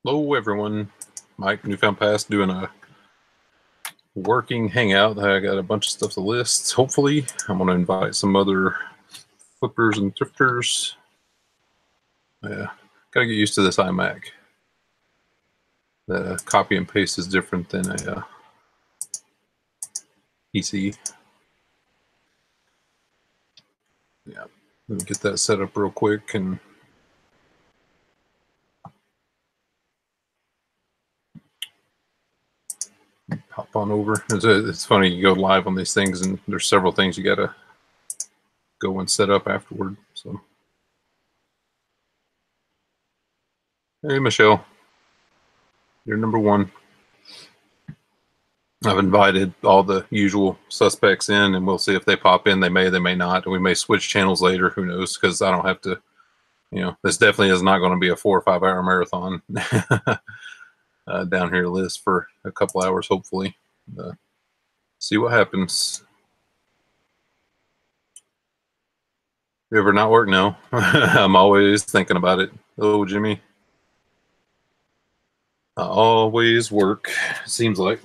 Hello, everyone. Mike, Newfound Past, doing a working hangout. I got a bunch of stuff to list. Hopefully, I'm going to invite some other flippers and thrifters. Yeah, got to get used to this iMac. The copy and paste is different than a PC. Yeah, let me get that set up real quick and hop on over. It's funny, you go live on these things and there's several things you got to go and set up afterward. So, hey, Michelle, you're number one. I've invited all the usual suspects in, and we'll see if they pop in. They may not. And we may switch channels later. Who knows? Because I don't have to, this definitely is not going to be a 4 or 5 hour marathon down here to list for a couple hours, hopefully. See what happens. You ever not work? No. I'm always thinking about it. Oh, Jimmy. I always work. Seems like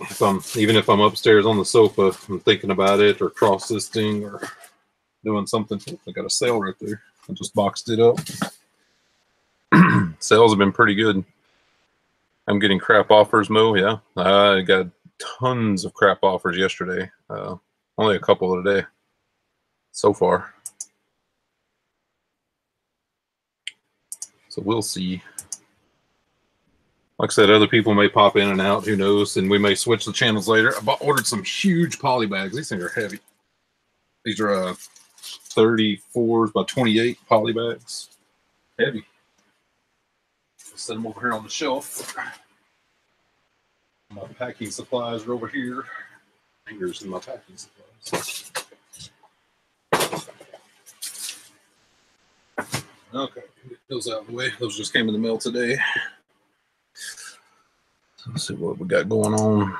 even if I'm upstairs on the sofa, I'm thinking about it or cross-listing or doing something. I got a sale right there. I just boxed it up. Sales have been pretty good. I'm getting crap offers, Mo. Yeah, I got tons of crap offers yesterday. Only a couple today so far. So we'll see. Like I said, other people may pop in and out. Who knows? And we may switch the channels later. I ordered some huge poly bags. These things are heavy. These are 34s by 28 poly bags. Heavy. Set them over here on the shelf. My packing supplies are over here. Fingers in my packing supplies. Okay, get those out of the way. Those just came in the mail today. So let's see what we got going on.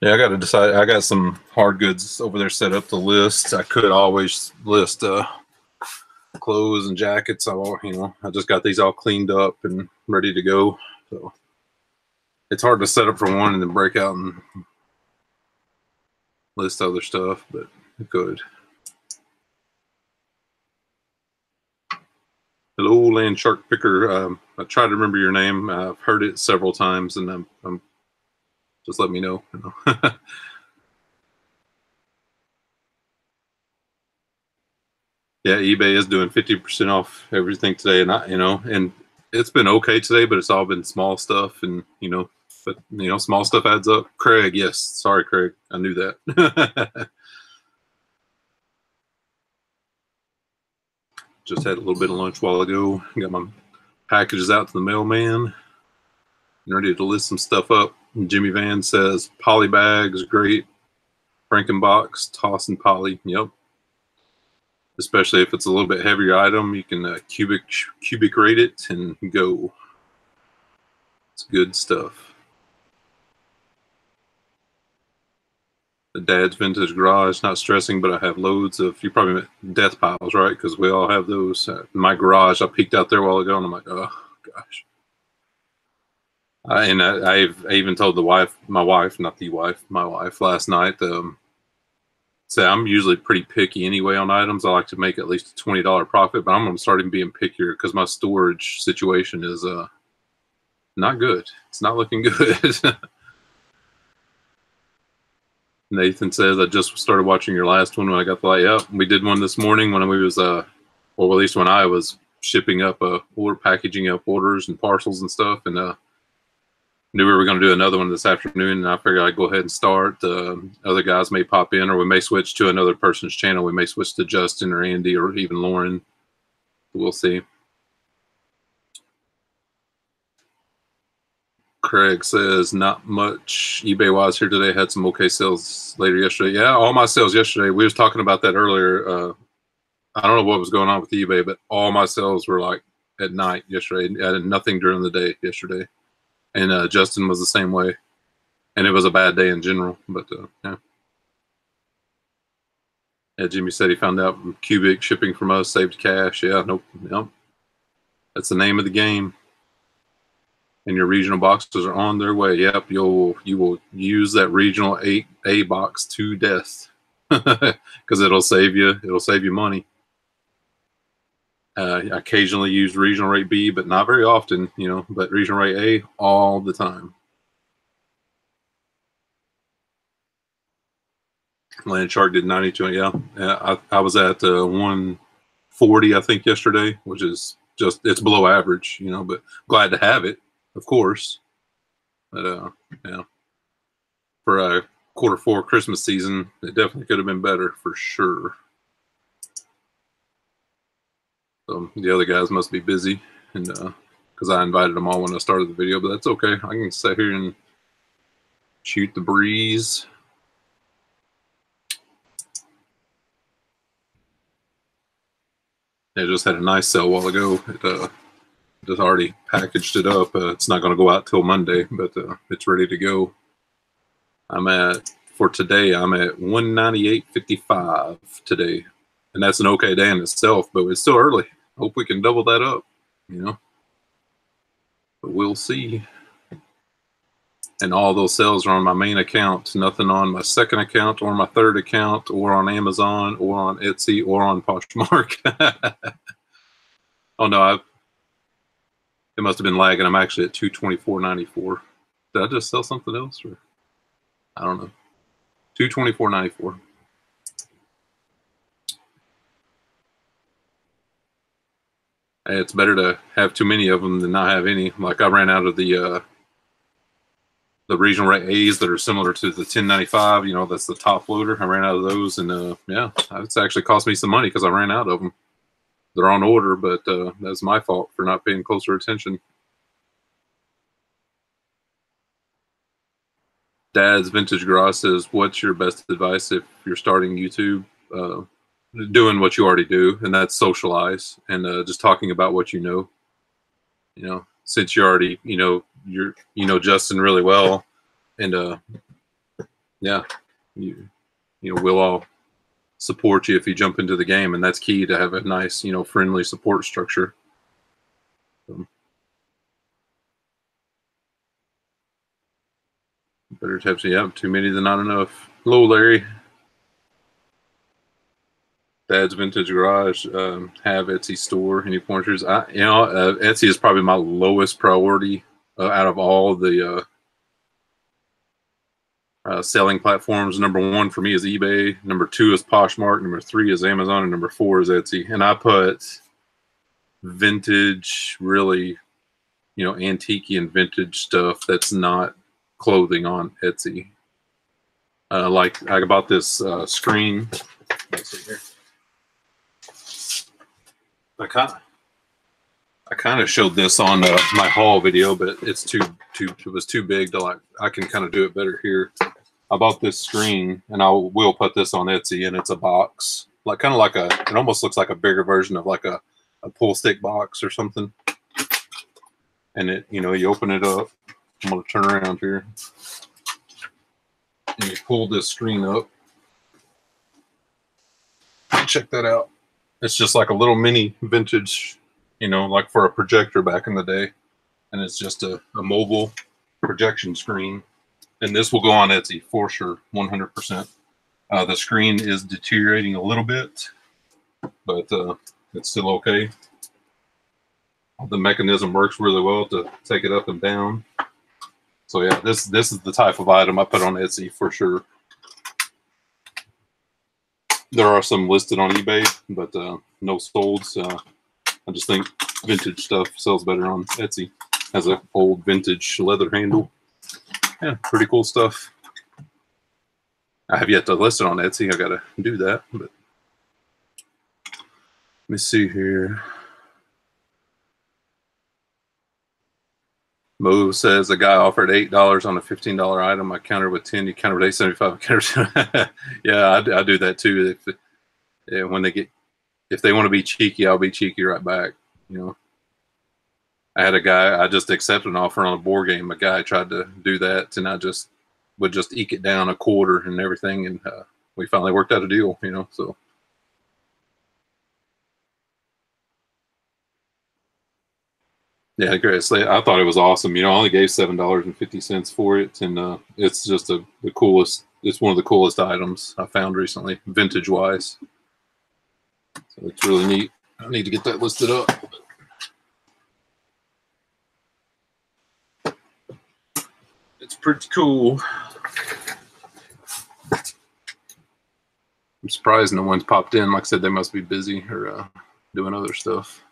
Yeah, I got to decide. I got some hard goods over there set up to list. I could always list clothes and jackets. I just got these all cleaned up and ready to go. So it's hard to set up for one and then break out and list other stuff, but good. Hello, Land Shark Picker. I try to remember your name. I've heard it several times, and I'm just let me know. Yeah, eBay is doing 50% off everything today, and and it's been okay today, but it's all been small stuff, and small stuff adds up. Craig, yes, sorry, Craig, I knew that. Just had a little bit of lunch while ago. Got my packages out to the mailman. And ready to list some stuff up. And Jimmy Van says poly bags, great. Frankenbox, toss and poly. Yep. Especially if it's a little bit heavier item, you can cubic rate it and go. It's good stuff. The Dad's Vintage Garage, not stressing, but I have loads of, you probably meant death piles, right? Because we all have those. In my garage, I peeked out there a while ago, and I'm like, oh, gosh. I even told my wife last night, say I'm usually pretty picky anyway on items. I like to make at least a $20 profit, but I'm going to start being pickier because my storage situation is not good. It's not looking good. Nathan says, I just started watching your last one when I got the light. Yeah, we did one this morning when we was, well, at least when I was shipping up packaging up orders and parcels and stuff, and knew we were going to do another one this afternoon, and I figured I'd go ahead and start. Other guys may pop in, or we may switch to another person's channel. We may switch to Justin or Andy or even Lauren. We'll see. Craig says, not much eBay-wise here today. Had some okay sales later yesterday. Yeah, all my sales yesterday. We was talking about that earlier. I don't know what was going on with eBay, but all my sales were like at night yesterday. I had nothing during the day yesterday. And Justin was the same way. And it was a bad day in general. But, yeah. Yeah, Jimmy said he found out cubic shipping from us saved cash. Yeah, nope. That's the name of the game. And your regional boxes are on their way. Yep, you will use that regional A box to death because it'll save you money. I occasionally use regional rate B, but not very often, you know. But regional rate A all the time. Land Shark did 92. Yeah, I was at 140, I think, yesterday, which is just, it's below average, you know. But glad to have it, of course. But yeah, for a Q4 Christmas season, it definitely could have been better for sure. So the other guys must be busy, and because I invited them all when I started the video, but that's okay. I can sit here and shoot the breeze. They just had a nice sale a while ago. It just already packaged it up. It's not going to go out till Monday, but it's ready to go. For today, I'm at 198.55 today, and that's an okay day in itself, but it's still early. Hope we can double that up, you know. But we'll see. And all those sales are on my main account. Nothing on my second account or my third account or on Amazon or on Etsy or on Poshmark. Oh no, it must have been lagging. I'm actually at 224.94. Did I just sell something else, or I don't know? 224.94. Hey, it's better to have too many of them than not have any. Like, I ran out of the regional rate A's that are similar to the 1095. You know, that's the top loader. I ran out of those, and yeah, it's actually cost me some money because I ran out of them. They're on order, but that's my fault for not paying closer attention. Dad's Vintage Garage says, what's your best advice if you're starting YouTube? Doing what you already do, and that's socialize and just talking about what you know. You know, since you already, you know Justin really well, and yeah, you know, we'll all support you if you jump into the game, and that's key, to have a nice, you know, friendly support structure. Better tips, yeah, too many than not enough. Hello, Larry. Dad's Vintage Garage have Etsy store. Any pointers? Etsy is probably my lowest priority out of all the selling platforms. Number one for me is eBay. Number two is Poshmark. Number three is Amazon, and number four is Etsy. And I put vintage, really, you know, antique and vintage stuff that's not clothing on Etsy. Like, I bought this screen. Let's see here. I kind of showed this on my haul video, but it was too big to, like, I can kind of do it better here. I bought this screen, and I will put this on Etsy, and it's a box, like, kind of like it almost looks like a bigger version of like a pull stick box or something. And it, you know, you open it up. I'm going to turn around here, and you pull this screen up. Check that out. It's just like a little mini vintage, you know, like for a projector back in the day. And it's just a mobile projection screen. And this will go on Etsy for sure, 100%. The screen is deteriorating a little bit, but it's still okay. The mechanism works really well to take it up and down. So yeah, this is the type of item I put on Etsy for sure. There are some listed on eBay, but no sold. So I just think vintage stuff sells better on Etsy. Has an old vintage leather handle. Yeah, pretty cool stuff. I have yet to list it on Etsy. I got to do that. But let me see here. Mo says a guy offered $8 on a $15 item. I countered with 10. You countered with $8.75. Yeah, I do that too. If they want to be cheeky, I'll be cheeky right back. You know, I had a guy, I just accepted an offer on a board game. A guy tried to do that, and I would just eke it down a quarter and everything, and we finally worked out a deal. You know, so. Yeah, great. I thought it was awesome. You know, I only gave $7.50 for it, and it's just the coolest. It's one of the coolest items I found recently, vintage wise. So it's really neat. I need to get that listed up. It's pretty cool. I'm surprised no one's popped in. Like I said, they must be busy or doing other stuff.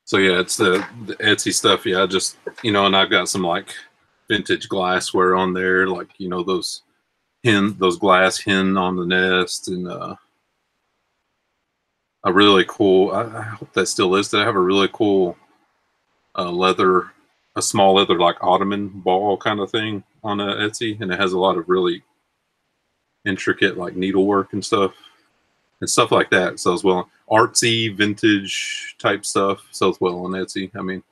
So yeah, it's the Etsy stuff. Yeah, just and I've got some like vintage glassware on there, like those glass hen on the nest, and a really cool. I hope that still listed. I have a really cool leather, a small leather like ottoman ball kind of thing on Etsy, and it has a lot of really intricate like needlework and stuff like that. Sells well, artsy vintage type stuff sells well on Etsy. I mean,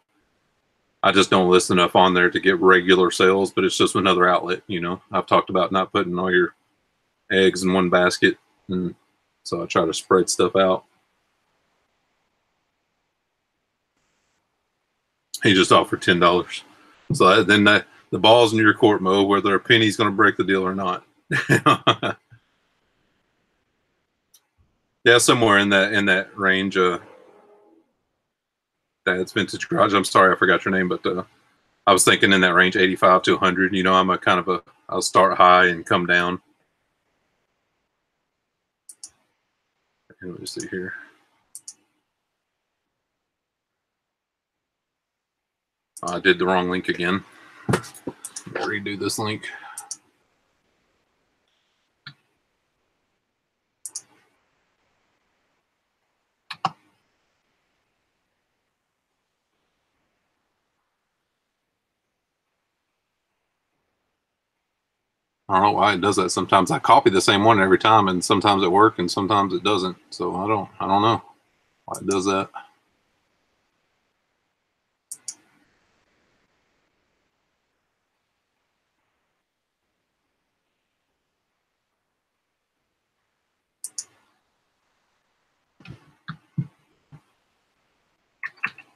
I just don't list enough on there to get regular sales, but it's just another outlet. I've talked about not putting all your eggs in one basket, and so I try to spread stuff out. He just offered $10, so then the ball's in your court, Mo, whether a penny's going to break the deal or not. Yeah, somewhere in that range. That's Vintage Garage. I'm sorry, I forgot your name, but I was thinking in that range, 85 to 100. I'm a kind of I'll start high and come down. Let me see here. I did the wrong link again. Redo this link. I don't know why it does that. Sometimes I copy the same one every time, and sometimes it works, and sometimes it doesn't. So I don't know why it does that.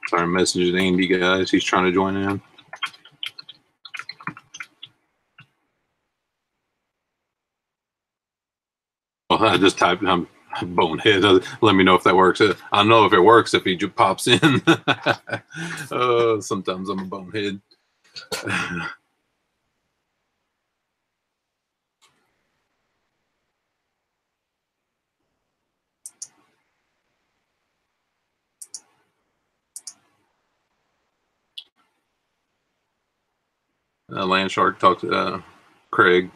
Sorry, I'm messaging Andy, guys. He's trying to join in. Well, I just typed I'm bonehead. Let me know if that works. I know if it works if he just pops in. Sometimes I'm a bonehead. Land Shark talked to Craig,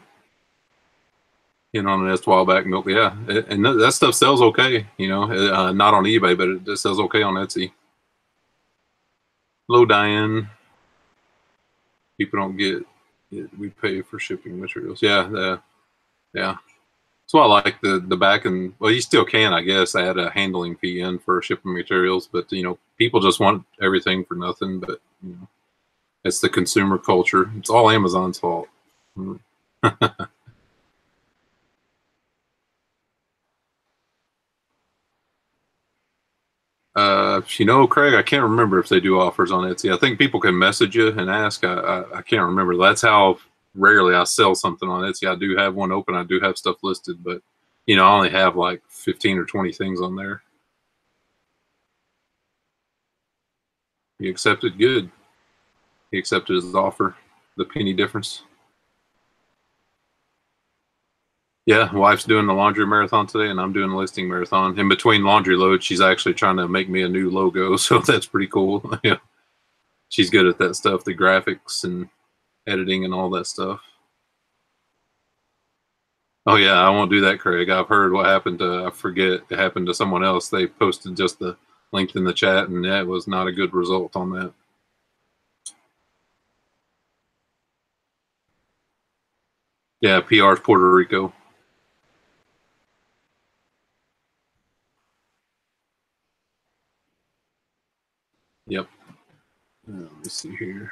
on the nest a while back. Milk, yeah, and that stuff sells okay. Not on eBay, but it just sells okay on Etsy. Low Diane. People don't get it. We pay for shipping materials. Yeah, yeah. So I like the back, and well, you still can, I guess, add a handling fee in for shipping materials, but people just want everything for nothing. But it's the consumer culture. It's all Amazon's fault. Craig, I can't remember if they do offers on Etsy. I think people can message you and ask. I can't remember. That's how rarely I sell something on Etsy. I do have one open. I do have stuff listed, but I only have like 15 or 20 things on there. He accepted. Good. He accepted his offer. The penny difference. Yeah, wife's doing the laundry marathon today, and I'm doing the listing marathon. In between laundry loads, she's actually trying to make me a new logo, so that's pretty cool. Yeah, she's good at that stuff, the graphics and editing and all that stuff. Oh yeah, I won't do that, Craig. I've heard what happened to. I forget it happened to someone else. They posted just the link in the chat, and that was not a good result on that. Yeah, PR's Puerto Rico. Yep. Let me see here.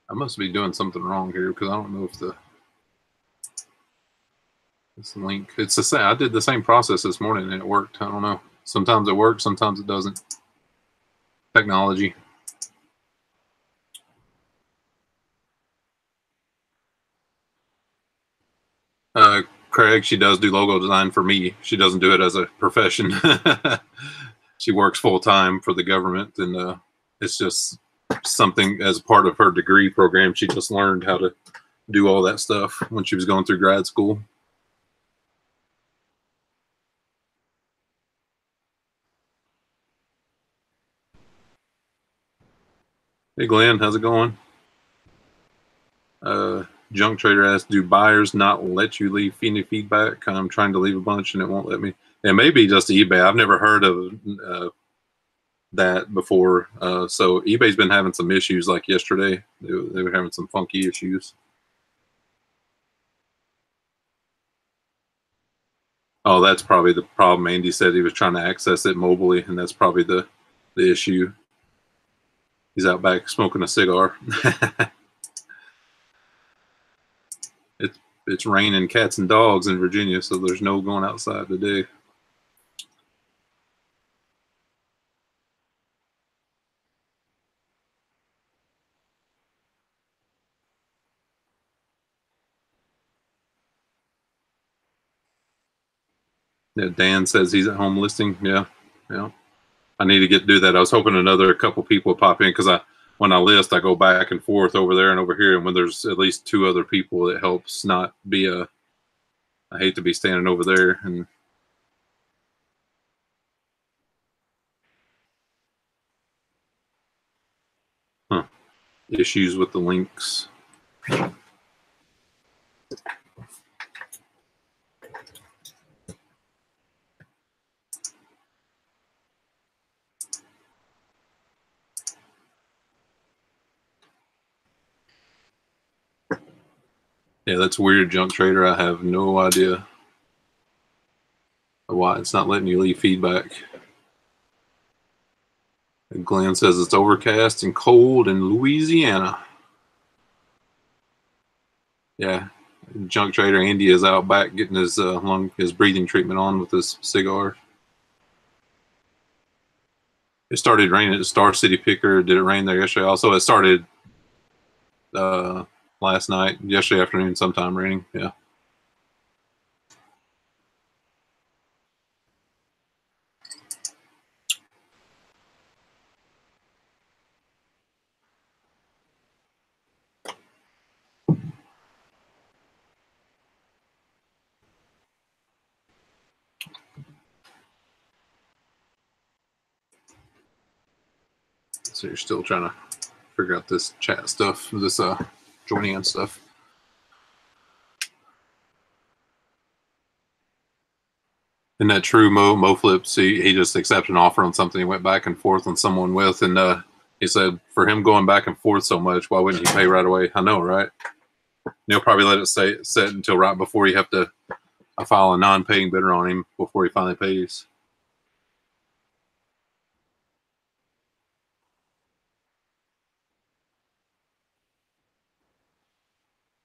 I must be doing something wrong here because I don't know if this link. It's the same. I did the same process this morning and it worked. I don't know. Sometimes it works, sometimes it doesn't. Technology. Craig, she does do logo design for me. She doesn't do it as a profession. She works full time for the government, and it's just something as part of her degree program. She just learned how to do all that stuff when she was going through grad school. Hey, Glenn, how's it going? Junk Trader asked, do buyers not let you leave any feedback? I'm trying to leave a bunch and it won't let me. It may be just eBay. I've never heard of that before. So eBay's been having some issues like yesterday. They were having some funky issues. Oh, that's probably the problem. Andy said he was trying to access it mobilely, and that's probably the issue. He's out back smoking a cigar. It's raining cats and dogs in Virginia, so there's no going outside today. Yeah, Dan says he's at home listing. Yeah. I need to do that. I was hoping another couple people would pop in because when I list, I go back and forth over there and over here, and when there's at least two other people, it helps not be I hate to be standing over there and. Huh. Issues with the links. Yeah, that's weird, Junk Trader. I have no idea why it's not letting you leave feedback. And Glenn says it's overcast and cold in Louisiana. Yeah, Junk Trader Andy is out back getting his breathing treatment on with his cigar. It started raining at Star City Picker. Did it rain there yesterday? Also, it started last night, yesterday afternoon, sometime raining. Yeah. So you're still trying to figure out this chat stuff, this joining in stuff. Isn't that true, Mo Flips? He just accepted an offer on something he went back and forth on someone with, and he said for him going back and forth so much, why wouldn't he pay right away? I know, right? He'll probably let it sit until right before you have to file a non-paying bidder on him before he finally pays.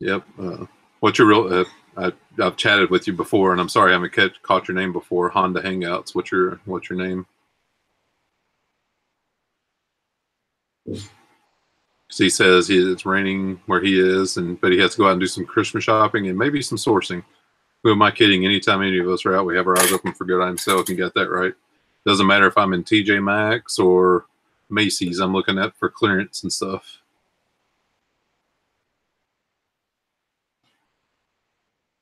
Yep. What's your real? I've chatted with you before, and I'm sorry I haven't caught your name before. Honda Hangouts. What's your name? Because he says it's raining where he is, but he has to go out and do some Christmas shopping and maybe some sourcing. Who am I kidding? Anytime any of us are out, we have our eyes open for good item sales and get that right. Doesn't matter if I'm in TJ Maxx or Macy's. I'm looking at for clearance and stuff.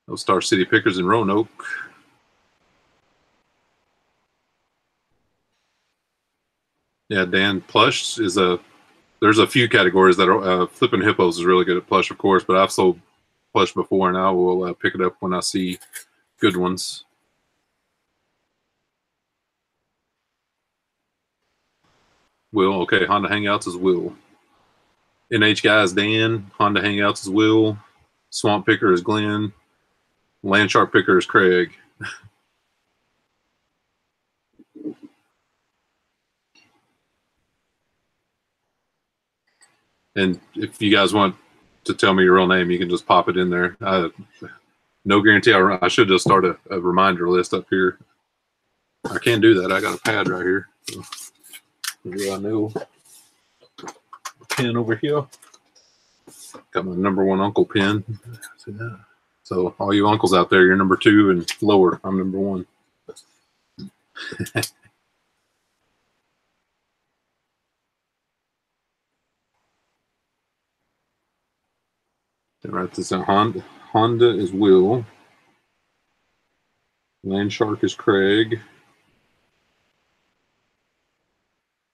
Those Star City Pickers in Roanoke. Yeah, Dan, plush is there's a few categories that are flipping hippos is really good at plush, of course, but I've sold plush before, and I will pick it up when I see good ones. Will, okay, Honda Hangouts is Will. NH Guy is Dan. Honda Hangouts is Will. Swamp Picker is Glenn. Landshark Picker is Craig. And if you guys want to tell me your real name, you can just pop it in there. No guarantee. I should just start a reminder list up here. I can't do that. I got a pad right here. So maybe I know. Pen over here. Got my number one uncle pen. So all you uncles out there, you're number 2 and lower. I'm number 1. Write this down. Honda is Will. Landshark is Craig.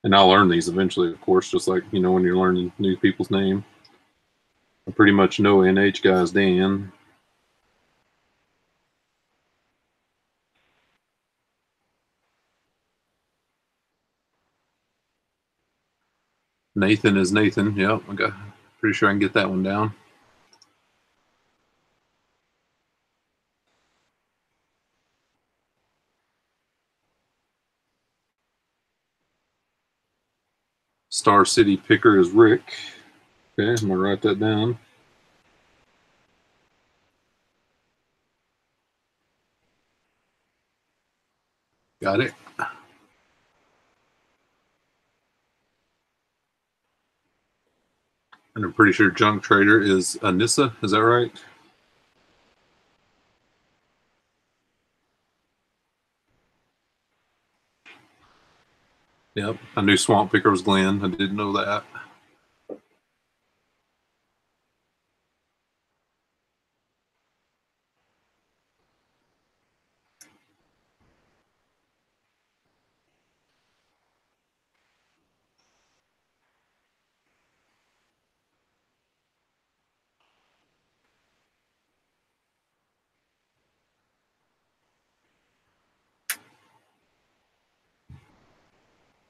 And I'll learn these eventually, of course, just like, you know, when you're learning new people's name. I pretty much know NH guy's Dan. Nathan is Nathan. Yep, pretty sure I can get that one down. Star City Picker is Rick. Okay, I'm going to write that down. Got it. And I'm pretty sure Junk Trader is Anissa. Is that right? Yep. I knew Swamp Picker was Glenn. I didn't know that.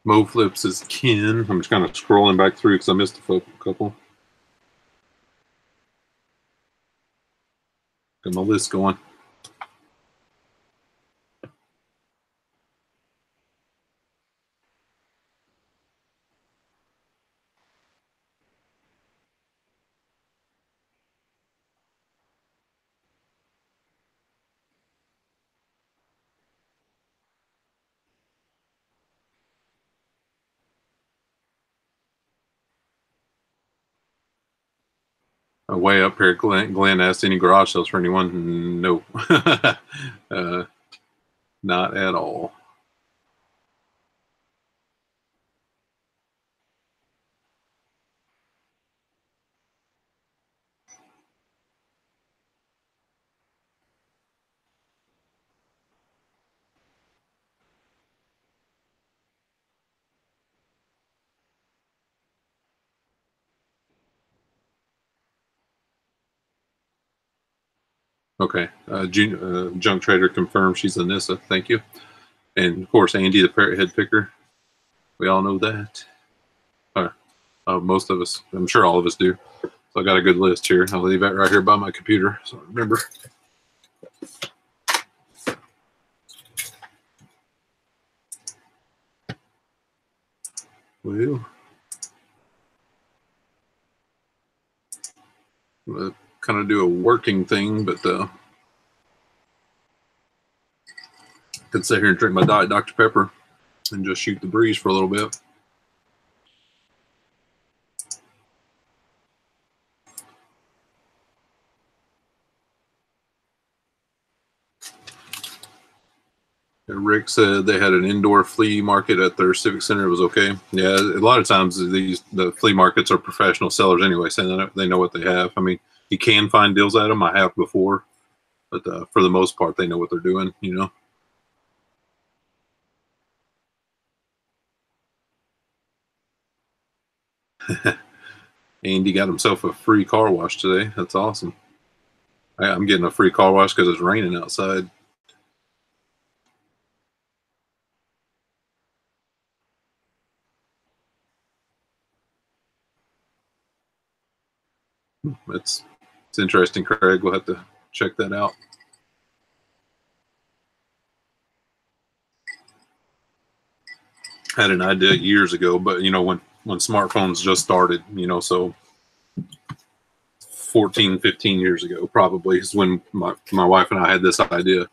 Mo Flips is Ken. I'm just kind of scrolling back through because I missed a couple. Got my list going. Way up here, Glenn asked any garage sales for anyone. No. Not at all. Okay. Junk Trader confirmed she's Anissa. Thank you. And of course, Andy, the parrot head picker. We all know that. Most of us, I'm sure all of us do. So I got a good list here. I'll leave that right here by my computer. So remember. Well, I'm going to kind of do a working thing, but I could sit here and drink my Diet Dr. Pepper and just shoot the breeze for a little bit. Rick said they had an indoor flea market at their civic center. It was okay. Yeah, a lot of times the flea markets are professional sellers anyway, saying they know what they have. I mean, you can find deals at them. I have before, but for the most part, they know what they're doing. You know. Andy got himself a free car wash today. That's awesome. I'm getting a free car wash because it's raining outside. It's interesting, Craig. We'll have to check that out. I had an idea years ago, but you know, when when smartphones just started, you know, so 14, 15 years ago probably is when my wife and I had this idea.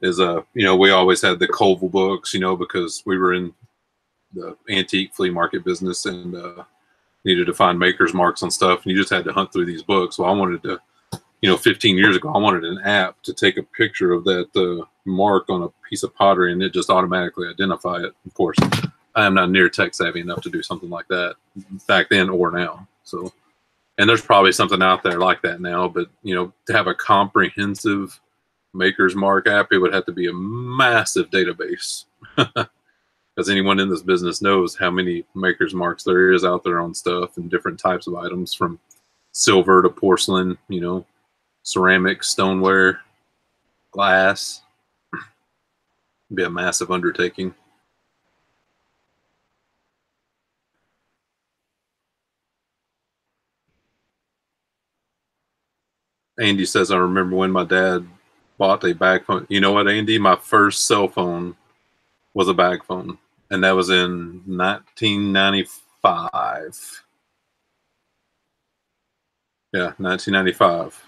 Is you know, we always had the Colville books, you know, because we were in the antique flea market business and needed to find maker's marks on stuff, and you just had to hunt through these books. Well, I wanted to, you know, 15 years ago, I wanted an app to take a picture of that mark on a piece of pottery and it just automatically identify it. Of course, I am not near tech savvy enough to do something like that back then or now. So, and there's probably something out there like that now, but you know, to have a comprehensive maker's mark app, it would have to be a massive database. Because anyone in this business knows how many maker's marks there is out there on stuff and different types of items, from silver to porcelain, you know, ceramic, stoneware, glass. It'd be a massive undertaking. Andy says, I remember when my dad bought a bag phone. You know what, Andy? My first cell phone was a bag phone, and that was in 1995. Yeah, 1995.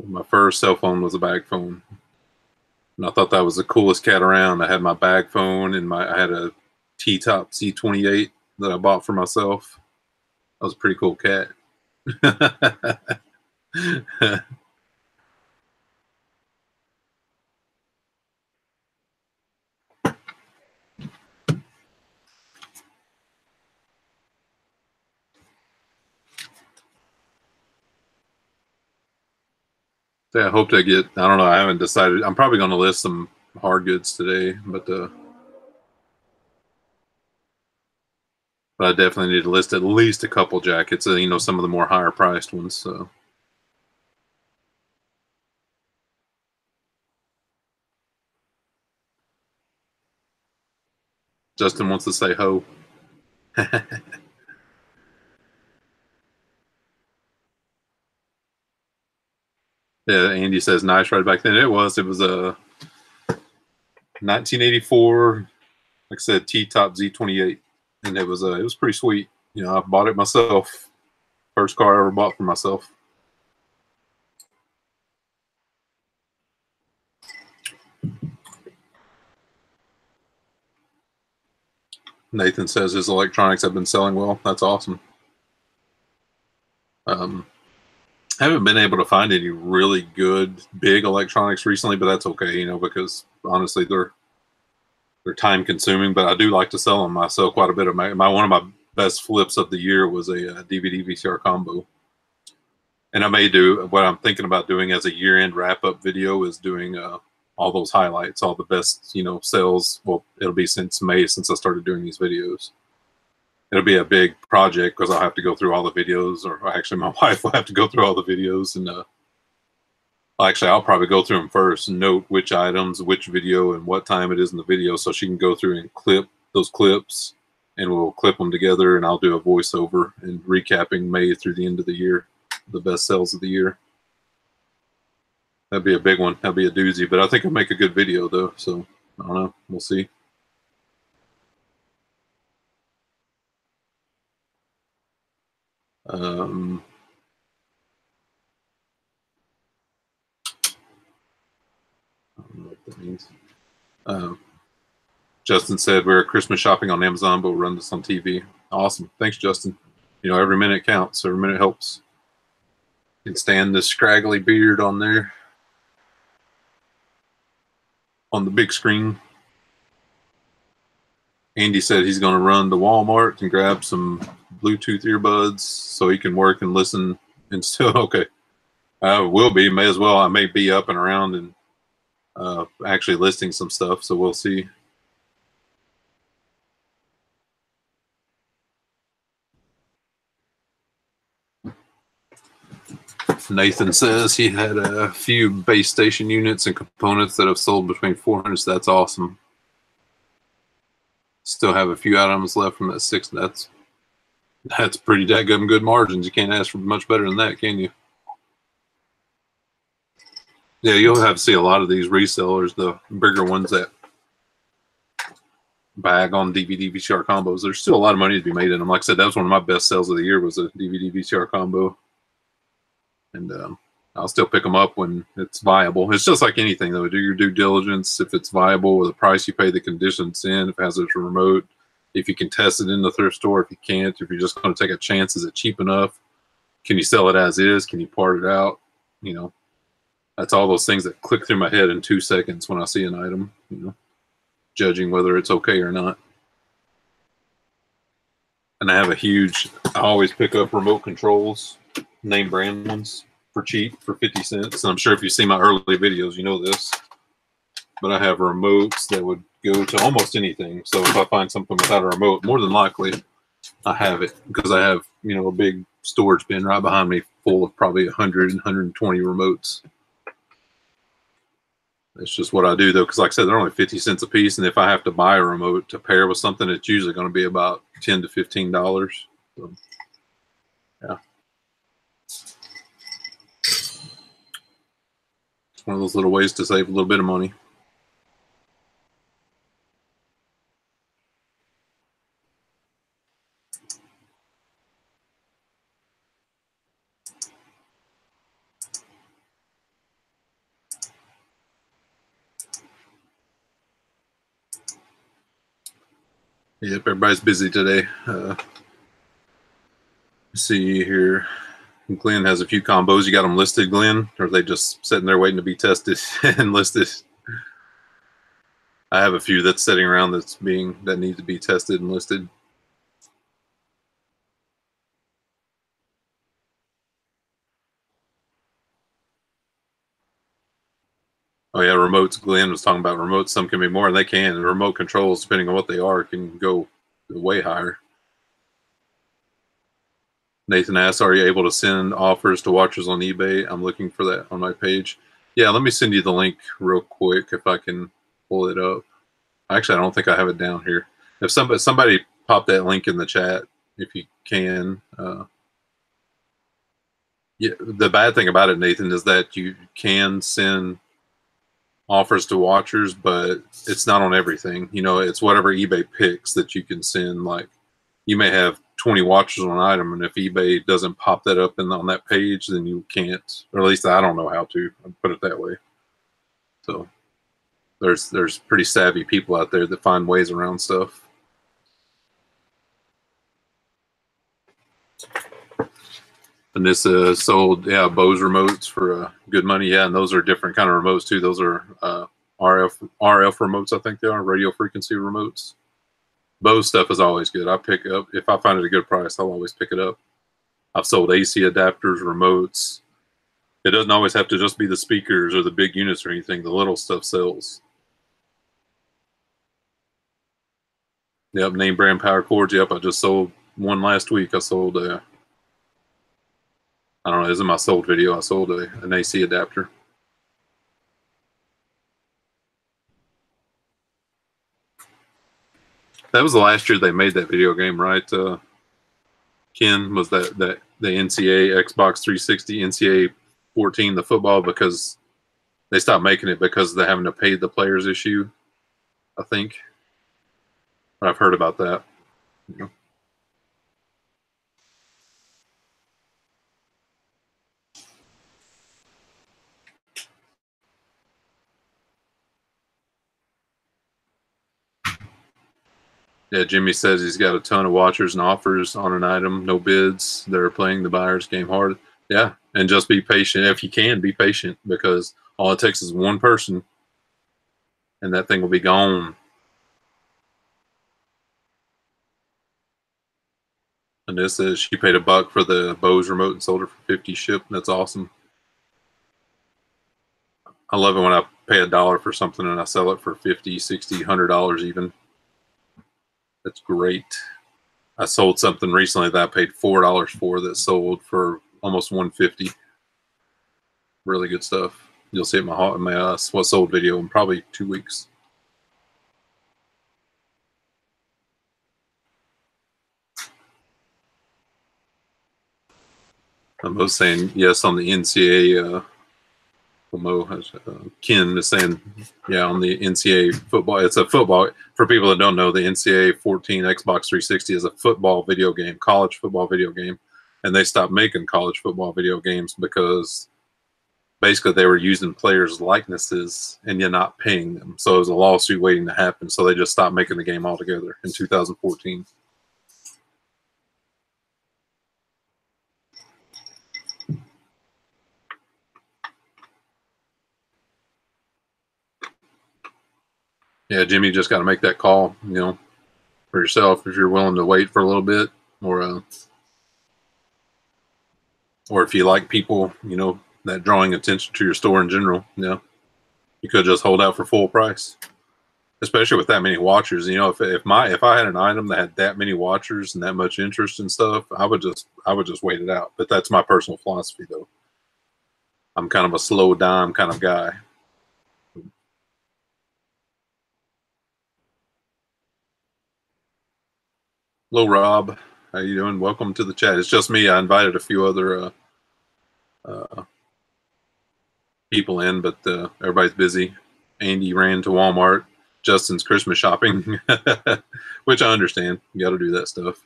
My first cell phone was a bag phone. And I thought that was the coolest cat around. I had my bag phone and I had a T-Top C28 that I bought for myself. That was a pretty cool cat. So I hope to get, I don't know, I haven't decided. I'm probably going to list some hard goods today, but I definitely need to list at least a couple jackets, you know, some of the more higher priced ones. So. Justin wants to say ho. Yeah, Andy says nice right back then. It was a 1984, like I said, T-Top Z28, and it was pretty sweet. You know, I bought it myself. First car I ever bought for myself. Nathan says his electronics have been selling well. That's awesome. I haven't been able to find any really good big electronics recently, but that's okay, you know, because honestly they're time consuming. But I do like to sell them. I sell quite a bit of my one of my best flips of the year was a DVD VCR combo. And I may do what I'm thinking about doing as a year-end wrap-up video is doing all those highlights, all the best, you know, sales. Well, it'll be since May since I started doing these videos. It'll be a big project because I'll have to go through all the videos, or actually my wife will have to go through all the videos. And actually, I'll probably go through them first and note which items, which video, and what time it is in the video so she can go through and clip those clips, and we'll clip them together, and I'll do a voiceover and recapping May through the end of the year, the best sales of the year. That'd be a big one. That'd be a doozy, but I think I'll make a good video though. So I don't know. We'll see. I don't know what that means. Justin said we're Christmas shopping on Amazon, but we'll run this on TV. Awesome. Thanks, Justin. You know, every minute counts. Every minute helps. You can stand this scraggly beard on there on the big screen. Andy said he's going to run to Walmart and grab some Bluetooth earbuds so he can work and listen. And still, okay, will be. May as well. I may be up and around and actually listing some stuff. So we'll see. Nathan says he had a few base station units and components that have sold between 400. So that's awesome. Still have a few items left from that 6. That's pretty daggum good margins. You can't ask for much better than that, can you? Yeah, you'll have to see a lot of these resellers, the bigger ones that bag on DVD VCR combos. There's still a lot of money to be made in them. Like I said, that was one of my best sales of the year, was a DVD VCR combo. And I'll still pick them up when it's viable. It's just like anything, though. Do your due diligence. If it's viable with the price you pay, the conditions in, if it has a remote, if you can test it in the thrift store, if you can't, if you're just going to take a chance, is it cheap enough? Can you sell it as is? Can you part it out? You know, that's all those things that click through my head in 2 seconds when I see an item, you know, judging whether it's okay or not. And I have a huge, I always pick up remote controls, name brand ones, for cheap, for 50 cents. And I'm sure if you see my early videos, you know this. But I have remotes that would go to almost anything. So if I find something without a remote, more than likely I have it, because I have, you know, a big storage bin right behind me full of probably 100 and 120 remotes. It's just what I do, though, because like I said, they're only 50 cents a piece. And if I have to buy a remote to pair with something, it's usually going to be about $10 to $15. So, yeah. It's one of those little ways to save a little bit of money. Yep, everybody's busy today. See here. Glenn has a few combos. You got them listed, Glenn? Or are they just sitting there waiting to be tested and listed? I have a few that's sitting around that need to be tested and listed. Oh yeah, remotes. Glenn was talking about remotes. Some can be more, and they can. And remote controls, depending on what they are, can go way higher. Nathan asks, are you able to send offers to watchers on eBay? I'm looking for that on my page. Yeah, let me send you the link real quick if I can pull it up. Actually, I don't think I have it down here. If somebody pop that link in the chat, if you can. Yeah, the bad thing about it, Nathan, is that you can send offers to watchers, but it's not on everything. You know, it's whatever eBay picks that you can send. Like, you may have 20 watchers on an item, and if eBay doesn't pop that up on that page, then you can't, or at least I don't know how to, I'll put it that way. So there's pretty savvy people out there that find ways around stuff. And this sold, yeah, Bose remotes for good money. Yeah, and those are different kind of remotes too. Those are RF remotes, I think they are, radio frequency remotes. Bose stuff is always good. I pick up, if I find it a good price, I'll always pick it up. I've sold AC adapters, remotes. It doesn't always have to just be the speakers or the big units or anything. The little stuff sells. Yep, name brand power cords. Yep, I just sold one last week. I sold I don't know, this is my sold video. I sold an AC adapter. That was the last year they made that video game, right? Ken, was that the NCAA Xbox 360, NCAA 14, the football, because they stopped making it because they're having to pay the players issue, I think. I've heard about that. You know. Yeah, Jimmy says he's got a ton of watchers and offers on an item, no bids. They're playing the buyer's game hard. Yeah, and just be patient. If you can, be patient, because all it takes is one person, and that thing will be gone. And this is, she paid $1 for the Bose remote and sold it for 50 shipped. That's awesome. I love it when I pay $1 for something and I sell it for $50, $60, $100 even. That's great. I sold something recently that I paid $4 for that sold for almost $150. Really good stuff. You'll see it in my what sold video in probably 2 weeks. I'm both saying yes on the NCAA Uncle Mo has Ken is saying, yeah, on the NCAA football. It's a football. For people that don't know, the NCAA 14 Xbox 360 is a football video game, college football video game, and they stopped making college football video games because basically they were using players' likenesses and you're not paying them. So it was a lawsuit waiting to happen. So they just stopped making the game altogether in 2014. Yeah, Jimmy, just got to make that call, for yourself if you're willing to wait for a little bit, or if you like people, that drawing attention to your store in general, you could just hold out for full price, especially with that many watchers. If I had an item that had that many watchers and that much interest and stuff, I would just wait it out. But that's my personal philosophy, though. I'm kind of a slow dime kind of guy. Hello, Rob. How you doing? Welcome to the chat. It's just me. I invited a few other people in, but everybody's busy. Andy ran to Walmart. Justin's Christmas shopping, which I understand. You got to do that stuff.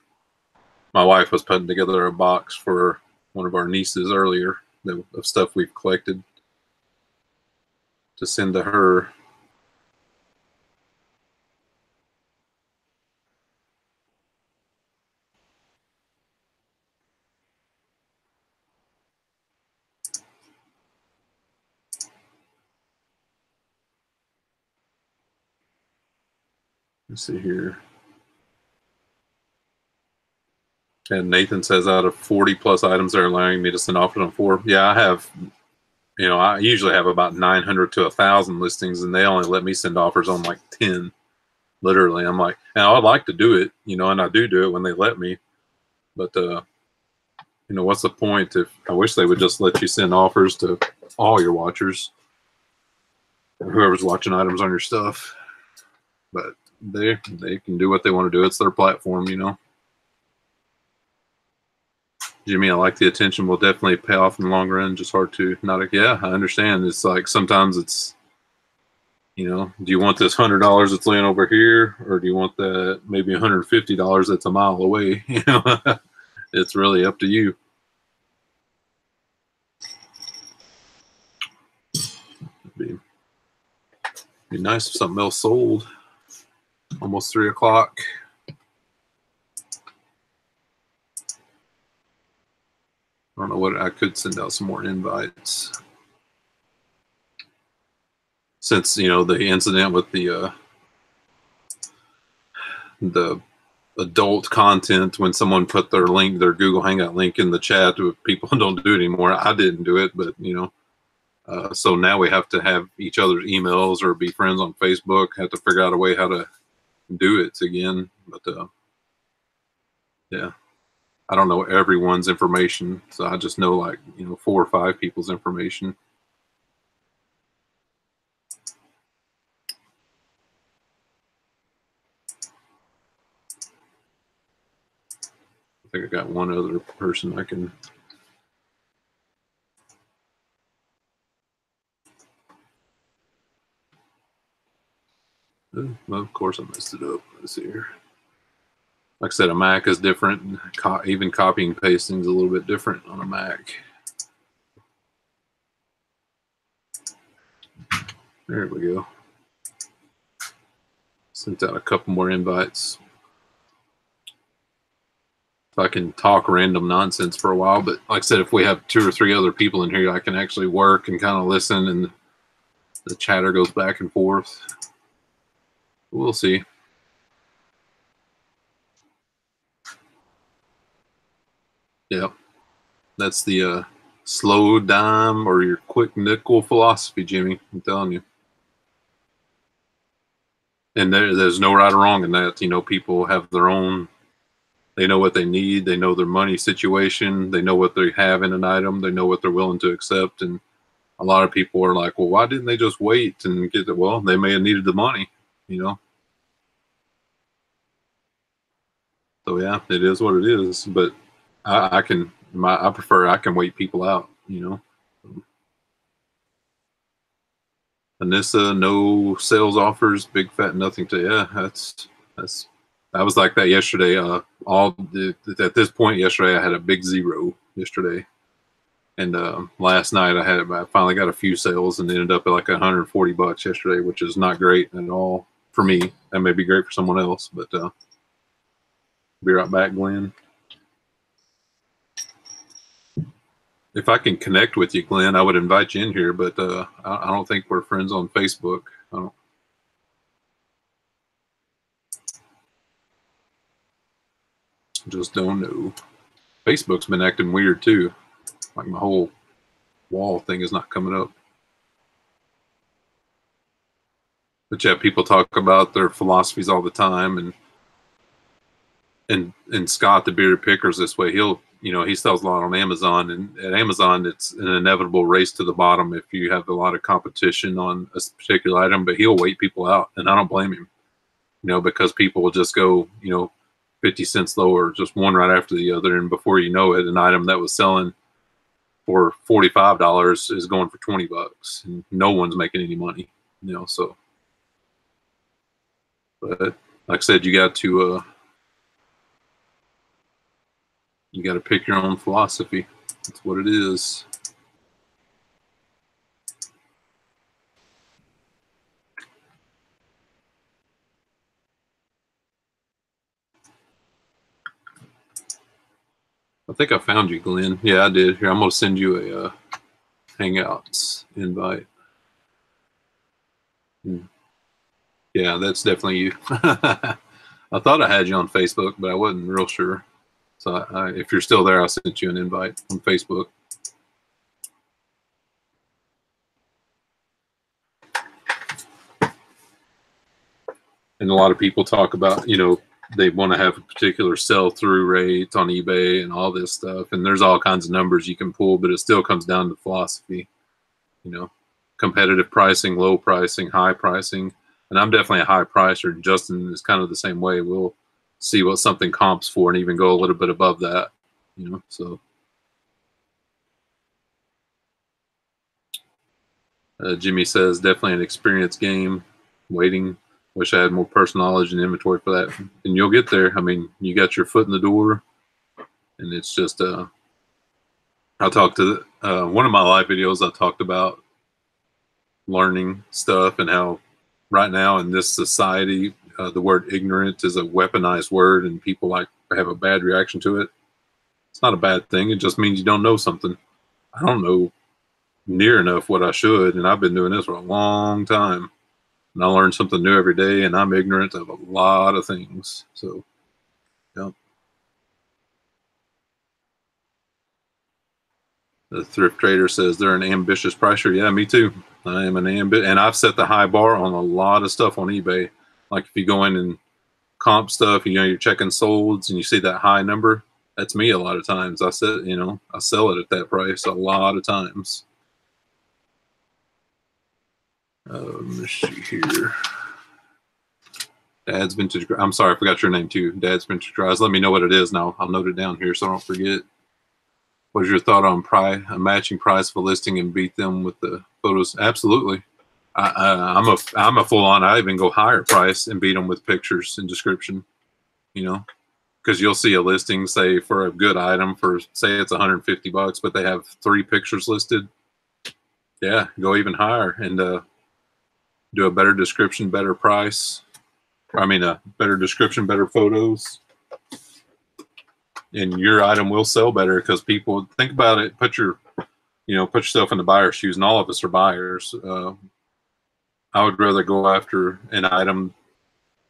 My wife was putting together a box for one of our nieces earlier of stuff we've collected to send to her. Let's see here. And Nathan says out of 40 plus items they're allowing me to send offers on for. Yeah, I have, I usually have about 900 to 1,000 listings, and they only let me send offers on like 10. Literally, I'm like, and I'd like to do it, and I do it when they let me. But, what's the point if I wish they would just let you send offers to all your watchers, or whoever's watching items on your stuff. But they can do what they want to do. It's their platform, Jimmy, I like the attention will definitely pay off in the long run. Just hard to not. Yeah, I understand. It's like sometimes it's, do you want this $100 that's laying over here, or do you want that maybe $150 that's a mile away? It's really up to you. It'd be nice if something else sold. Almost 3 o'clock. I don't know what I could send out some more invites. Since the incident with the adult content, when someone put their Google Hangout link in the chat, people don't do it anymore. I didn't do it, but so now we have to have each other's emails or be friends on Facebook. Have to figure out a way how to do it again. But yeah, I don't know everyone's information, so I just know 4 or 5 people's information. I think I got one other person I can. Well, of course I messed it up. Let's see here. Like I said, a Mac is different. Even copying and pasting is a little bit different on a Mac. There we go. Sent out a couple more invites. So I can talk random nonsense for a while, but like I said, if we have 2 or 3 other people in here, I can actually work and kind of listen, and the chatter goes back and forth. We'll see. Yep. That's the slow dime or your quick nickel philosophy, Jimmy. I'm telling you. And there's no right or wrong in that. People have their own. They know what they need. They know their money situation. They know what they have in an item. They know what they're willing to accept. And a lot of people are like, well, why didn't they just wait and get it? Well, they may have needed the money, So yeah, it is what it is. But I prefer I can wait people out, Anissa, no sales offers, big fat nothing to, yeah, that's I was like that yesterday. At this point yesterday, I had a big zero yesterday, and last night I finally got a few sales and ended up at like $140 yesterday, which is not great at all for me. That may be great for someone else, but be right back, Glenn. If I can connect with you, Glenn, I would invite you in here, but I don't think we're friends on Facebook. I don't. Just don't know. Facebook's been acting weird too. Like my whole wall thing is not coming up. But yeah, people talk about their philosophies all the time, and Scott, the bearded picker, is this way. He sells a lot on Amazon, and at Amazon, it's an inevitable race to the bottom if you have a lot of competition on a particular item. But he'll wait people out, and I don't blame him. Because people will just go, 50 cents lower, just one right after the other, and before you know it, an item that was selling for $45 is going for $20, and no one's making any money. So. But like I said, you got to pick your own philosophy. That's what it is. I think I found you, Glenn. Yeah, I did. Here, I'm going to send you a Hangouts invite. Yeah, that's definitely you. I thought I had you on Facebook, but I wasn't real sure. So if you're still there, I sent you an invite on Facebook. And a lot of people talk about, they want to have a particular sell-through rate on eBay and all this stuff. And there's all kinds of numbers you can pull, but it still comes down to philosophy, competitive pricing, low pricing, high pricing. And I'm definitely a high pricer. Justin is kind of the same way. We'll see what something comps for and even go a little bit above that, so. Jimmy says, definitely an experience game. Waiting. Wish I had more personal knowledge and inventory for that. And you'll get there. I mean, you got your foot in the door, and it's just, I talked to one of my live videos, I talked about learning stuff and how right now in this society, the word ignorant is a weaponized word, and people have a bad reaction to it. It's not a bad thing. It just means you don't know something. I don't know near enough what I should, and I've been doing this for a long time, and I learn something new every day, and I'm ignorant of a lot of things. So, yeah. The thrift trader says they're an ambitious pricer. Yeah, me too. I am and I've set the high bar on a lot of stuff on eBay. Like if you go in and comp stuff, you're checking solds and you see that high number, that's me a lot of times. I said, I sell it at that price a lot of times. Let's see here. Dad's Vintage. I'm sorry, I forgot your name too. Dad's Vintage Drives. Let me know what it is now. I'll note it down here so I don't forget. What is your thought on a matching price for listing and beat them with the photos? Absolutely. I'm a full on. I even go higher price and beat them with pictures and description. Because you'll see a listing, say for a good item for say it's $150, but they have 3 pictures listed. Yeah, go even higher and do a better description, better price. I mean, a better description, better photos. And your item will sell better because people think about it. Put yourself in the buyer's shoes, and all of us are buyers. I would rather go after an item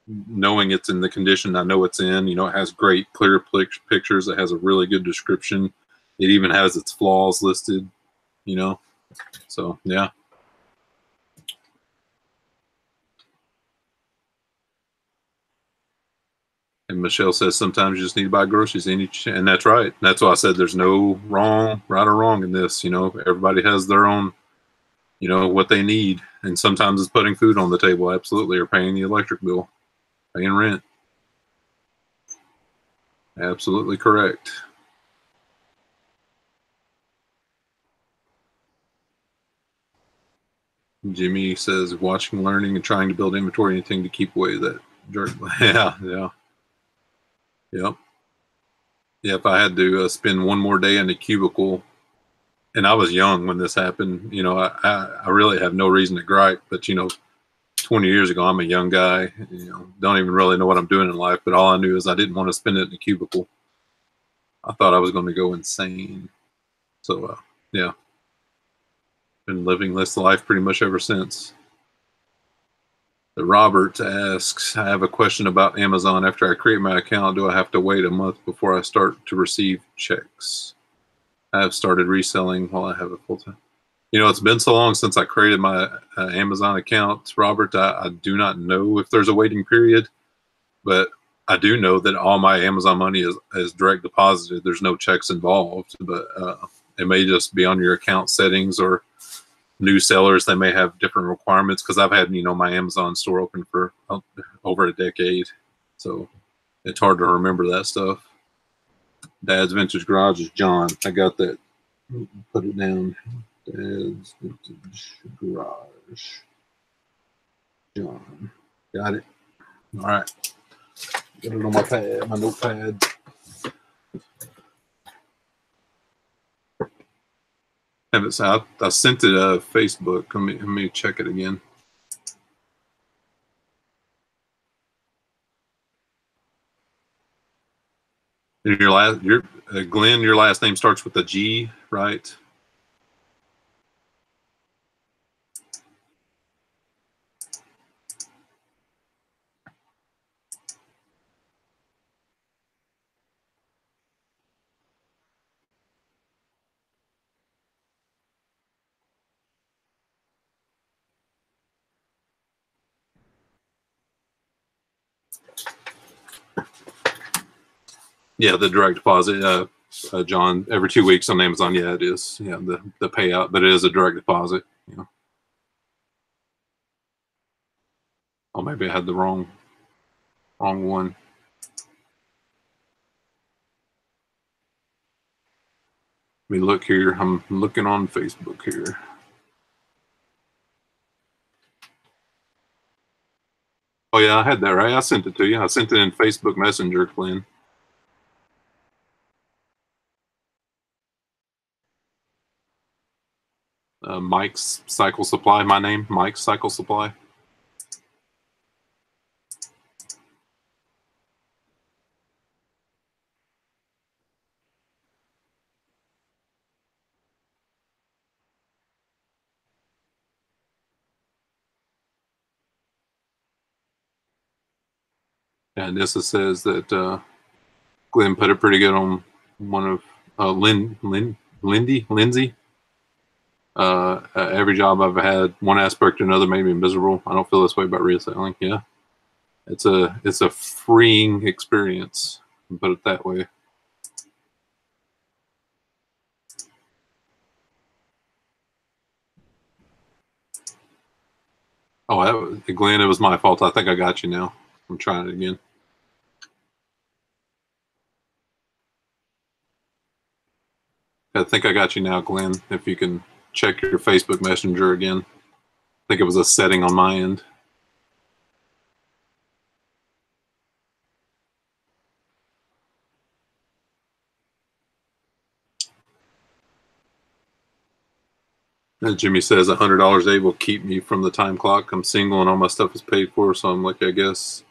knowing it's in the condition I know it's in. It has great, clear pictures. It has a really good description. It even has its flaws listed. So yeah. And Michelle says sometimes you just need to buy groceries, and that's right. That's why I said there's no right or wrong in this. Everybody has their own, what they need, and sometimes it's putting food on the table, absolutely, or paying the electric bill, paying rent. Absolutely correct. Jimmy says watching, learning, and trying to build inventory, anything to keep away that jerk. Yeah, yeah, yep. Yeah, if I had to spend one more day in the cubicle, and I was young when this happened, I really have no reason to gripe. But 20 years ago, I'm a young guy. Don't even really know what I'm doing in life. But all I knew is I didn't want to spend it in the cubicle. I thought I was going to go insane. So yeah, been living this life pretty much ever since. Robert asks, I have a question about Amazon. After I create my account, do I have to wait a month before I start to receive checks? I have started reselling while I have a full time. It's been so long since I created my Amazon account, Robert. I do not know if there's a waiting period, but I do know that all my Amazon money is direct deposited. There's no checks involved, but it may just be on your account settings, or new sellers, they may have different requirements, because I've had my Amazon store open for over a decade, so it's hard to remember that stuff. Dad's Vintage Garage is John. I got that. Put it down. Dad's Vintage Garage, John. Got it. All right. Got it on my pad, my notepad. I sent it Facebook. Let me check it again. Glenn, your last name starts with a G, right? Yeah, the direct deposit, John, every 2 weeks on Amazon. Yeah, it is. Yeah, the payout, but it is a direct deposit. Oh, maybe I had the wrong one. Let me look here. I'm looking on Facebook here. Oh yeah, I had that right. I sent it to you. I sent it in Facebook Messenger, Glenn. Mike's Cycle Supply. My name, Mike's Cycle Supply. And this says that Glenn put it pretty good on one of Lindsay. Every job I've had, one aspect or another made me miserable. I don't feel this way about reselling. Yeah, it's a freeing experience. Put it that way. Oh, Glenn, it was my fault. I think I got you now. I'm trying it again. I think I got you now, Glenn. If you can check your Facebook Messenger again. I think it was a setting on my end. Jimmy says $100 a day will keep me from the time clock. I'm single and all my stuff is paid for, so I'm like, I guess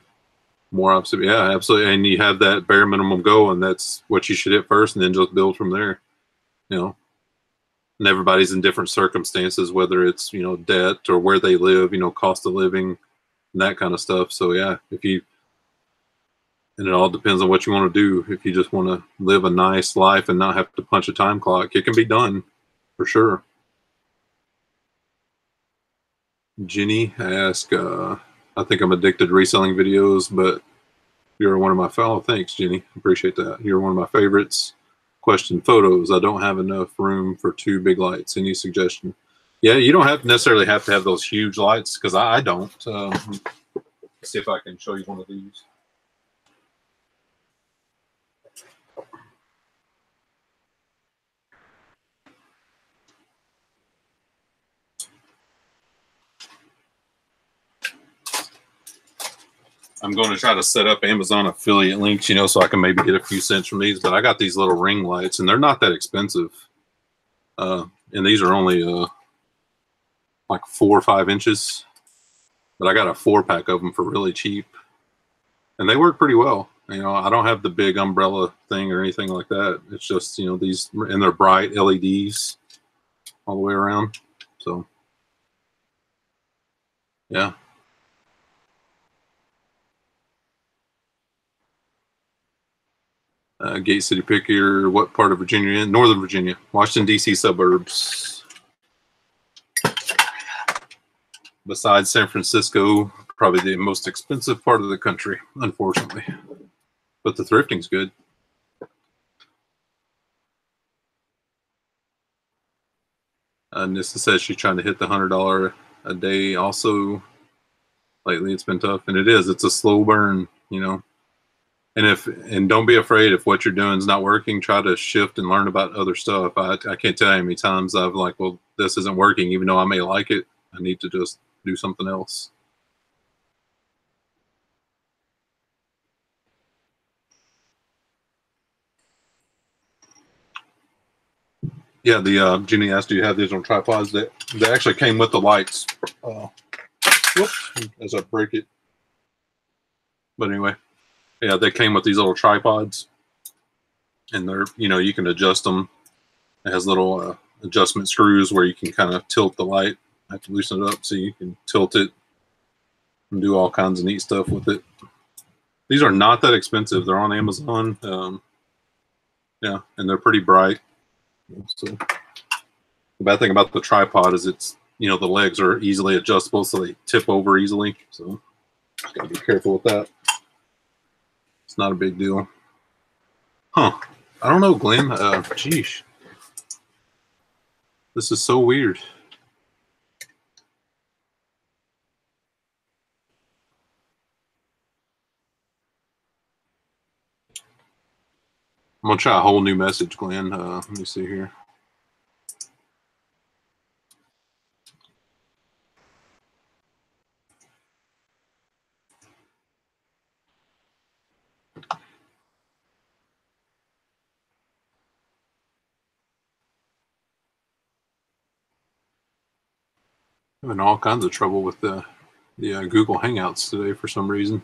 more opposite. Yeah, absolutely. And you have that bare minimum goal, and that's what you should hit first, and then just build from there. And everybody's in different circumstances, whether it's debt or where they live, cost of living, and that kind of stuff. So yeah, and it all depends on what you want to do. If you just want to live a nice life and not have to punch a time clock, it can be done for sure. Jenny asked, I think I'm addicted to reselling videos, but you're one of my fellow. Thanks, Jenny. Appreciate that. You're one of my favorites. Question: photos. I don't have enough room for 2 big lights. Any suggestion? Yeah, you don't necessarily have to have those huge lights, because I don't. See if I can show you one of these. I'm going to try to set up Amazon affiliate links, you know, so I can maybe get a few cents from these. But I got these little ring lights, and they're not that expensive. And these are only like 4 or 5 inches. But I got a 4-pack of them for really cheap, and they work pretty well. You know, I don't have the big umbrella thing or anything like that. It's just, you know, these, and they're bright LEDs all the way around. So, yeah. Gate City Picker, what part of Virginia? In Northern Virginia, Washington, D.C. suburbs. Besides San Francisco, probably the most expensive part of the country, unfortunately. But the thrifting's good. Nissa says she's trying to hit the $100 a day also. Lately, it's been tough, and it is. It's a slow burn, you know. And don't be afraid if what you're doing is not working. Try to shift and learn about other stuff. I can't tell you how many times I've like, well, this isn't working, even though I may like it. I need to just do something else. Yeah, the Jenny asked, do you have these on tripods? That they actually came with the lights. Whoops, as I break it. But anyway, yeah, they came with these little tripods, and they're, you know, you can adjust them. It has little adjustment screws where you can kind of tilt the light. I have to loosen it up so you can tilt it and do all kinds of neat stuff with it. These are not that expensive. They're on Amazon. Yeah, and they're pretty bright. So the bad thing about the tripod is it's, you know, the legs are easily adjustable, so they tip over easily. So just gotta be careful with that. It's not a big deal. Huh. I don't know, Glenn. Geesh. This is so weird. I'm going to try a whole new message, Glenn. Let me see here. I'm having all kinds of trouble with the Google Hangouts today for some reason.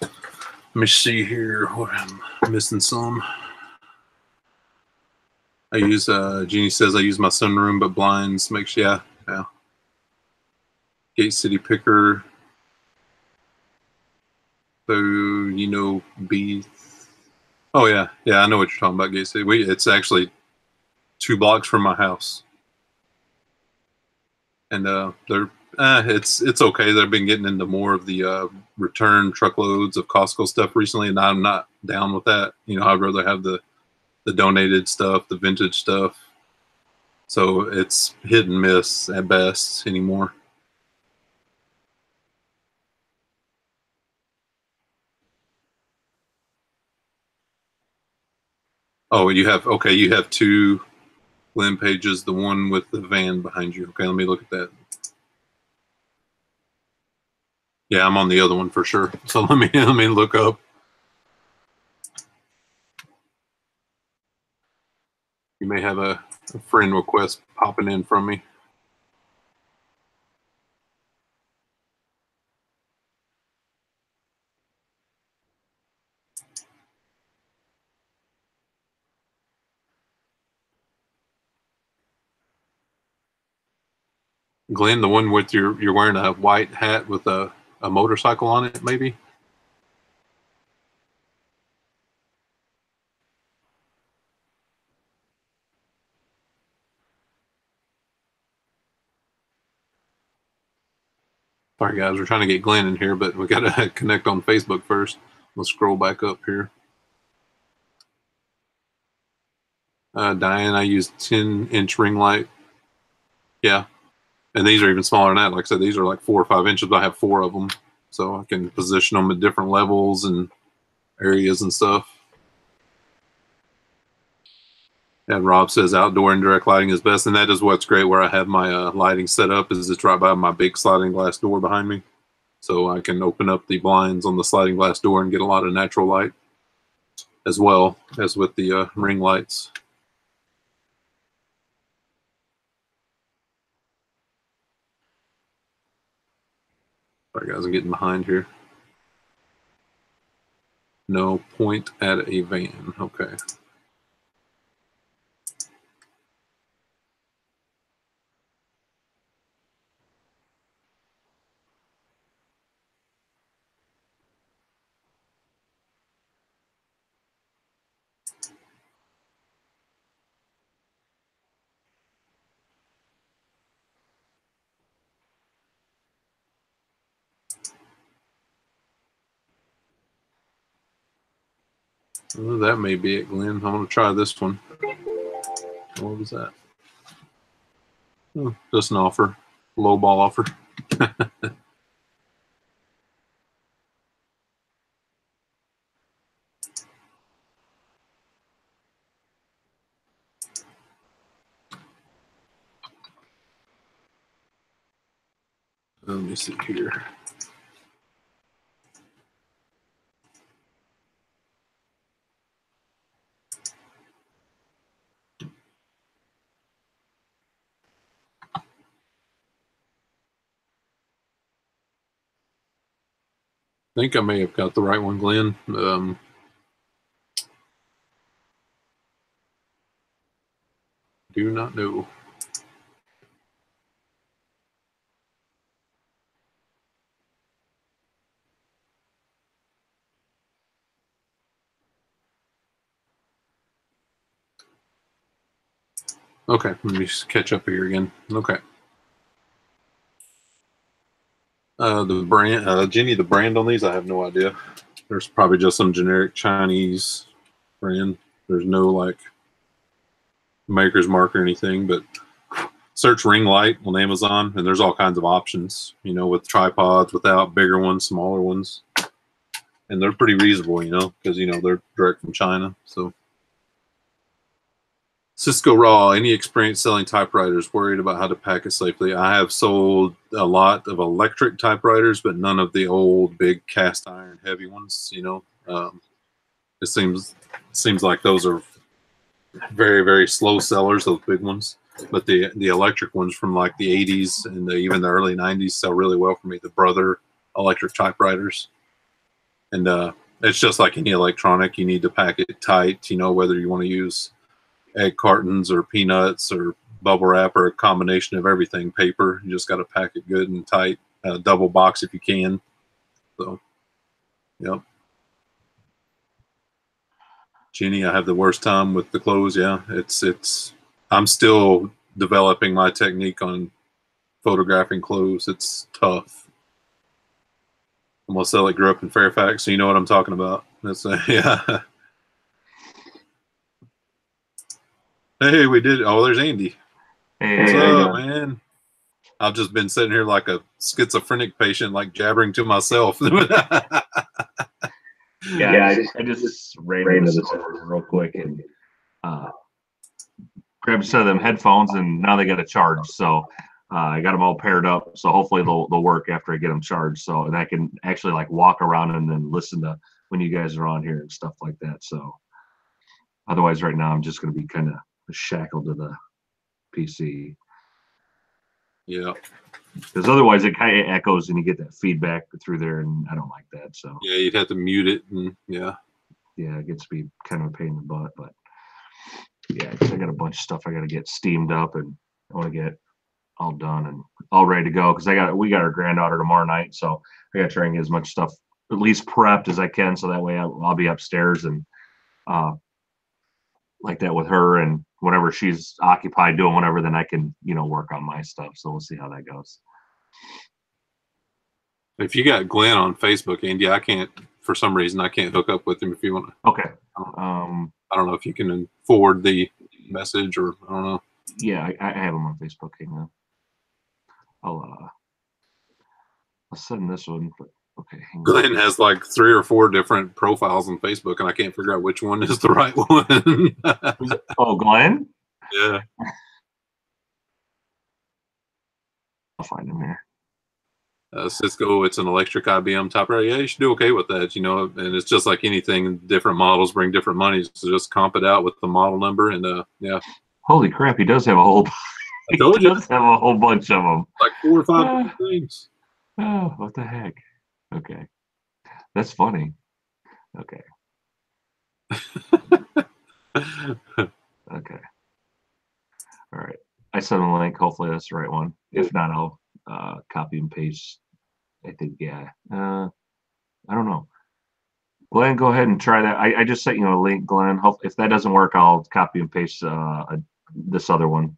Let me see here. What I'm missing some. I use Jeannie says I use my sunroom, but blinds makes yeah. Gate City Picker. So you know B. Oh yeah, I know what you're talking about, Gate City. It's actually 2 blocks from my house, and they're it's okay. They've been getting into more of the return truckloads of Costco stuff recently, and I'm not down with that. You know, I'd rather have the donated stuff, the vintage stuff. So it's hit and miss at best anymore. Oh, you have 2 Glenn pages, the one with the van behind you. Okay, let me look at that. Yeah, I'm on the other one for sure. So let me look up. You may have a friend request popping in from me. Glenn, the one with you're wearing a white hat with a motorcycle on it, maybe? Sorry guys, we're trying to get Glenn in here, but we got to connect on Facebook first. Let's scroll back up here. Diane, I use 10-inch ring light. Yeah, and these are even smaller than that. Like I said, these are like 4 or 5 inches, but I have 4 of them, so I can position them at different levels and areas and stuff. And Rob says outdoor indirect lighting is best, and that is what's great where I have my lighting set up, is it's right by my big sliding glass door behind me. so I can open up the blinds on the sliding glass door and get a lot of natural light, as well as with the ring lights. Sorry guys, I'm getting behind here. No, point at a van. Okay. Well, that may be it, Glenn. I'm going to try this one. What was that? Oh, just an offer. Low ball offer. Let me see here. I think I may have got the right one, Glenn. Do not know. Okay, let me just catch up here again. Okay. The brand, Jenny, the brand on these, I have no idea. There's probably just some generic Chinese brand. There's no like maker's mark or anything, but search ring light on Amazon and there's all kinds of options, you know, with tripods, without, bigger ones, smaller ones. And they're pretty reasonable, you know, because, you know, they're direct from China. So Cisco Raw, any experience selling typewriters, worried about how to pack it safely? I have sold a lot of electric typewriters, but none of the old big cast iron heavy ones, you know. It seems like those are very, very slow sellers, those big ones. But the electric ones from like the 80s and even the early 90s sell really well for me, the Brother electric typewriters. And it's just like any electronic, you need to pack it tight, you know, whether you want to use egg cartons or peanuts or bubble wrap or a combination of everything, paper. You just got to pack it good and tight, double box if you can. So, yep. Jeannie, I have the worst time with the clothes. Yeah, I'm still developing my technique on photographing clothes. It's tough. I'm gonna sell it. Grew up in Fairfax, so you know what I'm talking about. That's yeah. Hey, we did. Oh, there's Andy. Hey, what's up, man? I've just been sitting here like a schizophrenic patient, like jabbering to myself. Yeah, I just ran into the store real quick and grabbed some of them headphones, and now they got a charge. So I got them all paired up. So hopefully they'll work after I get them charged. So and I can actually like walk around and then listen to when you guys are on here and stuff like that. So otherwise, right now I'm just going to be kind of shackled to the PC. Yeah. Because otherwise it kind of echoes and you get that feedback through there, and I don't like that. So yeah, you'd have to mute it, and yeah, it gets to be kind of a pain in the butt. But yeah, I got a bunch of stuff I got to get steamed up, and I want to get all done and all ready to go because we got our granddaughter tomorrow night, so I got to try and get as much stuff at least prepped as I can, so that way I'll be upstairs and like that with her, and whenever she's occupied doing whatever, then I can work on my stuff. So we'll see how that goes. If you got Glenn on Facebook, Andy, I can't, for some reason, I can't hook up with him. If you want to, okay. I don't know if you can forward the message, or I don't know. Yeah, I have him on Facebook. Hang on. I'll send this one, but okay. Glenn has like 3 or 4 different profiles on Facebook, and I can't figure out which one is the right one. Oh, Glenn? Yeah. I'll find him here. Cisco, it's an electric IBM typewriter. Yeah, you should do okay with that, you know. And it's just like anything, different models bring different monies. So just comp it out with the model number, and yeah. Holy crap, he does have a whole. I told you, does have a whole bunch of them. like 4 or 5 things. Oh, what the heck? Okay, that's funny. Okay. Okay. All right. I sent a link. Hopefully that's the right one. If not, I'll copy and paste. I think, yeah. I don't know. Glenn, go ahead and try that. I just sent you a link, Glenn. If that doesn't work, I'll copy and paste this other one.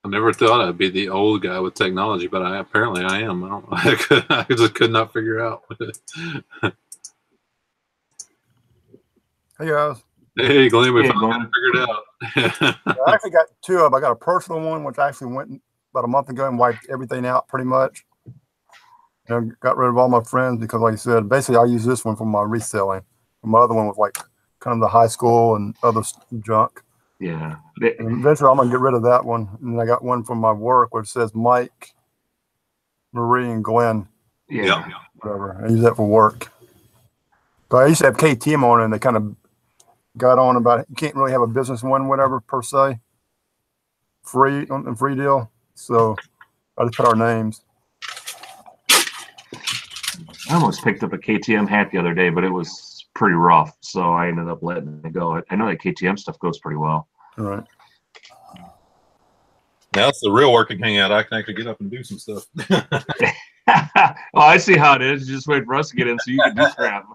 I never thought I'd be the old guy with technology, but apparently I am. I just could not figure out. Hey guys. Hey Glenn, we finally figured it out. I actually got two of them. I got a personal one, which I actually went about a month ago and wiped everything out pretty much. Got rid of all my friends because, like I said, basically I use this one for my reselling. My other one was like kind of the high school and other junk. Yeah. And eventually I'm going to get rid of that one. And I got one from my work which says Mike, Marie, and Glenn. Yeah. Whatever. I use that for work. But I used to have KTM on it, and they kind of got on about it. You can't really have a business one, whatever, per se. Free on the free deal. So I just put our names. I almost picked up a KTM hat the other day, but it was pretty rough, so I ended up letting it go. I know that KTM stuff goes pretty well. All right. Now it's the real working hangout. I can actually get up and do some stuff. Well, I see how it is. Just wait for us to get in so you can do crap.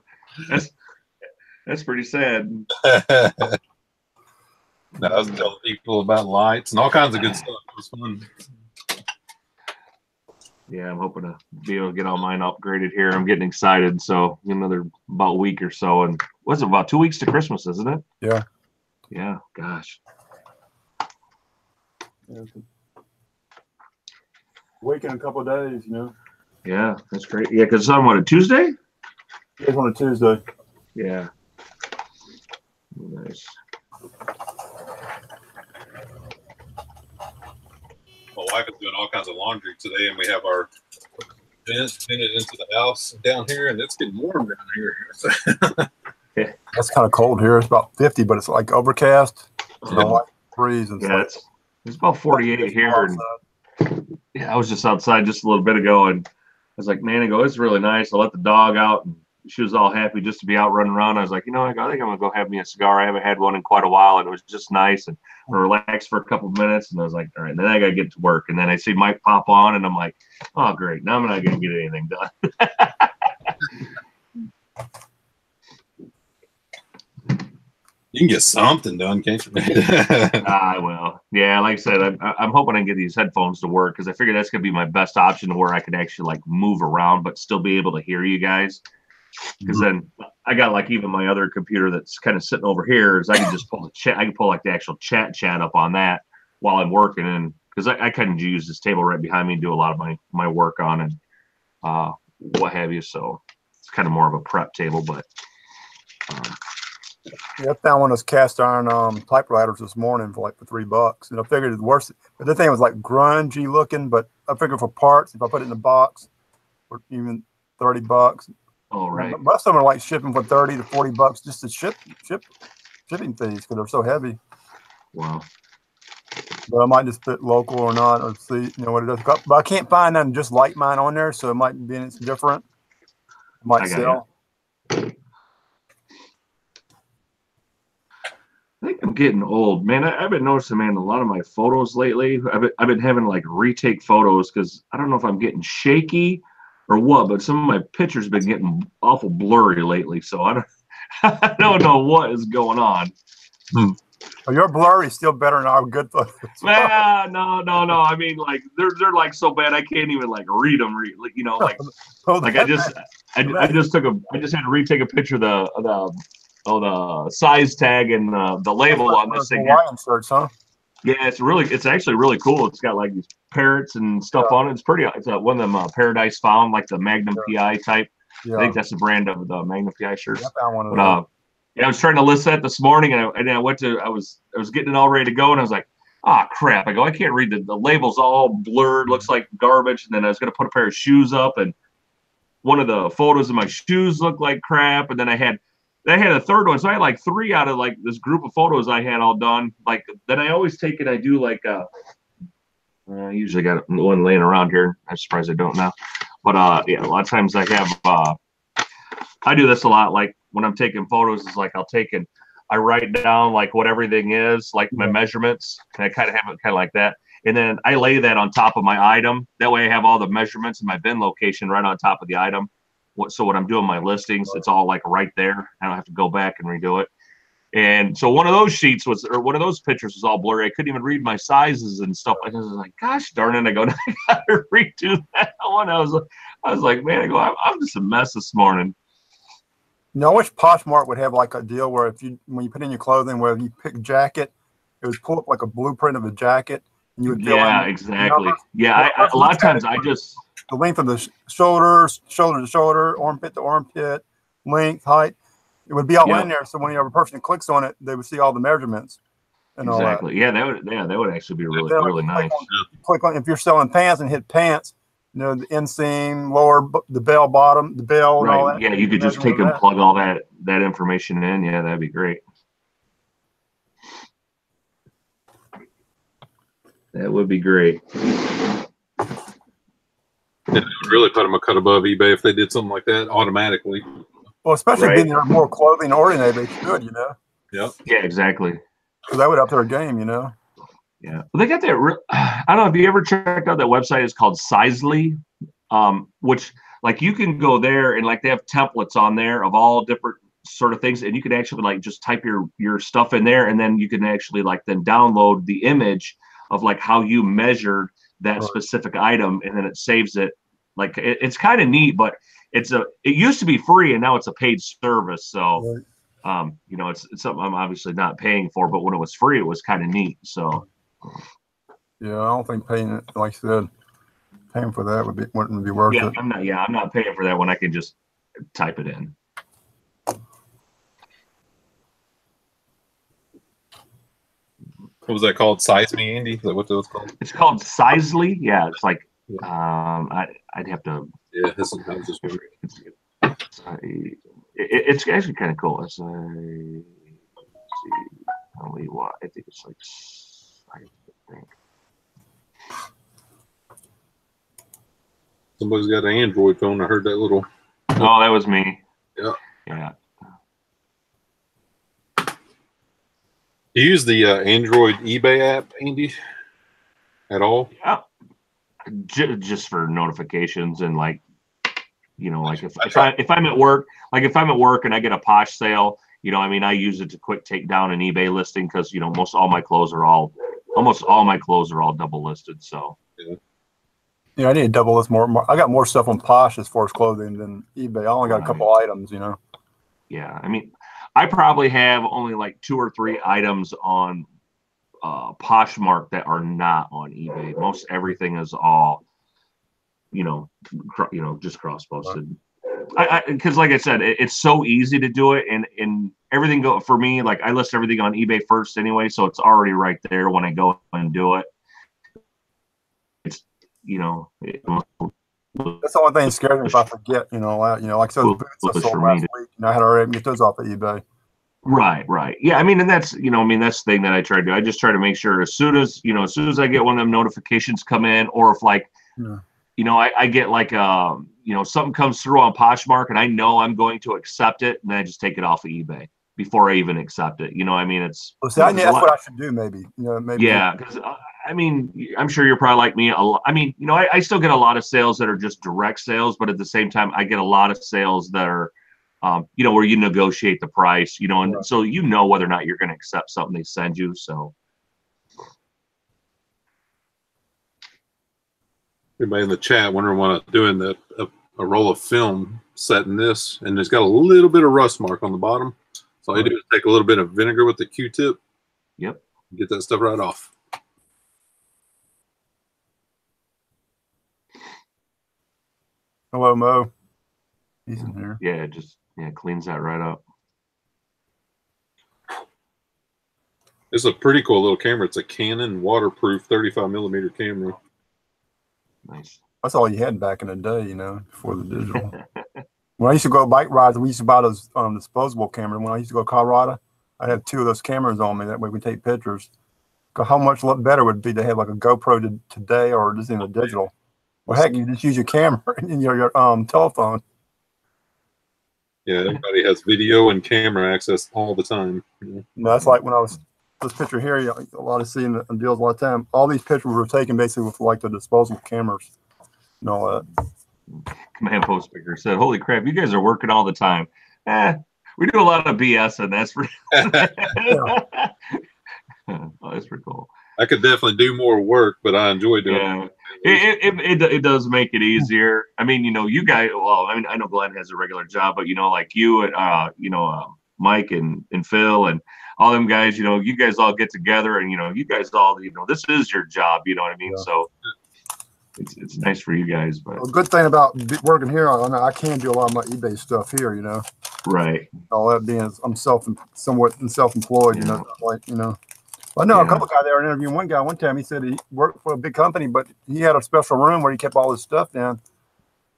That's pretty sad. I was telling people about lights and all kinds of good stuff. It was fun. Yeah, I'm hoping to be able to get all mine upgraded here. I'm getting excited. So another about a week or so, and what's it, about 2 weeks to Christmas, isn't it? Yeah. Yeah. Gosh. Yeah. Week in a couple of days, you know. Yeah, that's great. Yeah, because it's on what, a Tuesday? It's on a Tuesday. Yeah. Nice. My wife is doing all kinds of laundry today, and we have our vent vented into the house down here, and it's getting warm down here. Yeah. That's kind of cold here. It's about 50, but it's like overcast. So I like breeze and Yeah, stuff. it's about 48 here. And yeah, I was just outside just a little bit ago, and I was like, man, I go, it's really nice. I let the dog out, and she was all happy just to be out running around. I was like, I think I'm gonna go have me a cigar. I haven't had one in quite a while, and it was just nice and relax for a couple of minutes. And I was like, all right, then I gotta get to work. And then I see Mike pop on, and I'm like, oh great, now I'm not gonna get anything done. You can get something done, can't you? I will. Yeah, like I said, I'm hoping I can get these headphones to work because I figure that's gonna be my best option to where I can actually like move around but still be able to hear you guys. Because then I got like even my other computer that's kind of sitting over here is I can just pull the chat. I can pull like the actual chat up on that while I'm working, and because I kind of use this table right behind me to do a lot of my work on and what have you. So it's kind of more of a prep table, but. Yeah, I found one of those cast iron typewriters this morning for $3. And I figured the worst, but the thing was like grungy looking, but I figured for parts, if I put it in a box, for even $30. Oh, right. Most of them are like shipping for $30 to $40 just to shipping fees because they're so heavy. Wow. But I might just put local or not, or see, what it does. But I can't find nothing just like mine on there, so it might be it's different. It might sell. I think I'm getting old, man. I've been noticing, man, a lot of my photos lately. I've been having to like retake photos because I don't know if I'm getting shaky or what, but some of my pictures have been getting awful blurry lately. So I don't know what is going on. Well, your blurry is still better than our good photos. No. I mean, like they're like so bad I can't even like read them. Like I just had to retake a picture of the size tag and the label on this thing. Shirts, huh? Yeah, it's actually really cool. It's got like these parrots and stuff on it. It's pretty. It's one of them Paradise Found, like the Magnum PI type. Yeah. I think that's the brand of the Magnum PI shirts. I found one of those. Yeah, I was trying to list that this morning, and I was getting it all ready to go, and I was like, ah, crap. I go, I can't read the label's all blurred, looks like garbage. And then I was going to put a pair of shoes up, and one of the photos of my shoes looked like crap. And then I had a third one. So I had like 3 out of like this group of photos I had all done. Like, then I always take it, I do like, I usually got one laying around here. I'm surprised I don't now. But yeah, a lot of times I have, I do this a lot. Like when I'm taking photos, it's like I write down like what everything is, like my measurements. And I kind of have it kind of like that. And then I lay that on top of my item. That way I have all the measurements and my bin location right on top of the item. So when I'm doing my listings, it's all like right there. I don't have to go back and redo it. And so one of those sheets was, or one of those pictures was all blurry. I couldn't even read my sizes and stuff. I was like, gosh darn it. I go, I got to redo that one. I was like, man, I go, I'm just a mess this morning. No, I wish Poshmark would have like a deal where when you put in your clothing, where you pick jacket, it would pull up like a blueprint of a jacket, and you would fill in exactly. numbers. Yeah, a lot of times I just the length of the shoulders, shoulder to shoulder, armpit to armpit, length, height. It would be all in there, so when a person clicks on it, they would see all the measurements and all that. Yeah, that would actually be really nice. Click on if you're selling pants and hit pants. You know, the inseam, lower, the bell bottom, the bell, and all that. Yeah, you could just take and plug all that information in. Yeah, that'd be great. That would be great. It would really put them a cut above eBay if they did something like that automatically. Well, especially being there more clothing oriented, they should, you know. Yep. Yeah, exactly. So that would up their game, you know. Yeah, well, they got that. I don't know if you ever checked out that website. It's called Sizely, which like you can go there and like they have templates on there of all different sort of things, and you can actually like just type your stuff in there, and then you can actually like then download the image of like how you measured that specific item, and then it saves it. Like it's kind of neat, but it used to be free, and now it's a paid service. So, you know, it's something I'm obviously not paying for, but when it was free, it was kind of neat. So. Yeah, I don't think paying it, like I said, paying for that wouldn't be worth it. I'm not paying for that when I can just type it in. What was that called? Size Me, Andy? Is that what that was called? It's called Sizely. Yeah, it's like I'd have to. Yeah, this is how it's just it's actually kind of cool. It's I think it's like. I think. Somebody's got an Android phone. I heard that little. Oh, that was me. Yeah. Yeah. Do you use the Android eBay app, Andy? At all? Yeah. Just for notifications and like, you know, like if I'm at work, and I get a Posh sale, you know, I mean, I use it to quick take down an eBay listing because, you know, almost all my clothes are all double listed. So yeah, I need to double list more. I got more stuff on Posh as far as clothing than eBay. I only got a couple items, you know. Yeah, I mean, I probably have only like 2 or 3 items on Poshmark that are not on eBay. Most everything is all, you know, just cross posted. Because like I said, it's so easy to do it, and everything for me. Like I list everything on eBay first anyway, so it's already right there when I go and do it. It's that's the only thing that scares me if I forget. You know, like those boots I sold last week. I had already get those off of eBay. Right. Yeah, I mean, and that's that's the thing that I try to do. I just try to make sure as soon as I get one of them notifications come in, or if like. Yeah. I get like something comes through on Poshmark and I know I'm going to accept it, and then I just take it off of eBay before I even accept it. You know, I mean, it's. Well, see, I think that's what I should do, maybe. Maybe. Yeah, because I mean, I'm sure you're probably like me. I mean, I still get a lot of sales that are just direct sales, but at the same time, I get a lot of sales that are, where you negotiate the price, and right. So whether or not you're going to accept something they send you. So. Everybody in the chat wondering why I'm doing a roll of film set in this, and it's got a little bit of rust mark on the bottom. So all you do is take a little bit of vinegar with the Q-tip. Yep. Get that stuff right off. Hello, Mo. He's in here. Yeah, it cleans that right up. It's a pretty cool little camera. It's a Canon waterproof 35mm camera. Nice. That's all you had back in the day, you know, before the digital. When I used to go bike rides, we used to buy those disposable cameras. When I used to go to Colorado, I had 2 of those cameras on me. That way we take pictures. How much better would it be to have like a GoPro today or just in a digital? Well, heck, you just use your camera and your telephone. Yeah, everybody has video and camera access all the time. No, that's like when I was this picture here. You know, a lot of seeing the deals a lot of time. All these pictures were taken basically with like the disposable cameras and all that. Command post speaker said, "Holy crap, you guys are working all the time." We do a lot of BS, and that's for. Oh, that's pretty cool. I could definitely do more work, but I enjoy doing it. It does make it easier. I mean, you know, you guys. Well, I mean, I know Glenn has a regular job, but you know, like you and Mike and Phil and all them guys. You know, you guys all get together, and you know, you guys all. You know, this is your job. You know what I mean? Yeah. So it's nice for you guys. But the good thing about working here, I can do a lot of my eBay stuff here. You know, right? All that being, I'm somewhat self-employed. You know, like you know. I know a couple guys there interviewing one guy one time. He said he worked for a big company, but he had a special room where he kept all his stuff down.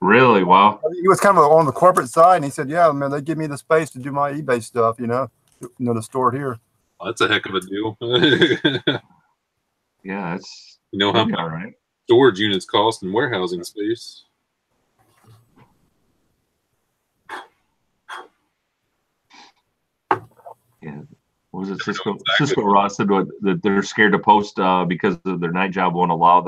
Really? Wow. He was kind of on the corporate side, and he said, "Yeah, man, they give me the space to do my eBay stuff. You know, to store it here." Oh, that's a heck of a deal. Yeah, it's you know how much storage units cost in warehousing space. Yeah. What was it? Cisco Ross said that they're scared to post because of their night job won't allow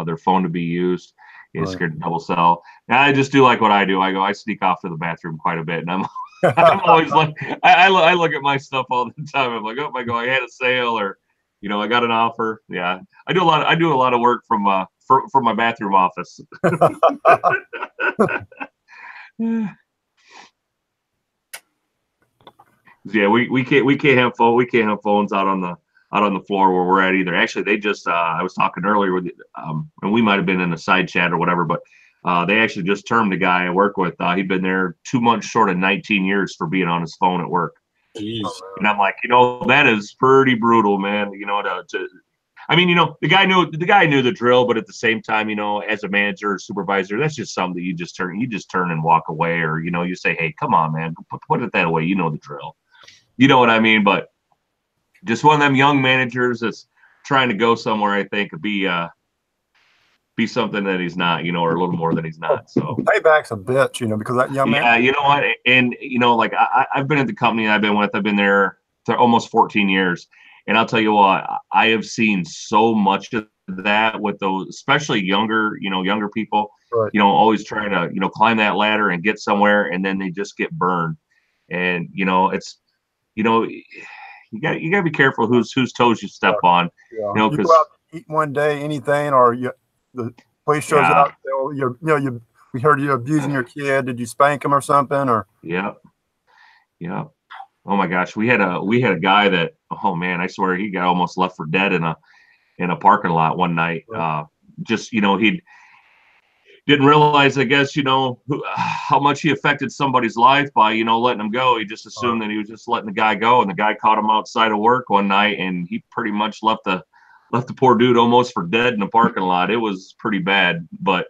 their phone to be used. Yeah, scared to double sell. And I just do like what I do. I sneak off to the bathroom quite a bit, and I'm always like I look at my stuff all the time. I'm like, oh my god, I had a sale, or you know, I got an offer. Yeah, I do a lot of work from my bathroom office. Yeah, we can't have phones out on the floor where we're at either. Actually, they just I was talking earlier with and we might have been in a side chat or whatever, but they actually just termed a guy I work with. He'd been there 2 months short of 19 years for being on his phone at work. Jeez. And I'm like, you know, that is pretty brutal, man. You know, I mean, you know, the guy knew the drill, but at the same time, you know, as a manager or supervisor, that's just something that you just turn and walk away, or you know, you say, hey, come on, man, put it that way. You know the drill. You know what I mean? But just one of them young managers that's trying to go somewhere, I think, be something that he's not, you know, or a little more than he's not. So payback's a bitch, you know, because that young man. Yeah, you know what? And you know, like I've been at the company I've been there for almost 14 years, and I'll tell you what, I have seen so much of that with those, especially younger people. Right. You know, always trying to, you know, climb that ladder and get somewhere, and then they just get burned. And you know, it's, you know, you got to be careful whose toes you step on. Yeah. You know, because you go out to eat one day, anything, or the police shows up. We heard you abusing your kid. Did you spank him or something? Or yeah. Oh my gosh, we had a guy that, oh man, I swear he got almost left for dead in a parking lot one night. Right. Just, you know, he didn't realize, I guess, you know, how much he affected somebody's life by, you know, letting him go. He just assumed that he was just letting the guy go, and the guy caught him outside of work one night, and he pretty much left the poor dude almost for dead in the parking lot. It was pretty bad, but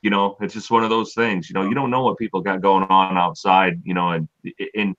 you know, it's just one of those things. You know, you don't know what people got going on outside, you know, and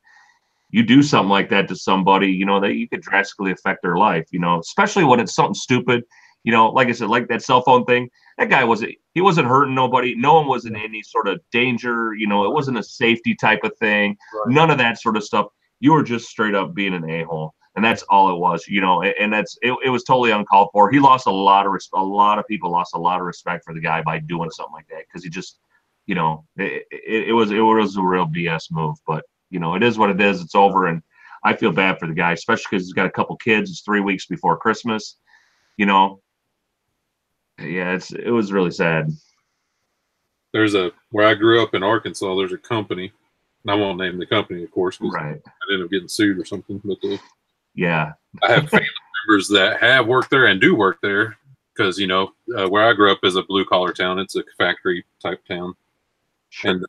you do something like that to somebody, you know, that you could drastically affect their life, you know, especially when it's something stupid. You know, like I said, like that cell phone thing, that guy wasn't hurting nobody. No one was in any sort of danger. You know, it wasn't a safety type of thing. Right. None of that sort of stuff. You were just straight up being an a-hole. And that's all it was, you know, and it was totally uncalled for. He lost a lot of people lost a lot of respect for the guy by doing something like that. Cause he just, you know, it was a real BS move, but you know, it is what it is. It's over. And I feel bad for the guy, especially cause he's got a couple kids. It's 3 weeks before Christmas, you know. Yeah, it was really sad. Where I grew up in Arkansas, there's a company, and I won't name the company, of course, because right. I ended up getting sued or something. But yeah, I have family members that have worked there and do work there, because you know where I grew up is a blue collar town. It's a factory type town, sure. And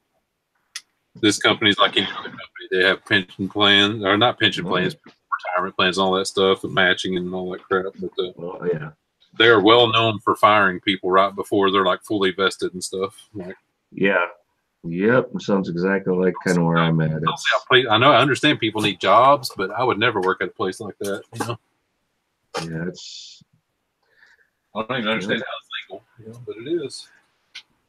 this company's like any other company. They have pension plans, or not pension plans, retirement plans and all that stuff, and matching and all that crap. But Oh yeah, they are well known for firing people right before they're like fully vested and stuff. Like, yeah, yep. Sounds exactly like kind of where I'm at. I know, I understand people need jobs, but I would never work at a place like that. You know. Yeah, it's. I don't even understand how it's legal, you know, but it is.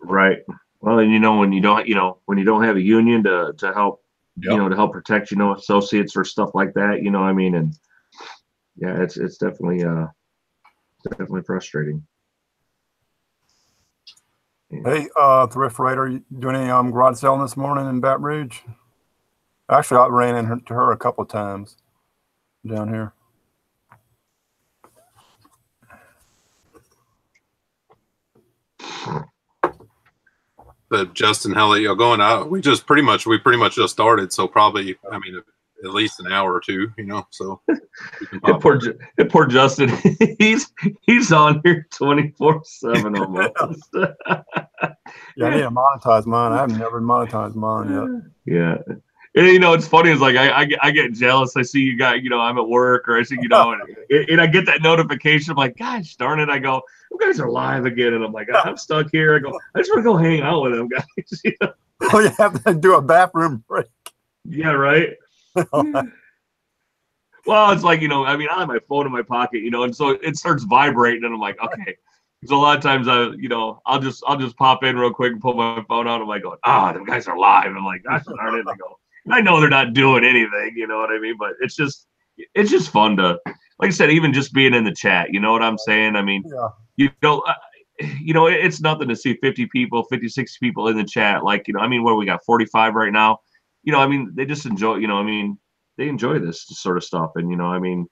Right. Well, and when you don't have a union to help, to help protect, associates or stuff like that, I mean, and yeah, it's definitely frustrating. Hey, Thrift Raider, you doing any garage selling this morning in Baton Rouge? Actually, I ran into her a couple of times down here. But Justin, how late y'all going out? We pretty much just started, so probably, I mean, at least an hour or two, so we can poor Justin. he's on here 24/7 almost. Yeah, I need to monetize mine. I have never monetized mine yet. Yeah. And, it's funny. It's like I get jealous. I see you guys, I'm at work, or I see, and I get that notification. I'm like, gosh darn it. I go, you guys are live again. And I'm like, I'm stuck here. I go, I just want to go hang out with them guys. Oh, you have to do a bathroom break. Yeah, right. Well, it's like, I mean, I have my phone in my pocket, and so it starts vibrating, and I'm like, okay. So a lot of times I'll just pop in real quick and pull my phone out. I'm like, going, them guys are live. I'm like, gosh darn it. I go, I know they're not doing anything, you know what I mean? But it's just fun to, like I said, even just being in the chat, you know what I'm saying? I mean, it's nothing to see 50 people, 50, 60 people in the chat. Like, I mean, what we got 45 right now, I mean, they just enjoy, I mean, they enjoy this sort of stuff. And, I mean,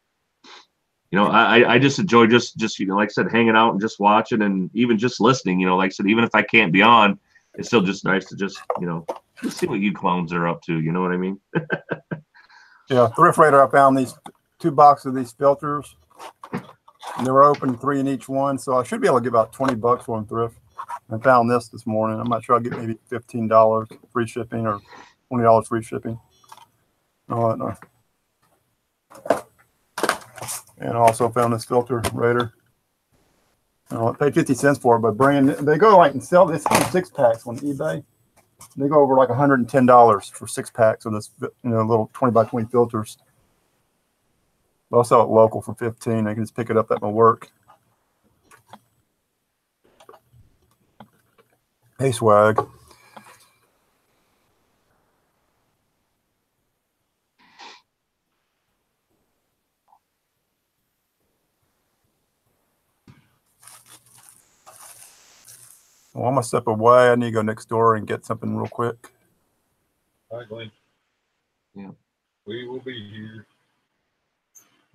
I just enjoy just like I said, hanging out and just watching and even just listening, like I said, even if I can't be on, it's still just nice to just, just see what you clowns are up to. You know what I mean? Yeah. Thrift Raider, I found these 2 boxes of these filters. And they were open, 3 in each one. So I should be able to get about $20 for them, Thrift. I found this morning. I'm not sure I'll get maybe $15 free shipping or $20 free shipping. No. And I also found this filter Raider. I paid 50 cents for it, but they go like and sell this in 6-packs on eBay. They go over like $110 for 6-packs of this, little 20 by 20 filters. But I'll sell it local for 15. I can just pick it up at my work. Hey, swag. Well, I'm going to step away. I need to go next door and get something real quick. All right, Glenn. Yeah. We will be here.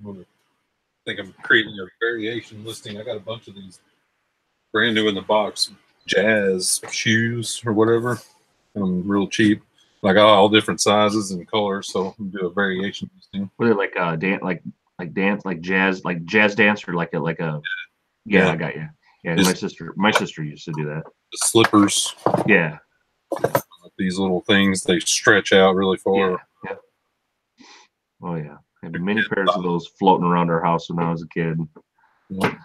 I think I'm creating a variation listing. I got a bunch of these brand new in the box jazz shoes or whatever. Real cheap. I got all different sizes and colors, so we'll do a variation listing. What are they like dance, like jazz dance, or like a yeah, I got you. Yeah, my sister used to do that. The slippers. Yeah. These little things, they stretch out really far. Yeah. Oh yeah. I had many pairs of those floating around our house when I was a kid. Yeah.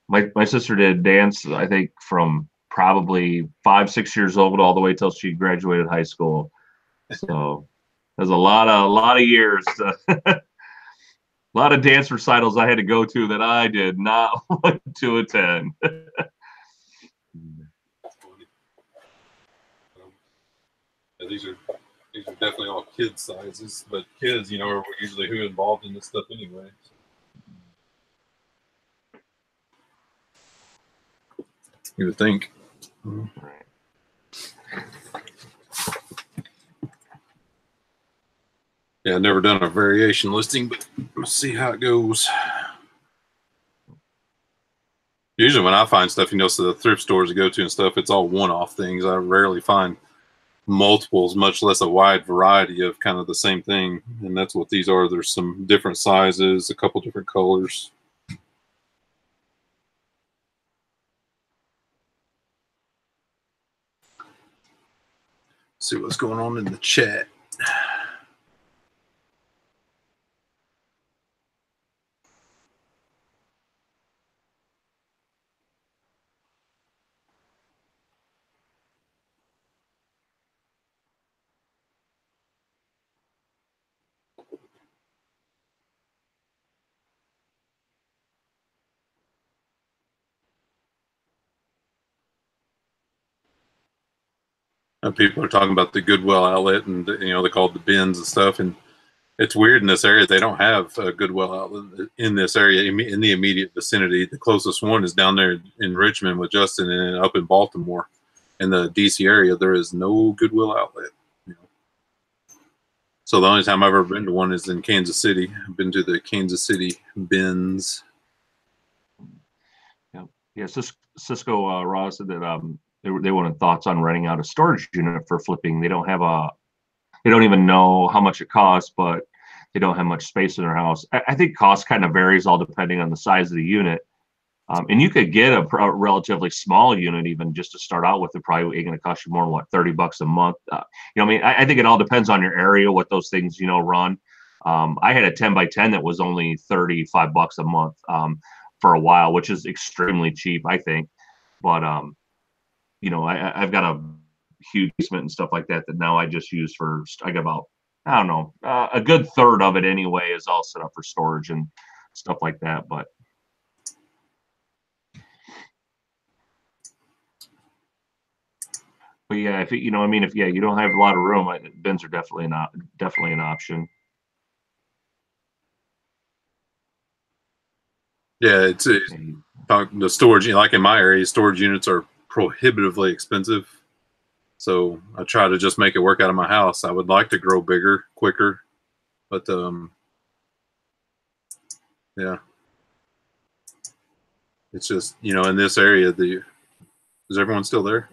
My sister did dance, I think, from probably 5, 6 years old all the way till she graduated high school. So there's a lot of years. A lot of dance recitals I had to go to that I did not want to attend. These are definitely all kid sizes, but kids, are usually who involved in this stuff anyway. You would think. Right. Yeah, I've never done a variation listing, but let's see how it goes. Usually when I find stuff, so the thrift stores I go to and stuff, it's all one-off things. I rarely find multiples, much less a wide variety of kind of the same thing. And that's what these are. There's some different sizes, a couple different colors. See what's going on in the chat. People are talking about the Goodwill outlet, and they call it the bins and stuff. And it's weird in this area; they don't have a Goodwill outlet in this area in the immediate vicinity. The closest one is down there in Richmond with Justin, and up in Baltimore. In the DC area, there is no Goodwill outlet. So the only time I've ever been to one is in Kansas City. I've been to the Kansas City bins. Yeah. Cisco Raw said that they wanted thoughts on renting out a storage unit for flipping. They don't even know how much it costs, but they don't have much space in their house. I think cost kind of varies all depending on the size of the unit. And you could get a relatively small unit even just to start out with. It probably ain't going to cost you more than what, $30 a month. I mean, I think it all depends on your area, what those things, run. I had a 10 by 10 that was only $35 a month for a while, which is extremely cheap, I think. But, I've got a huge basement and stuff like that now I just use I got about, I don't know, a good third of it anyway is all set up for storage and stuff like that. But yeah, if you don't have a lot of room, bins are definitely an option. Yeah, it's the storage. Like in my area, storage units are prohibitively expensive. So I try to just make it work out of my house. I would like to grow bigger, quicker, but yeah, it's just in this area. Is everyone still there?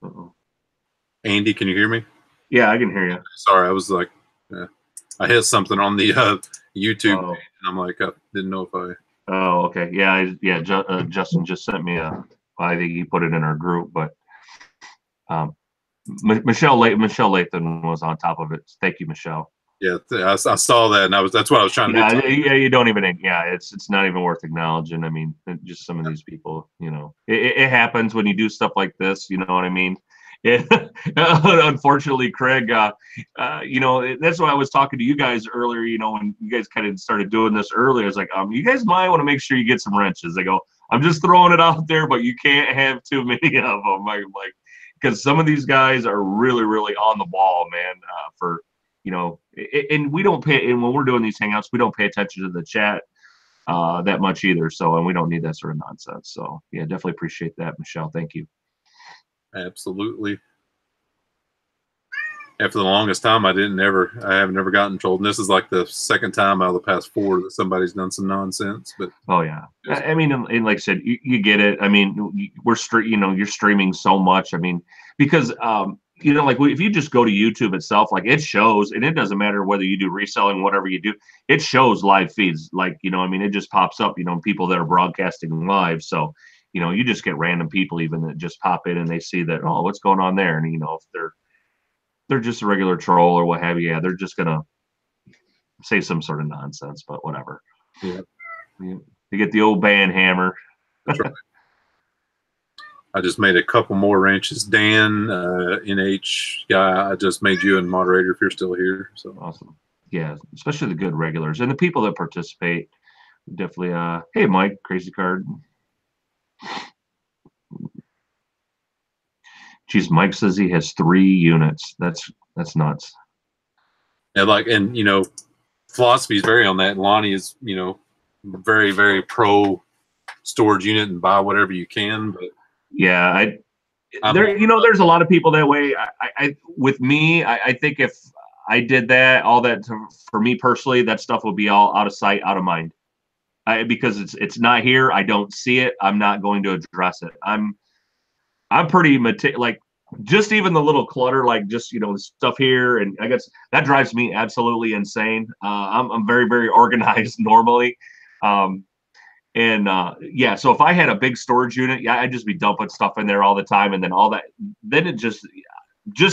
Uh-oh. Andy, can you hear me? Yeah, I can hear you. Sorry, I was like, I hit something on the YouTube, and I'm like, I didn't know if I. Oh, okay. Yeah. Justin just sent me I think he put it in our group, but Michelle Lathan was on top of it. Thank you, Michelle. Yeah, I saw that, and that's what I was trying to do. Yeah, you don't even. Yeah, it's not even worth acknowledging. I mean, just some of these people. It happens when you do stuff like this. You know what I mean? Unfortunately, Craig, that's why I was talking to you guys earlier. When you guys kind of started doing this earlier, I was like, you guys might want to make sure you get some wrenches. They go, I'm just throwing it out there, but you can't have too many of them. I'm like, because some of these guys are really, really on the ball, man. And we don't pay. And when we're doing these hangouts, we don't pay attention to the chat that much either. So, and we don't need that sort of nonsense. So, yeah, definitely appreciate that, Michelle. Thank you. Absolutely. And for the longest time, I have never gotten trolled. And this is like the second time out of the past 4 that somebody's done some nonsense. But oh yeah, I mean, and like I said, you get it. I mean, you're streaming so much. I mean, because like if you just go to YouTube itself, like it shows, and it doesn't matter whether you do reselling, whatever you do, it shows live feeds. Like it just pops up. People that are broadcasting live. So. You just get random people even that just pop in and they see that, oh, what's going on there? And, if they're just a regular troll or what have you, yeah, they're just going to say some sort of nonsense, but whatever. Yeah. You get the old band hammer. That's right. I just made a couple more wrenches. Dan, NH guy, I just made you a moderator if you're still here. So awesome. Yeah, especially the good regulars and the people that participate. Definitely. Hey, Mike, Crazy Card. Geez, Mike says he has 3 units. That's nuts. And philosophy is very on that. And Lonnie is, very, very pro storage unit and buy whatever you can. But yeah, there's a lot of people that way. With me, I think if I did that, for me personally, that stuff would be all out of sight, out of mind. Because it's not here. I don't see it. I'm not going to address it. I'm pretty like just even the little clutter, like just stuff here, and I guess that drives me absolutely insane. I'm very, very organized normally, yeah. So if I had a big storage unit, yeah, I'd just be dumping stuff in there all the time, and then it just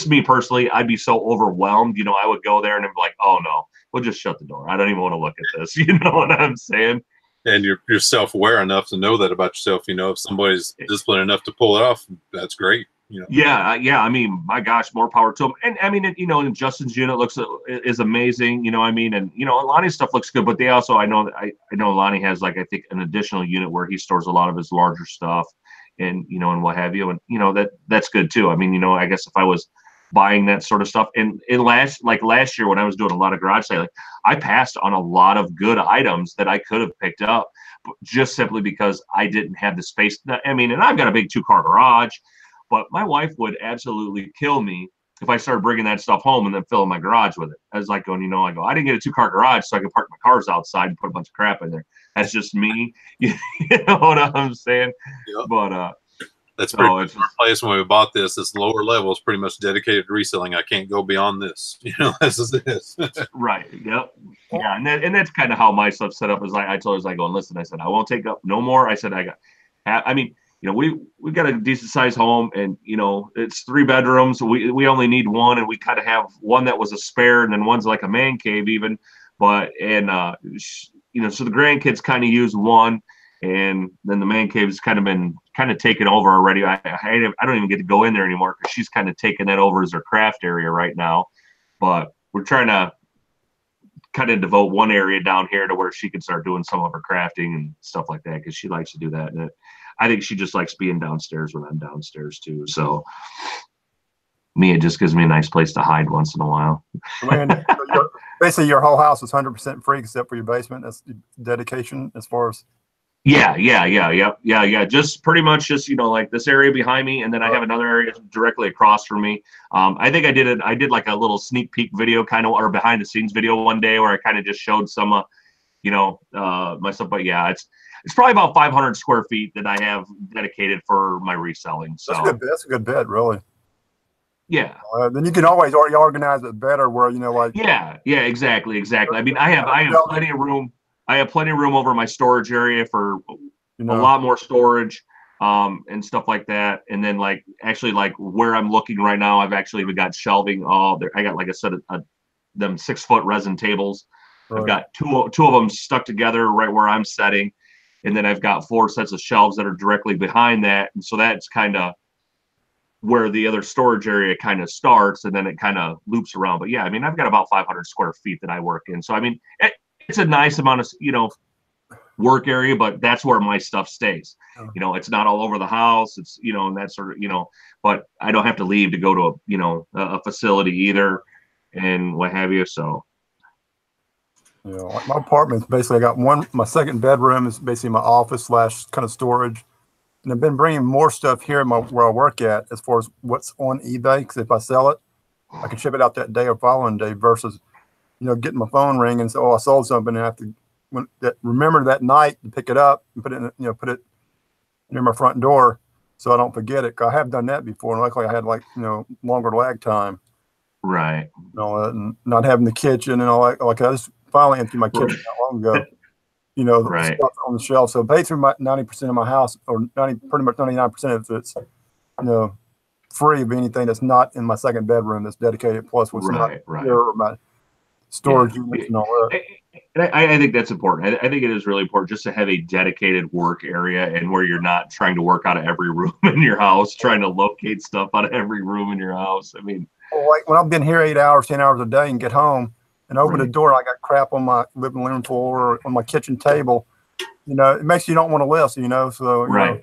me personally, I'd be so overwhelmed. I would go there and I'd be like, oh no, we'll just shut the door. I don't even want to look at this. You know what I'm saying? And you're self-aware enough to know that about yourself. If somebody's disciplined enough to pull it off, that's great. Yeah. I mean, my gosh, more power to them. And I mean, and Justin's unit is amazing. I mean, and Lonnie's stuff looks good, but they also, I know Lonnie has I think an additional unit where he stores a lot of his larger stuff. and and what have you, and that's good too. I mean, I guess if I was buying that sort of stuff, and last year when I was doing a lot of garage sale, I passed on a lot of good items that I could have picked up, just simply because I didn't have the space. I mean, and I've got a big 2-car garage, but my wife would absolutely kill me if I started bringing that stuff home and then filling my garage with it. I was like going, I go, I didn't get a 2-car garage so I could park my cars outside and put a bunch of crap in there. That's just me. You know what I'm saying? Yep. But that's pretty much our place when we bought this. This lower level is pretty much dedicated to reselling. I can't go beyond this. This is this. Right. Yep. Yeah. And that's kind of how my stuff's set up. Is I told her, listen, I said, I won't take up no more. I said, we've got a decent sized home, and it's 3 bedrooms. We only need one, and we kind of have one that was a spare, and then one's like a man cave even. But so the grandkids kind of use one, and then the man cave's kind of been taken over already. I don't even get to go in there anymore because she's kind of taken that over as her craft area right now. But we're trying to kind of devote one area down here to where she can start doing some of her crafting and stuff like that, because she likes to do that. And I think she just likes being downstairs when I'm downstairs too. So it just gives me a nice place to hide once in a while. Basically, your whole house is 100% free except for your basement. That's dedication as far as. Yeah. Just pretty much like this area behind me, and then I have another area directly across from me. I think I did like a little sneak peek video or behind the scenes video one day where I kind of just showed some myself. But yeah, it's probably about 500 square feet that I have dedicated for my reselling. So that's a good bed, really. Yeah. Then you can always organize it better where Yeah, exactly. I mean, I have plenty of room. I have plenty of room over my storage area for a lot more storage, and stuff like that. And then actually where I'm looking right now, I've actually even got shelving. I got like a set of them 6-foot resin tables. Right. I've got two of them stuck together right where I'm setting. And then I've got 4 sets of shelves that are directly behind that. And so that's kind of where the other storage area kind of starts, and then it kind of loops around. But yeah, I mean, I've got about 500 square feet that I work in. So, I mean, it's a nice amount of, work area, but that's where my stuff stays. It's not all over the house. It's, and that sort of, but I don't have to leave to go to a facility either, and what have you. So. Like my apartment's basically, I got my second bedroom is basically my office / kind of storage. And I've been bringing more stuff here where I work at as far as what's on eBay. Because if I sell it, I can ship it out that day or following day versus, getting my phone ring and say, oh, I sold something. And I have to remember that night to pick it up and put it near my front door so I don't forget it. 'Cause I have done that before. And luckily I had longer lag time. Right. And not having the kitchen and all that. Like I just finally emptied my kitchen not long ago. Right. Stuff on the shelf. So basically, 90% of my house, or pretty much 99% of it's, free of anything that's not in my second bedroom that's dedicated. Plus, what's not here, or my storage units and all that. I think that's important. I think it is really important just to have a dedicated work area, and where you're not trying to work out of every room in your house, trying to locate stuff out of every room in your house. I mean, like when I've been here 8 hours, 10 hours a day, and get home. And open the door, I got crap on my living room floor or on my kitchen table. It makes you don't want to listen, So right.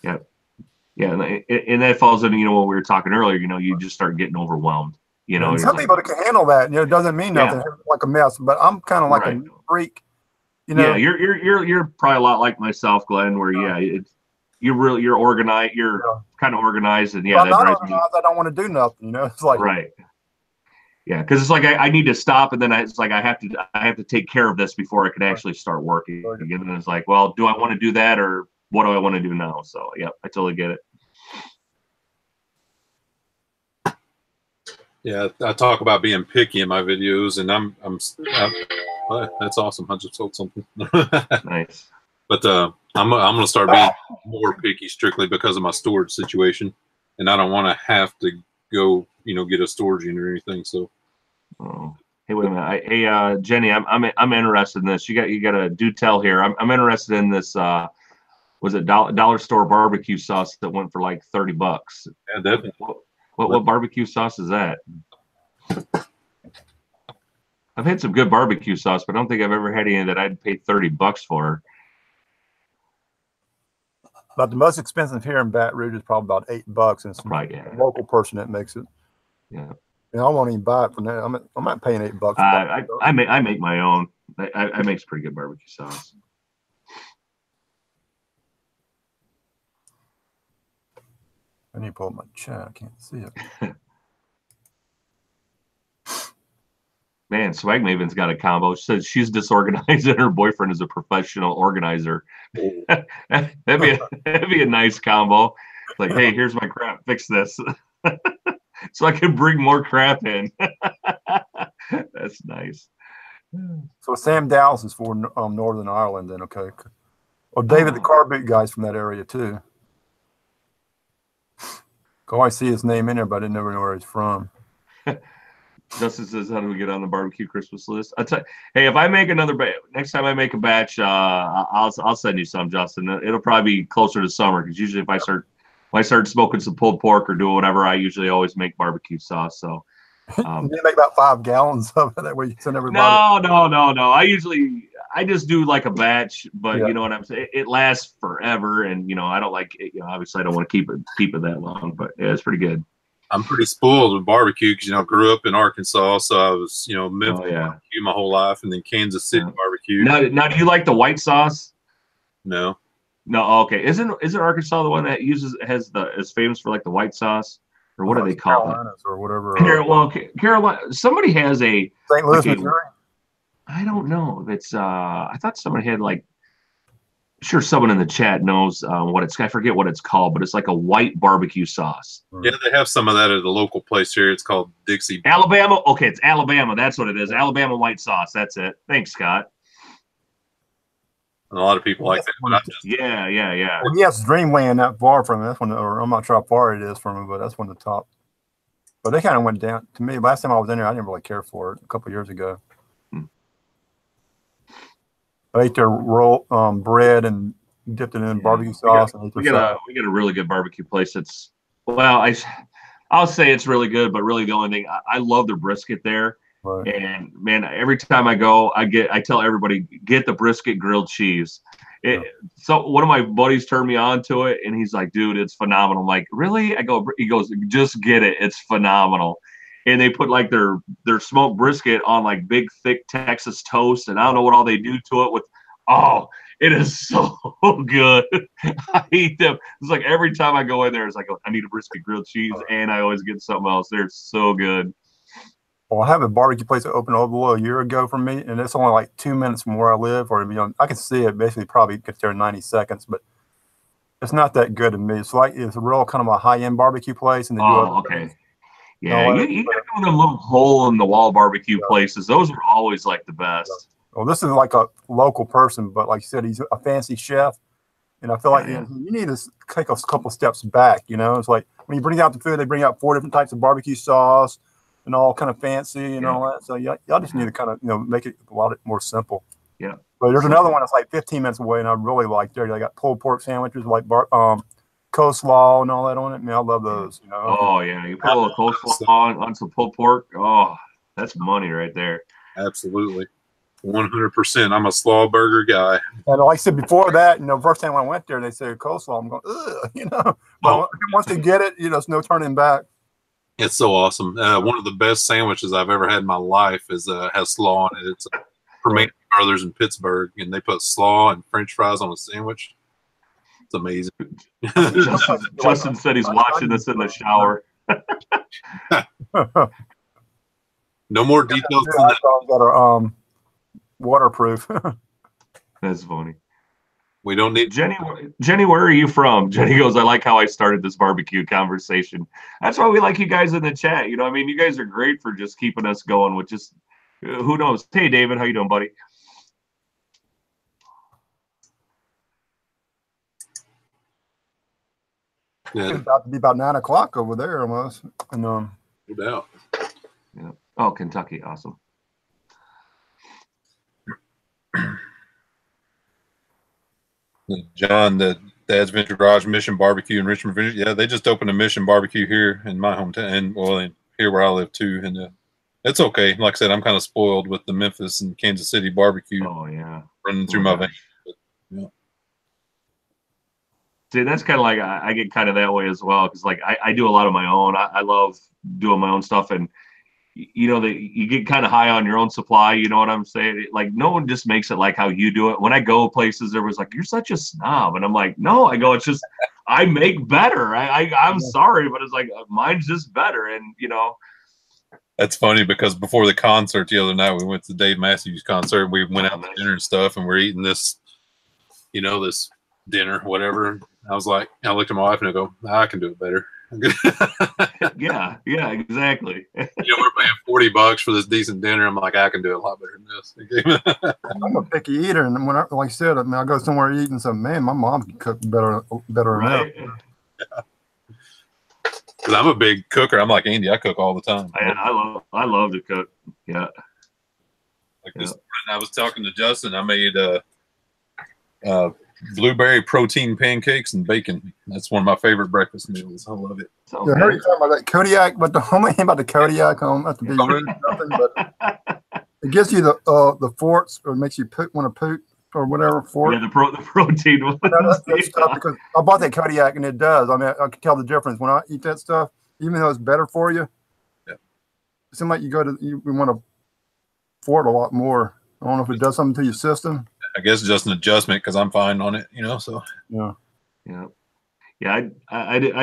Yeah. And that falls into what we were talking earlier. You just start getting overwhelmed. Some people can handle that. It doesn't mean nothing, like a mess. But I'm kind of like a freak. Yeah, you're probably a lot like myself, Glenn. Where you're organized. You're kind of organized, and that drives me. I don't want to do nothing. It's like right. Yeah, because it's like I need to stop, and then it's like I have to take care of this before I can actually start working again. And it's like, well, do I want to do that, or what do I want to do now? So yeah, I totally get it. Yeah, I talk about being picky in my videos, and I'm that's awesome. I just sold something. Nice. But I'm gonna start being more picky strictly because of my storage situation, and I don't want to have to go get a storage unit or anything. So hey, wait a minute. Hey, Jenny, I'm interested in this. You got a do tell here. I'm interested in this. Was it dollar store barbecue sauce that went for like $30? Yeah, definitely. What barbecue sauce is that? I've had some good barbecue sauce, but I don't think I've ever had any that I'd pay $30 for. But the most expensive here in Baton Rouge is probably about $8, and it's Probably, a local person that makes it. Yeah. And I won't even buy it from that. I'm not paying $8. I make my own. I make pretty good barbecue sauce. I need to pull up my chat. I can't see it. Man, Swag Maven's got a combo. She says she's disorganized and her boyfriend is a professional organizer. that'd be a nice combo. Like, hey, here's my crap. Fix this. So I can bring more crap in. That's nice. So Sam Dallas is for Northern Ireland then, okay. Well, David the Car Boot guy's from that area too. I always see his name in there, but I never know where he's from. Justin says, how do we get on the barbecue Christmas list? I'll tell you, hey, if I make another batch, next time I make a batch, I'll send you some, Justin. It'll probably be closer to summer because usually if I start smoking some pulled pork or doing whatever, I usually always make barbecue sauce. So you make about 5 gallons of it that way you send everybody. No. I just do like a batch, but you know what I'm saying? It lasts forever, and I don't like it. Obviously I don't want to keep it that long, but yeah, it's pretty good. I'm pretty spoiled with barbecue because I grew up in Arkansas, so I was Memphis barbecue my whole life, and then Kansas City barbecue. Now, do you like the white sauce? No. Okay. Isn't Arkansas the one that is famous for like the white sauce, or what do they call it? Or whatever. Carolina. Somebody has a St. Louis, Missouri. I don't know. It's I thought somebody had like. Sure, someone in the chat knows what it's. I forget what it's called, but it's like a white barbecue sauce. Yeah, they have some of that at a local place here. It's called Dixie. Alabama. Okay, it's Alabama. That's what it is. Alabama white sauce. That's it. Thanks, Scott. And a lot of people like that. Yeah. Well, yes, Dreamland not far from it. That's one, or I'm not sure how far it is from it, but that's one of the top. But they kind of went down to me. Last time I was in there, I didn't really care for it. A couple of years ago. I ate their roll bread and dipped it in barbecue sauce. We get a really good barbecue place. I'll say it's really good, but really the only thing I love their brisket there. Right. And man, every time I go, I tell everybody get the brisket grilled cheese. So one of my buddies turned me on to it, and he's like, "Dude, it's phenomenal." I'm like, "Really?" He goes, "Just get it. It's phenomenal." And they put like their smoked brisket on like big thick Texas toast, and I don't know what all they do to it with. Oh, it is so good. I eat them. It's like every time I go in there, it's like I need a brisket grilled cheese, and I always get something else. They're so good. Well, I have a barbecue place that opened a year ago for me, and it's only like 2 minutes from where I live, or I can see it. Basically, probably gets there in 90 seconds, but it's not that good to me. It's a real kind of a high-end barbecue place, and okay. Yeah, you got one of them little hole-in-the-wall barbecue places. Those are always like the best. Well, this is like a local person, but like you said, he's a fancy chef, and I feel like you need to take a couple steps back. It's like when you bring out the food, they bring out 4 different types of barbecue sauce and all kind of fancy and all that. So y'all just need to kind of make it a lot more simple. Yeah. But there's another one that's like 15 minutes away, and I really like there. They got pulled pork sandwiches, like coleslaw and all that on it. I mean, I love those. Oh yeah, you put a little coleslaw on some pulled pork. Oh, that's money right there. Absolutely, 100%. I'm a slaw burger guy. And like I said before that, first time when I went there, they said coleslaw. I'm going, ugh, But once they get it, there's no turning back. It's so awesome. One of the best sandwiches I've ever had in my life has slaw on it. It's from Brothers in Pittsburgh, and they put slaw and French fries on a sandwich. It's amazing. Justin said he's watching this in the shower. No more details than that. That are waterproof. That's funny. We don't need Jenny, where are you from? Jenny goes, I like how I started this barbecue conversation. That's why we like you guys in the chat. You guys are great for just keeping us going with just who knows. Hey David, how you doing, buddy? Yeah. It's about to be about 9 o'clock over there almost. And no doubt. Yeah. Oh, Kentucky, awesome. John, the Dad's Venture Garage Mission Barbecue in Richmond, Virginia. Yeah, they just opened a Mission Barbecue here in my hometown, and here where I live too. And it's okay. Like I said, I'm kind of spoiled with the Memphis and Kansas City barbecue. Oh yeah, running through my veins. Yeah. See, that's kind of like I get kind of that way as well because like I do a lot of my own. I love doing my own stuff, and you know that you get kind of high on your own supply. You know what I'm saying? Like no one just makes it like how you do it. When I go places, there was like, you're such a snob, and I'm like, no, I go, it's just I make better. I'm sorry, but it's like mine's just better, and you know. That's funny because before the concert the other night, we went to Dave Matthews concert. We went out to dinner and stuff, and we're eating this, you know, this dinner, whatever. I was like, I looked at my wife and I go, I can do it better. yeah, exactly. You know, we're paying $40 for this decent dinner. I'm like, I can do it a lot better than this. I'm a picky eater, and when like I said, I mean, I go somewhere eating something. Man, my mom can cook better right. than that. Because I'm a big cooker. I'm like Andy. I cook all the time. I love to cook. Yeah. Like this morning, I was talking to Justin. I made blueberry protein pancakes and bacon. That's one of my favorite breakfast meals. I love it. I heard you talking about that Kodiak, but the only thing about the Kodiak, I don't have to be rude or nothing, but it gives you the forts, or makes you want to poop or whatever fort. Yeah, the protein one. That's tough because I bought that Kodiak and it does. I mean, I can tell the difference when I eat that stuff, even though it's better for you. Yeah. It seems like you want to fort a lot more. I don't know if it does something to your system. I guess it's just an adjustment because I'm fine on it, you know. So yeah. I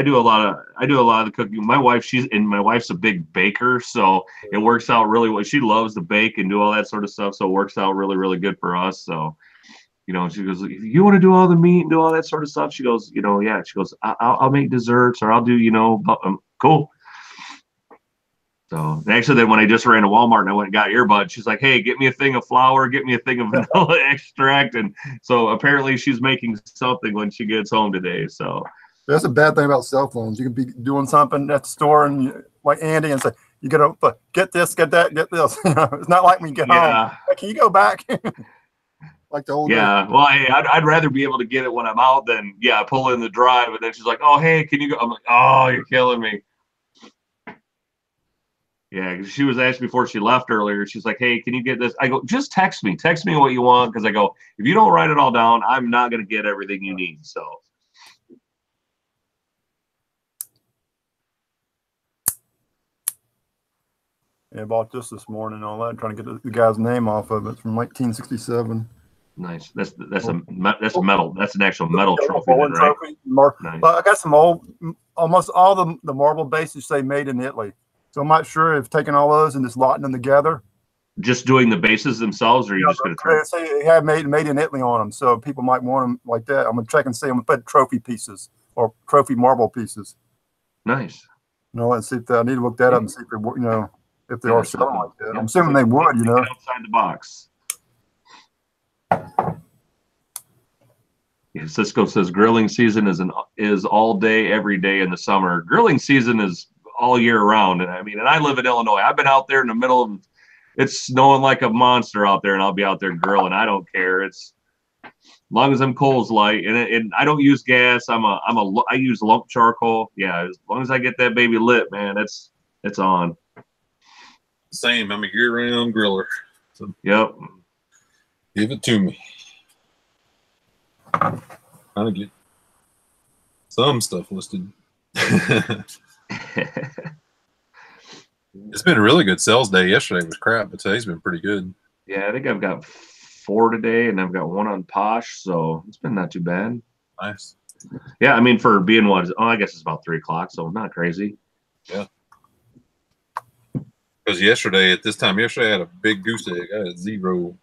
do a lot of the cooking. My wife's a big baker, so it works out really well. She loves to bake and do all that sort of stuff, so it works out really, really good for us. So, you know, she goes, if you want to do all the meat and do all that sort of stuff, she goes, you know, yeah, she goes, I'll make desserts or I'll do, you know, cool. So actually, then when I just ran to Walmart and I went and got earbuds, she's like, "Hey, get me a thing of flour, get me a thing of vanilla extract." And so apparently, she's making something when she gets home today. So that's a bad thing about cell phones. You could be doing something at the store and like Andy and say, "You gotta get this, get that, get this." You know, it's not like when you get home. Hey, can you go back? Like the old days. Well, hey, I'd rather be able to get it when I'm out than pull in the drive. And then she's like, "Oh, hey, can you go?" I'm like, "Oh, you're killing me." Yeah, because she was asked before she left earlier. She's like, "Hey, can you get this?" I go, "Just text me. Text me what you want." Because I go, if you don't write it all down, I'm not going to get everything you need. So. Yeah, I bought this morning and all that. I'm trying to get the guy's name off of it. It's from 1967. Nice. That's a medal. That's an actual medal trophy, then, right? Trophy. Nice. I got some almost all the marble bases say made in Italy. So I'm not sure if taking all those and just lotting them together. Just doing the bases themselves, or are you just going to say they have made in Italy on them, so people might want them like that. I'm gonna check and see. I'm gonna put trophy pieces or trophy marble pieces. Nice. Let's see if I need to look that up and see if if they are selling like that. I'm assuming they would. Outside the box. Yeah, Cisco says grilling season is all day, every day in the summer. Grilling season is all year round. And I live in Illinois. I've been out there in the middle of it's snowing like a monster out there, and I'll be out there grilling. I don't care. It's as long as I'm coals light, and I don't use gas. I use lump charcoal. Yeah, as long as I get that baby lit, man, it's on. Same. I'm a year-round griller. So yep. Give it to me. Trying to get some stuff listed. It's been a really good sales day. Yesterday was crap, but today's been pretty good. Yeah, I think I've got 4 today, and I've got 1 on Posh, so it's been not too bad. Nice. Yeah, for being I guess it's about 3 o'clock, so not crazy. Yeah. Because at this time yesterday, I had a big goose egg. I had 0.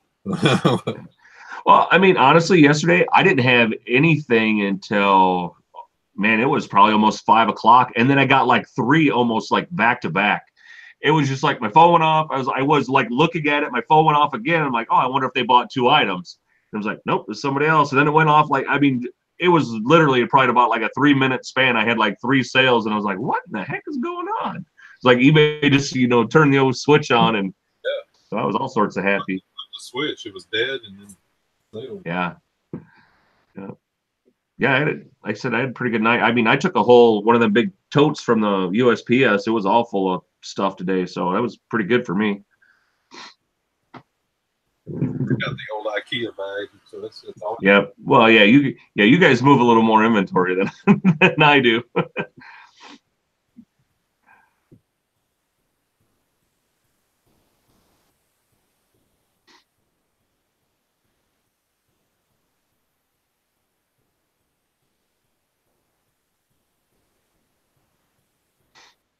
Well, honestly, yesterday I didn't have anything until, man, it was probably almost 5 o'clock, and then I got like 3 almost like back to back. It was just like my phone went off. I was like looking at it. My phone went off again. I'm like, oh, I wonder if they bought 2 items. And I was like, nope, it's somebody else. And then it went off it was literally probably about like a 3-minute span. I had like 3 sales, and I was like, what in the heck is going on? It's like eBay just turned the old switch on, and so I was all sorts of happy. The switch, it was dead, and then sales. Yeah. Like I said, I had a pretty good night. I took one of the big totes from the USPS. It was all full of stuff today, so that was pretty good for me. got the old IKEA bag, so it's all. Yeah. Well, yeah, you guys move a little more inventory than than I do.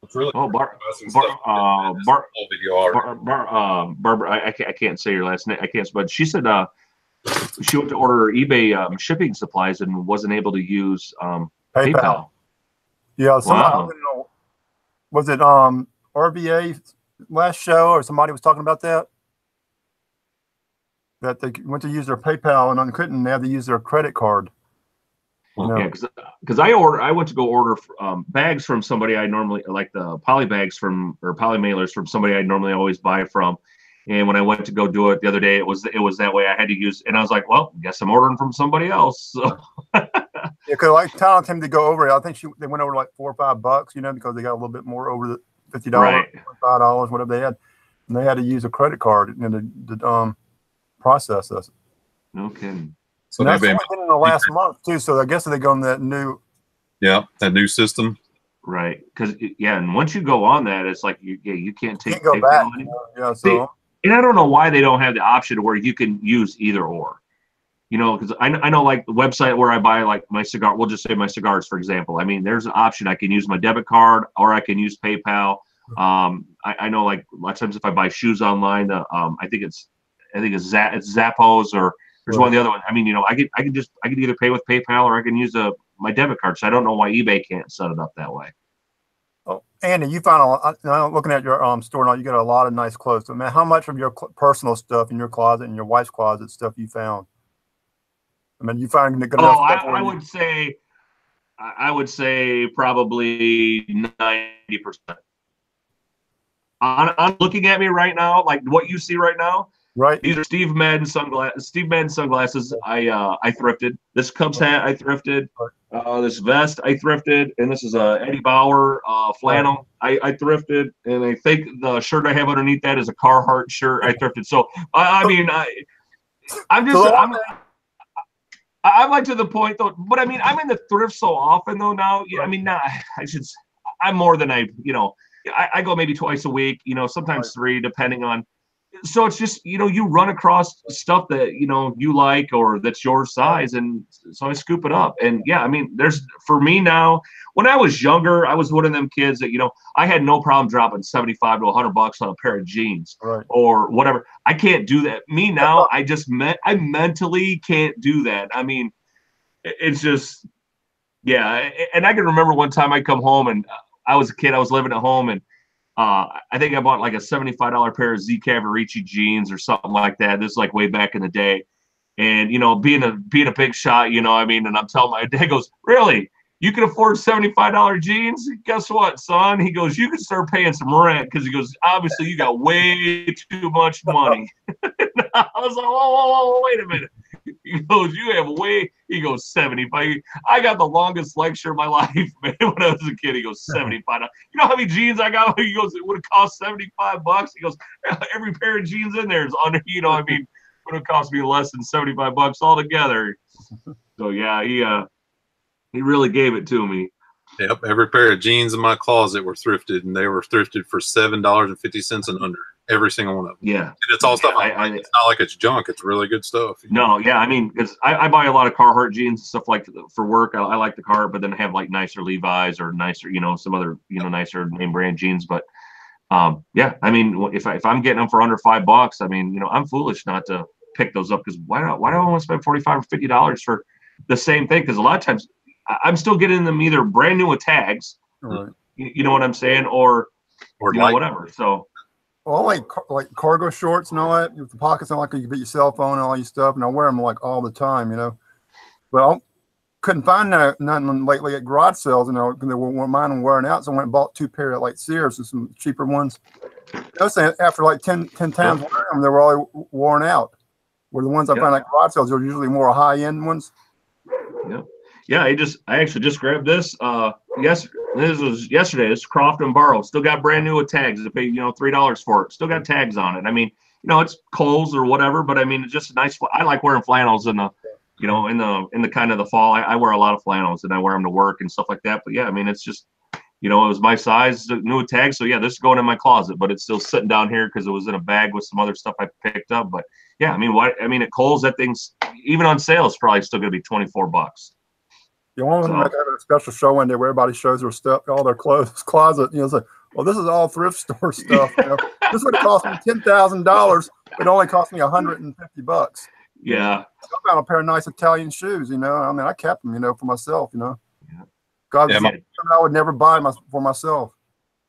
It's really Barbara, I can't say your last name. I can't, but she said she went to order eBay shipping supplies and wasn't able to use PayPal. Yeah, somebody, I Wow. don't know, was it RVA last show or somebody was talking about that? That they went to use their PayPal and couldn't. They had to use their credit card. Yeah, because I went to go order bags from somebody I normally like, the poly bags from, or poly mailers from somebody I normally always buy from. And when I went to go do it the other day, it was that way. I had to use, and I was like, well, guess I'm ordering from somebody else. So. Yeah, because like telling him to go over it, I think they went over like $4 or $5, because they got a little bit more over the $50, right. $5, whatever they had, and they had to use a credit card to process this. No kidding. So that's only been in the last month too. So I guess they go on that new. Yeah, that new system. Right, because and once you go on that, it's like you can't take go back. Yeah, so. And I don't know why they don't have the option where you can use either or. Because I know like the website where I buy like my cigar, we'll just say my cigars, for example. I mean, there's an option. I can use my debit card or I can use PayPal. I know like a lot of times if I buy shoes online, I think it's Zappos, or there's one of the other ones. I mean, I can either pay with PayPal or I can use my debit card. So I don't know why eBay can't set it up that way. Oh, Andy, you found looking at your store now, you got a lot of nice clothes. So, man, how much of your personal stuff in your closet and your wife's closet stuff you found? I mean, you find good enough stuff. I would say probably 90%. On looking at me right now, like what you see right now. Right. These are Steve Madden sunglasses. I thrifted. This Cubs hat I thrifted. This vest I thrifted, and this is a Eddie Bauer flannel. I thrifted, and I think the shirt I have underneath that is a Carhartt shirt I thrifted. So I'm like to the point though, but I mean I'm in the thrift so often though now. Yeah, I mean I'm more than I go maybe twice a week. Sometimes 3 depending on. So it's just, you run across stuff that, you like or that's your size. And so I scoop it up. And yeah, I mean, for me now, when I was younger, I was one of them kids that, I had no problem dropping $75 to $100 on a pair of jeans or whatever. I can't do that. Me now, I mentally can't do that. I mean, it's just, yeah. And I can remember one time I come home and I was a kid, I was living at home, and I think I bought like a $75 pair of Z Cavaricci jeans or something like that. This is like way back in the day. And, being a big shot, and I'm telling my dad, goes, really? You can afford $75 jeans? Guess what, son? He goes, you can start paying some rent, because he goes, obviously you got way too much money. I was like, whoa, wait a minute. He goes, he goes, 75. I got the longest lecture of my life, man, when I was a kid. He goes, $75. You know how many jeans I got? He goes, it would have cost $75. He goes, every pair of jeans in there is under, would have cost me less than $75 altogether. So yeah, he really gave it to me. Yep, every pair of jeans in my closet were thrifted, and they were thrifted for $7.50 and under. Every single one of them. Yeah, and it's all stuff. It's not like it's junk. It's really good stuff. No, yeah, I mean, because I buy a lot of Carhartt jeans and stuff like for work. I like the Carhartt, but then I have like nicer Levi's or nicer, some other, nicer name brand jeans. But yeah, I mean, if I'm getting them for under $5, I mean, I'm foolish not to pick those up, because why do I want to spend $45 or $50 for the same thing? Because a lot of times I'm still getting them either brand new with tags, you know what I'm saying, or whatever. So. Well, like cargo shorts and all that with the pockets on, like you can put your cell phone and all your stuff, and I wear them like all the time, But I couldn't find nothing lately at garage sales, because they were mine and wearing out. So I went and bought 2 pair at like Sears and some cheaper ones. I was saying after like 10 times wearing them, they were all worn out. Where the ones I find at garage sales are usually more high-end ones. Yeah. Yeah, I actually just grabbed this. This was yesterday. It's Croft and Barrow. Still got brand new with tags. I paid $3 for it. Still got tags on it. I mean, it's clothes or whatever, but I mean, it's just a nice. I like wearing flannels in the, in the kind of the fall. I wear a lot of flannels and I wear them to work and stuff like that. But yeah, I mean, it's just, it was my size, new tag. So yeah, this is going in my closet, but it's still sitting down here because it was in a bag with some other stuff I picked up. But yeah, I mean, at Kohl's, that thing's even on sale is probably still going to be $24. You want to have a special show in there where everybody shows their stuff, all their clothes closet. It's like, well, this is all thrift store stuff. This would have cost me $10,000, but it only cost me $150. Yeah. I found a pair of nice Italian shoes. I mean, I kept them, for myself. Yeah. God, I would never buy for myself.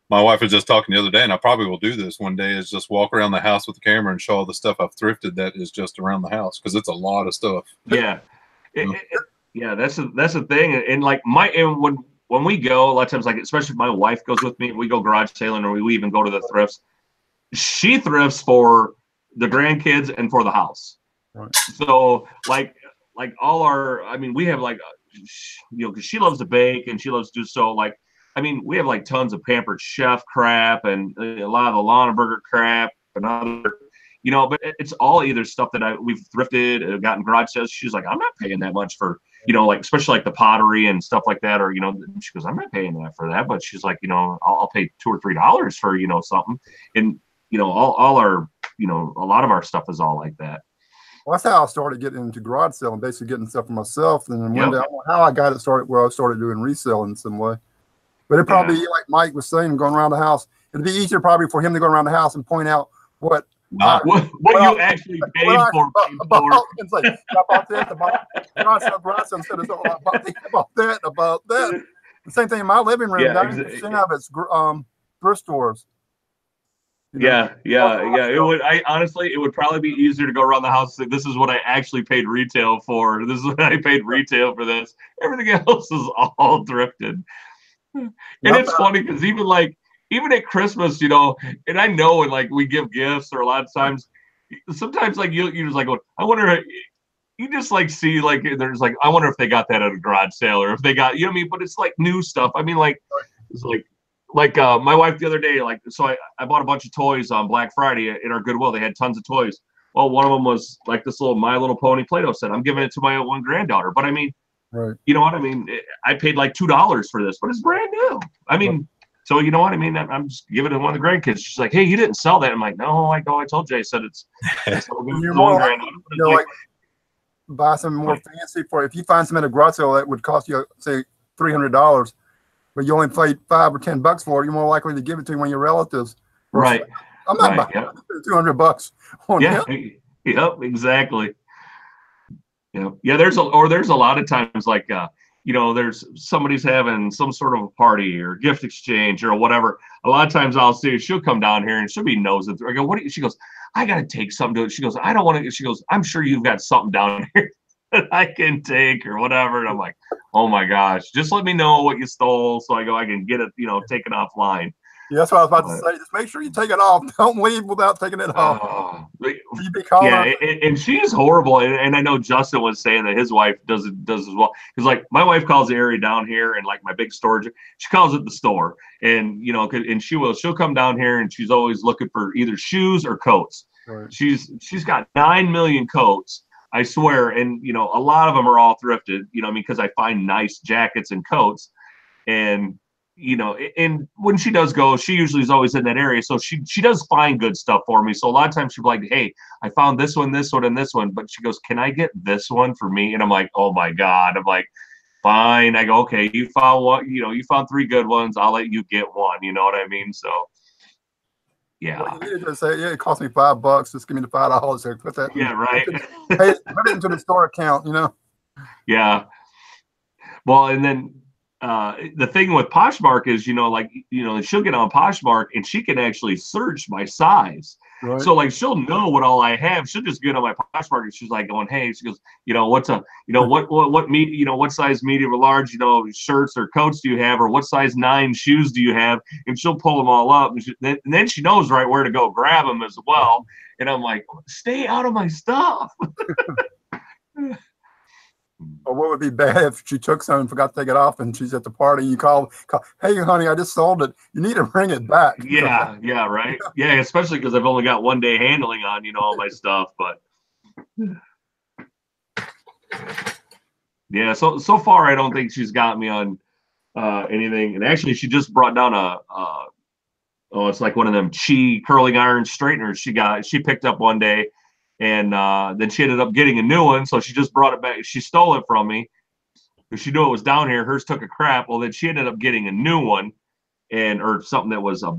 My wife was just talking the other day, and I probably will do this one day, is just walk around the house with the camera and show all the stuff I've thrifted that is just around the house, because it's a lot of stuff. Yeah. Yeah, that's the thing. And like when we go, a lot of times, like especially if my wife goes with me, we go garage sailing or we even go to the thrifts. She thrifts for the grandkids and for the house. Right. So like all our, I mean, we have like, because she loves to bake and she loves to do so. Like, I mean, we have like tons of Pampered Chef crap and a lot of the Lonneberger crap and other. But it's all either stuff that we've thrifted, gotten garage sales. She's like, I'm not paying that much for, like, especially like the pottery and stuff like that. Or, she goes, I'm not paying that for that. But she's like, I'll pay $2 or $3 for, something. And, all our, a lot of our stuff is all like that. Well, that's how I started getting into garage selling, basically getting stuff for myself. And then one day, I don't know how I got it started where I started doing reselling in some way. But it'd probably be like Mike was saying, going around the house. It'd be easier probably for him to go around the house and point out what you actually paid for. It's like, I bought this, I bought that. The same thing in my living room. 90% of it's thrift stores. Yeah. It would. Honestly, it would probably be easier to go around the house and say, this is what I actually paid retail for. This is what I paid retail for this. Everything else is all thrifted. And it's funny because even at Christmas, and I know, and like we give gifts, or a lot of times, sometimes like you're just like, I wonder, you just like see like there's like, I wonder if they got that at a garage sale, or if they got, but it's like new stuff. I mean, like it's like my wife the other day, like, so I bought a bunch of toys on Black Friday in our Goodwill. They had tons of toys. Well, one of them was like this little My Little Pony Play-Doh set. I'm giving it to my one granddaughter, but I mean, right. You know what I mean? I paid like $2 for this, but it's brand new. I mean, so you know what I mean? I'm just giving it to one of the grandkids. She's like, hey, you didn't sell that. I'm like, no, I told you. I said it's you're more like, buy some more fancy for, if you find some at a garage sale that would cost you, say, $300, but you only paid $5 or $10 for it, you're more likely to give it to one of your relatives. Right. I'm not buying $200 on him. Yep, exactly. Yeah. There's a lot of times like there's somebody's having some sort of a party or gift exchange or whatever. A lot of times I'll see she'll come down here and she'll be nosing through. I go, what? She goes, I got to take something to it. She goes, I don't want to. She goes, I'm sure you've got something down here that I can take or whatever. And I'm like, oh my gosh, just let me know what you stole so I can get it, taken offline. Yeah, that's what I was about to say. Just make sure you take it off. Don't leave without taking it off. Yeah, and she's horrible. And I know Justin was saying that his wife does as well. Because like my wife calls the area down here and like my big storage, she calls it the store. And and she'll come down here and she's always looking for either shoes or coats. Right. She's got 9 million coats, I swear. And a lot of them are all thrifted. Because I find nice jackets and coats, and and when she does go, she usually is always in that area. So she does find good stuff for me. So a lot of times she'll be like, hey, I found this one, and this one. But she goes, can I get this one for me? And I'm like, oh my God. I'm like, fine. I go, okay, you found one, you found 3 good ones. I'll let you get one. You know what I mean? So yeah. Well, you just say, yeah, it cost me $5. Just give me the $5 there. Put that. Yeah, right. Put it into the store account, Yeah. Well, and then the thing with Poshmark is, she'll get on Poshmark and she can actually search my size. Right. So like she'll know what all I have. She'll just get on my Poshmark and she's like going, hey, she goes, what's a, what size medium or large, shirts or coats do you have, or what size 9 shoes do you have? And she'll pull them all up, and then she knows right where to go grab them as well. And I'm like, stay out of my stuff. Or what would be bad if she took some and forgot to take it off, and she's at the party. You call, hey, honey, I just sold it. You need to bring it back. Yeah, yeah, right. Yeah, especially because I've only got 1 day handling on, all my stuff. But yeah, so far I don't think she's got me on anything. And actually, she just brought down it's like one of them Chi curling iron straighteners. She picked up 1 day. And then she ended up getting a new one, so she just brought it back. She stole it from me because she knew it was down here. Hers took a crap. Well, then she ended up getting a new one, or something that was a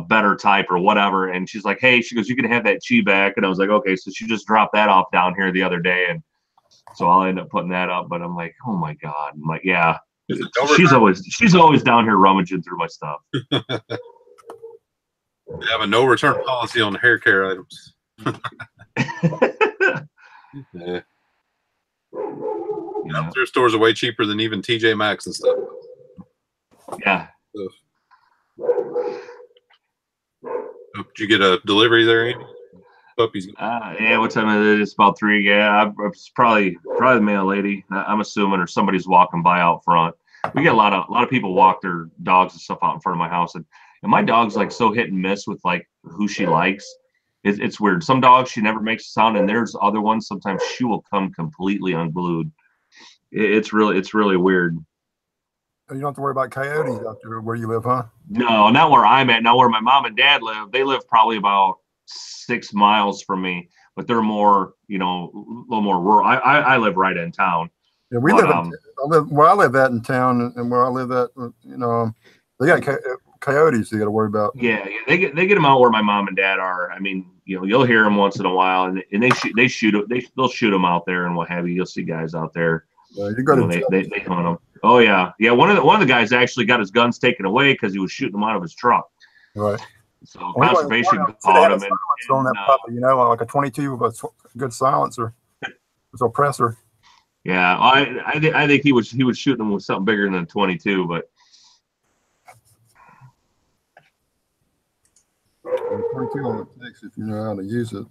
better type or whatever. And she's like, "Hey," she goes, "You can have that Chi back." And I was like, "Okay." So she just dropped that off down here the other day, and so I'll end up putting that up. But I'm like, "Oh my god!" I'm like, "Yeah." She's always down here rummaging through my stuff. They have a no return policy on hair care items. Yeah. Their stores are way cheaper than even TJ Maxx and stuff. Yeah. So, did you get a delivery there, Andy? Puppies? Yeah. What time is it? It's about 3. Yeah, it's probably the mail lady. I'm assuming, or somebody's walking by out front. We get a lot of people walk their dogs and stuff out in front of my house, and my dog's like so hit and miss with like who she likes. It's weird. Some dogs she never makes a sound, and there's other ones sometimes she will come completely unglued. It's really weird. You don't have to worry about coyotes out there where you live, huh? No, not where I'm at. Now where my mom and dad live, they live probably about 6 miles from me, but they're more, a little more rural. I live right in town. Yeah, we live where I live at in town, and where I live at, they got coyotes you got to worry about. Yeah, they get them out where my mom and dad are. I mean, you'll hear them once in a while, and they'll shoot them out there and what have you. You'll see guys out there. You go to they hunt them. Oh yeah. One of the guys actually got his guns taken away because he was shooting them out of his truck. Right. So conservation caught him on that puppy, like a 22 with a good silencer, it's oppressor. Yeah, I think he was shooting them with something bigger than a 22, but. 22 on the sticks if you know how to use it.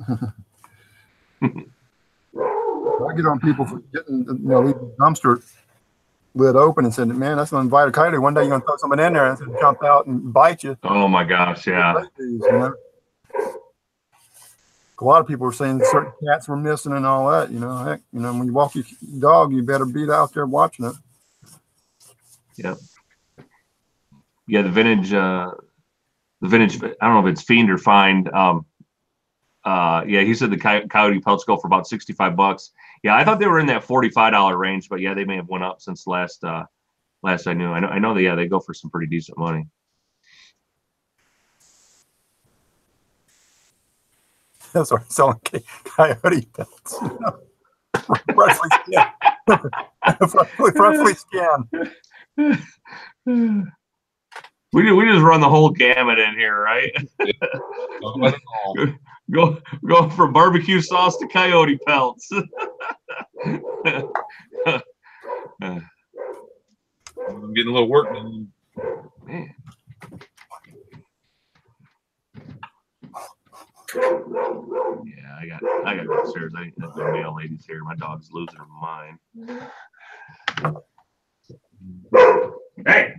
I get on people for getting leave the dumpster lid open and said, "Man, that's an invited coyote. One day you're gonna throw something in there and it's jump out and bite you." Oh my gosh, yeah. A lot of people were saying certain cats were missing and all that. Heck, when you walk your dog, you better be out there watching it. Yep. Yeah, the vintage. I don't know if it's fiend or find. Yeah, he said the coyote pelts go for about $65. Yeah, I thought they were in that $45 range, but yeah, they may have went up since last I knew. I know that they go for some pretty decent money. That's why selling coyote pelts. Freshly scanned. We just run the whole gamut in here, right? Go from barbecue sauce to coyote pelts. I'm getting a little work done. Man. Yeah, I got to go upstairs. I think the mail lady's here. My dog's losing her mind. Hey.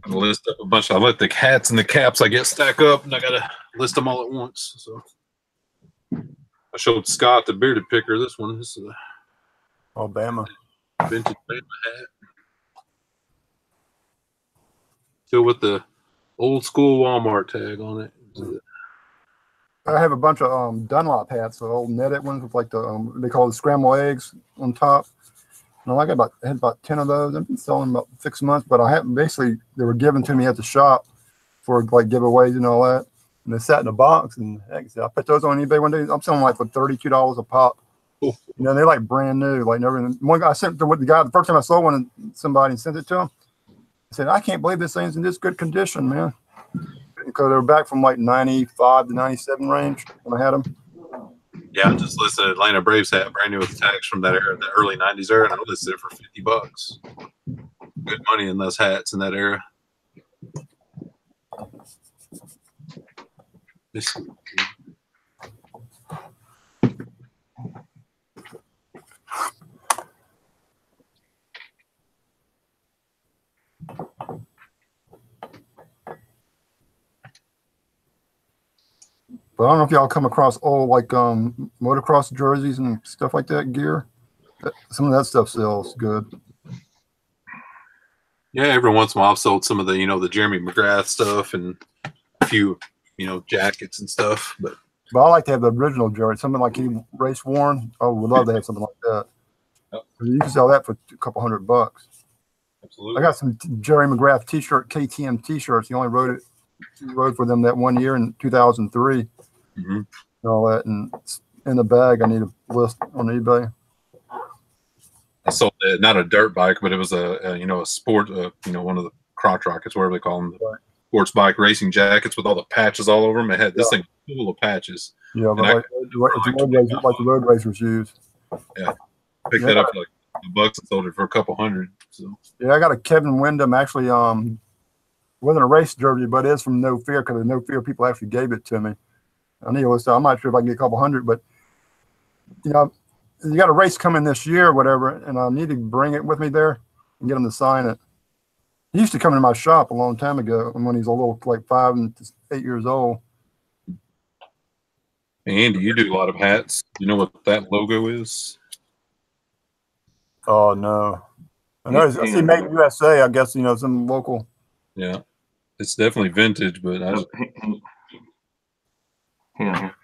I'm gonna list up a bunch. I let the hats and the caps I get stack up, and I gotta list them all at once. So I showed Scott the bearded picker. This one, this is a Alabama vintage Bama hat, still with the old school Walmart tag on it. I have a bunch of Dunlop hats, the old netted ones with like the they call it scrambled eggs on top. And I had about 10 of those. I've been selling about 6 months, but I haven't basically they were given to me at the shop for like giveaways and all that. And they sat in a box, and heck, I put those on eBay one day. I'm selling like for $32 a pop. Cool. They're like brand new. Like never. One guy I sent to the guy the first time I sold one, and somebody sent it to him. I said, "I can't believe this thing's in this good condition, man." Because they were back from like 95 to 97 range when I had them. Yeah, I just listed Atlanta Braves hat, brand new with tags from that era, the early '90s era, and I listed it for $50. good money in those hats in that era. This, But I don't know if y'all come across old like motocross jerseys and stuff like that gear. Some of that stuff sells good. yeah, every once in a while I've sold some of the, the Jeremy McGrath stuff and a few, jackets and stuff. But I like to have the original jersey, something like he race worn. I would love to have something like that. Yep. You can sell that for a couple $100. Absolutely. I got some Jerry McGrath T-shirt, KTM T-shirts. He only rode for them that one year in 2003. Mm-hmm. And all that, and in the bag, I need a list on eBay. I sold not a dirt bike, but it was a sport, one of the crotch rockets, whatever they call them, Right. Sports bike racing jackets with all the patches all over them. It had this thing full of patches. Yeah, but like the road racers use. Yeah, picked that up for like $1 and sold it for a couple $100. So yeah, I got a Kevin Wyndham actually. Wasn't a race jersey, but it is from No Fear because the No Fear people actually gave it to me. I need a list. I'm not sure if I can get a couple $100, but you got a race coming this year or whatever, and I need to bring it with me there and get him to sign it. He used to come into my shop a long time ago when he's a little like 5 and 8 years old. Andy, you do a lot of hats. You know what that logo is? Oh no, I see Made in USA. I guess some local. Yeah, it's definitely vintage, but hang on here.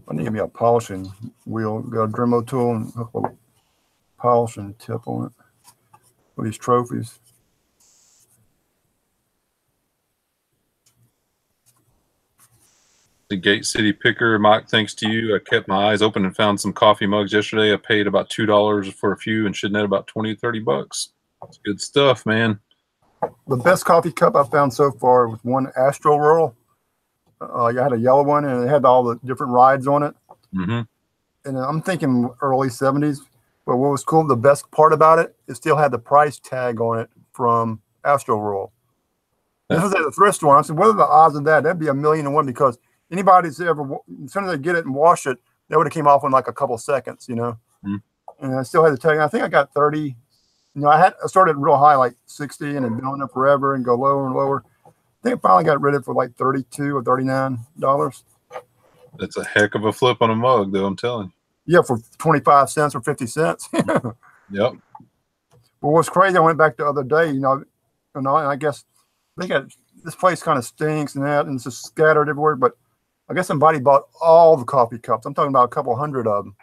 I need to give me a polishing wheel. Got a Dremel tool and hook a polishing tip on it for these trophies. The Gate City Picker, Mike, thanks to you. I kept my eyes open and found some coffee mugs yesterday. I paid about $2 for a few and should net about $20-30. It's good stuff, man. The best coffee cup I found so far was one Astro Roll. I had a yellow one and it had all the different rides on it. Mm-hmm. And I'm thinking early 70s. But what was cool, the best part about it, it still had the price tag on it from Astro Roll. This was at a thrift store. I said, what are the odds of that? That'd be 1,000,000 because anybody's ever, as soon as they get it and wash it, that would have came off in like a couple seconds, Mm-hmm. And I still had the tag. I think I got 30. I started real high, like 60, and had been on there forever and go lower and lower. I think I finally got rid of it for like $32 or $39. That's a heck of a flip on a mug, though, I'm telling you. Yeah, for 25 cents or 50 cents. Yep. Well, what's crazy, I went back the other day, and I guess they got this place kind of stinks and that, and it's just scattered everywhere. But I guess somebody bought all the coffee cups. I'm talking about a couple $100 of them.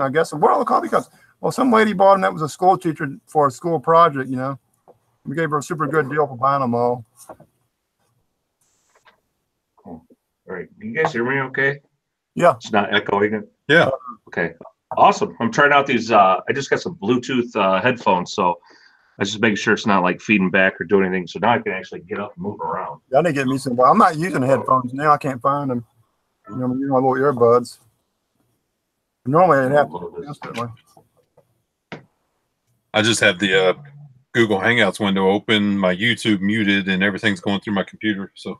I guess what are all the coffee cups? Well, some lady bought them that was a school teacher for a school project. We gave her a super good deal for buying them all. Cool. All right, can you guys hear me? Okay. Yeah. It's not echoing. Yeah. Okay. Awesome. I'm trying out these. I just got some Bluetooth headphones, so I just making sure it's not like feeding back or doing anything. So now I can actually get up and move around. Yeah, I need to get me some. I'm not using headphones now. I can't find them. I'm using my little earbuds. Normally, I'd have to instantly. I just have the Google Hangouts window open, my YouTube muted, and everything's going through my computer. So.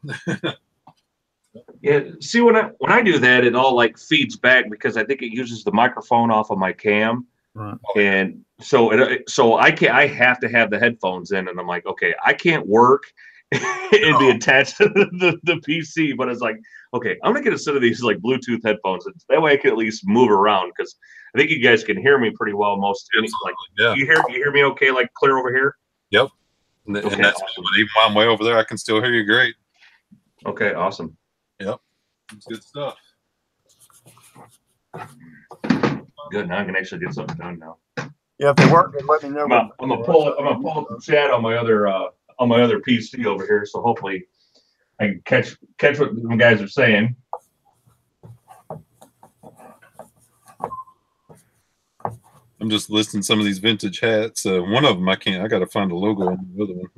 Yeah. See, when I do that, it all like feeds back because I think it uses the microphone off of my cam, right. And so I have to have the headphones in, and I'm like, okay, I can't work and be attached to the PC, but it's like, okay, I'm gonna get a set of these like Bluetooth headphones, and that way I can at least move around because I think you guys can hear me pretty well most. Like, yeah. You hear me okay, like clear over here? Yep. And Okay, that's awesome. even while I'm way over there, I can still hear you great. Okay, awesome. Yep. It's good stuff. Good. Now I can actually get something done now. Yeah, if they work, then let me know. I'm gonna pull up the chat on my other PC over here, so hopefully I can catch what the guys are saying. I'm just listing some of these vintage hats. One of them I got to find a logo on the other one.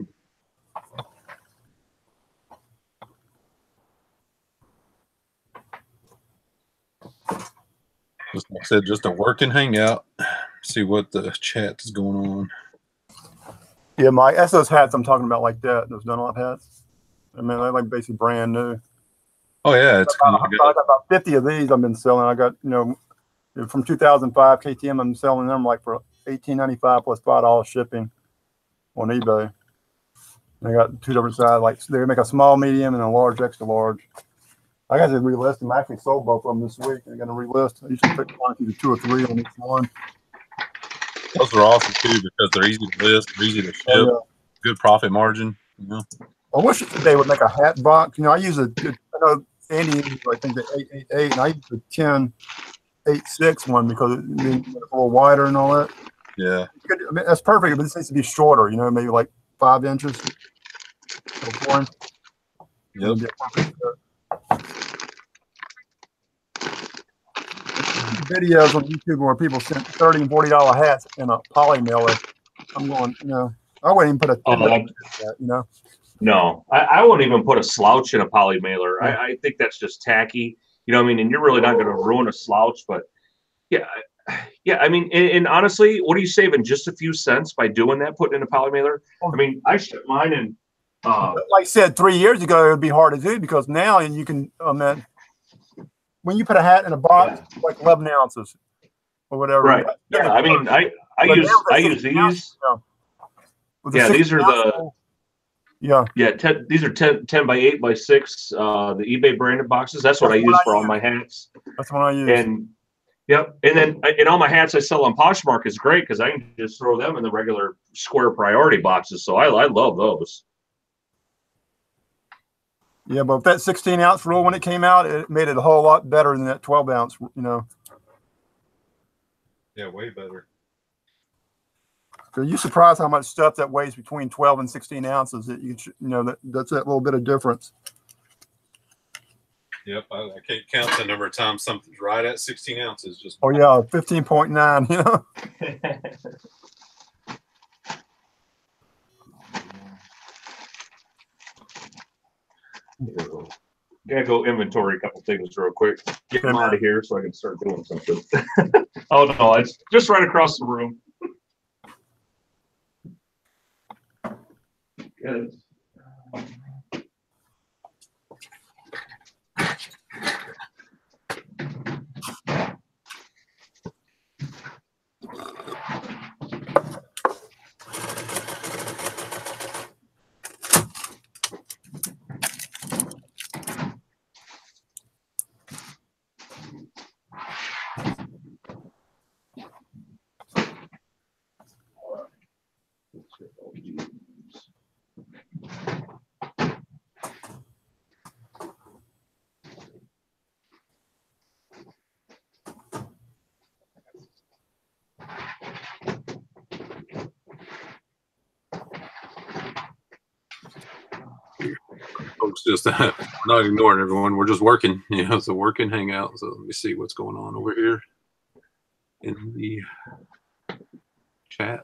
Just like I said, just a working hangout. See what the chat is going on. Yeah, that's those hats I'm talking about, like that. Those Dunlop hats. I mean, they're like basically brand new. Oh yeah, it's kind of I got about 50 of these I've been selling. I got, from 2005 KTM, I'm selling them like for $18.95 plus $5 shipping on eBay. They got two different sizes. Like they make a small, medium, and a large, extra large. I got to relist them. I actually sold both of them this week. I got to relist. I usually pick either 2 or 3 on each one. Those are awesome too because they're easy to list, they're easy to ship, good profit margin. I wish they would make a hat box. I use I know Andy uses, I think, the 888, and I use the 1086 one because it's a little wider and all that. Yeah. I mean, that's perfect, but this needs to be shorter, maybe like 5 inches or 4 inches. Yep. Videos on YouTube where people sent $30 and $40 hats in a poly mailer. I'm going, I wouldn't even put a that, No, I wouldn't even put a slouch in a poly mailer. Yeah. I think that's just tacky. I mean, and you're really not going to ruin a slouch, but yeah. I mean, and honestly, what are you saving? Just a few cents by doing that, putting in a poly mailer? I mean, I shipped mine in. Like I said, 3 years ago, it would be hard to do because now you can, when you put a hat in a box, like 11 ounces or whatever. Right. Yeah. I mean, I use these. Yeah. These are the. Yeah. Yeah. These are 10 by 8 by 6. The eBay branded boxes. That's what I use for all my hats. That's what I use. And yep. And then in all my hats I sell on Poshmark is great because I can just throw them in the regular square priority boxes. So I love those. Yeah, but that 16-ounce rule, when it came out, it made it a whole lot better than that 12-ounce, Yeah, way better. So you're surprised how much stuff that weighs between 12 and 16 ounces. That that's that little bit of difference. Yep, I can't count the number of times something's right at 16 ounces. Just oh yeah, 15.9. Gotta go inventory a couple things real quick. Get them out of here so I can start doing something. Oh no, it's just right across the room. Good. Folks just not ignoring everyone. We're just working. It's a working hangout. So let me see what's going on over here in the chat.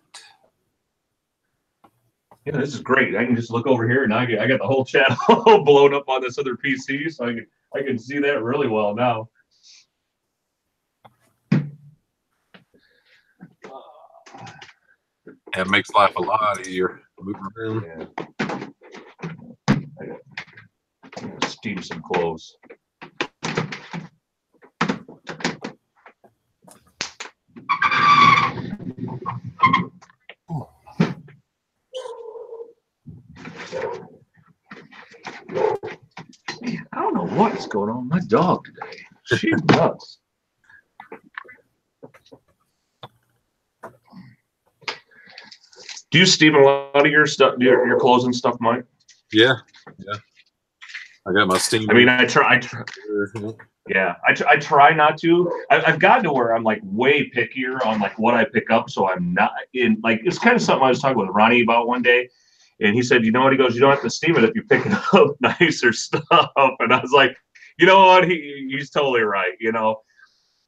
Yeah, this is great. I can just look over here and I got the whole chat all blown up on this other PC, so I can see that really well now. It makes life a lot easier. Moving around. Yeah. I gotta steam some clothes. Man, I don't know what is going on with my dog today. She nuts. Do you steam a lot of your stuff, your clothes and stuff, Mike? Yeah. I got my steam. I mean, I try. Yeah, I try not to. I've gotten to where I'm like way pickier on like what I pick up, so I'm not in like it's kind of something I was talking with Ronnie about one day, and he said, you know what? He goes, you don't have to steam it if you pick it up nicer stuff, and I was like, you know what? He's totally right.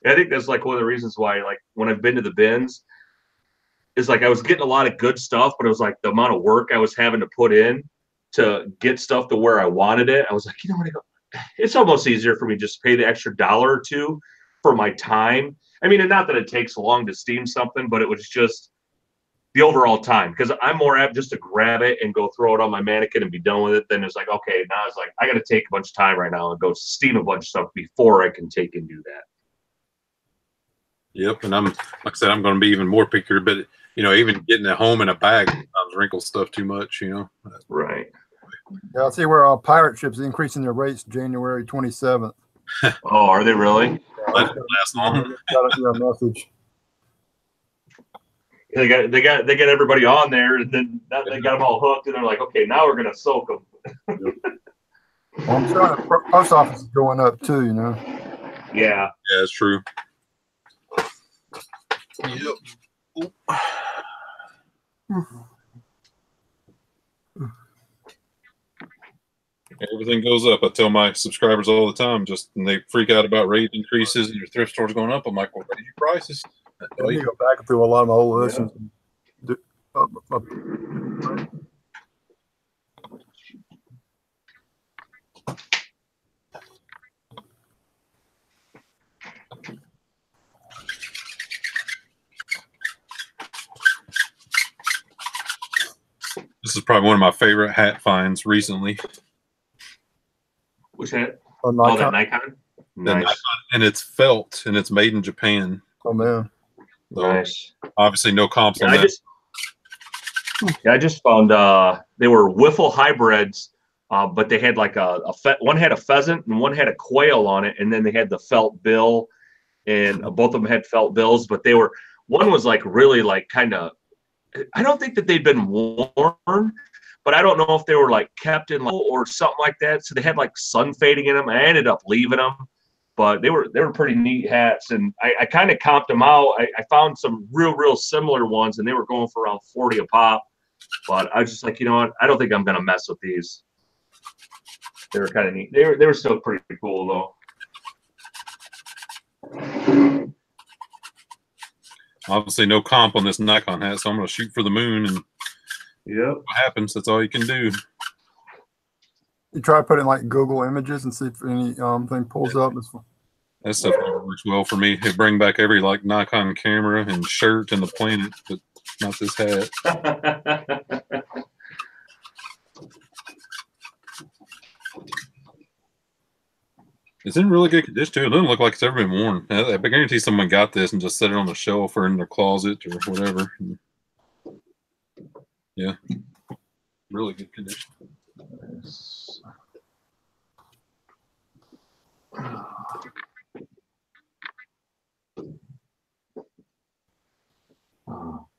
I think that's like one of the reasons why like when I've been to the bins. Is like I was getting a lot of good stuff, but it was like the amount of work I was having to put in to get stuff to where I wanted it. I was like, you know what? It's almost easier for me just to pay the extra $1 or $2 for my time. I mean, and not that it takes long to steam something, but it was just the overall time, because I'm more apt just to grab it and go throw it on my mannequin and be done with it. Then it's like, okay, now it's like I got to take a bunch of time right now and go steam a bunch of stuff before I can take and do that. Yep, and like I said, I'm going to be even more picky, but even getting it home in a bag sometimes wrinkles stuff too much. Right. Yeah, I see where pirate ships increasing their rates January 27th. Oh, are they really? Last long. Got a message. They got everybody on there, and then they got them all hooked, and they're like, okay, now we're gonna soak them. Well, I'm sure the post office is going up too. Yeah. Yeah, it's true. Yep. Everything goes up. I tell my subscribers all the time, and they freak out about rate increases and your thrift store's going up. I'm like, well, raise your prices. I need to go back through a lot of my old listings. This is probably one of my favorite hat finds recently. Which hat? Nikon. That Nikon? Nice. And it's felt, and it's made in Japan. Oh, man. So Nice. obviously no comps on that. I just found they were wiffle hybrids, but they had like one had a pheasant and one had a quail on it, and then they had the felt bill, and both of them had felt bills, but one was like really like kind of, I don't think that they'd been worn, but I don't know if they were like kept in or something like that. So they had like sun fading in them. I ended up leaving them, but they were pretty neat hats. And I kind of comped them out. I found some real similar ones, and they were going for around 40 a pop. But I was just like, you know what? I don't think I'm gonna mess with these. They were kind of neat. They were still pretty cool though. Obviously no comp on this Nikon hat, so I'm going to shoot for the moon, and yep, what happens, that's all you can do. You try to put in like Google Images and see if any thing pulls up. That stuff never works well for me. It bring back every like Nikon camera and shirt and the planet, but not this hat. It's in really good condition too. It doesn't look like it's ever been worn. I guarantee someone got this and just set it on the shelf or in their closet or whatever. Yeah, really good condition.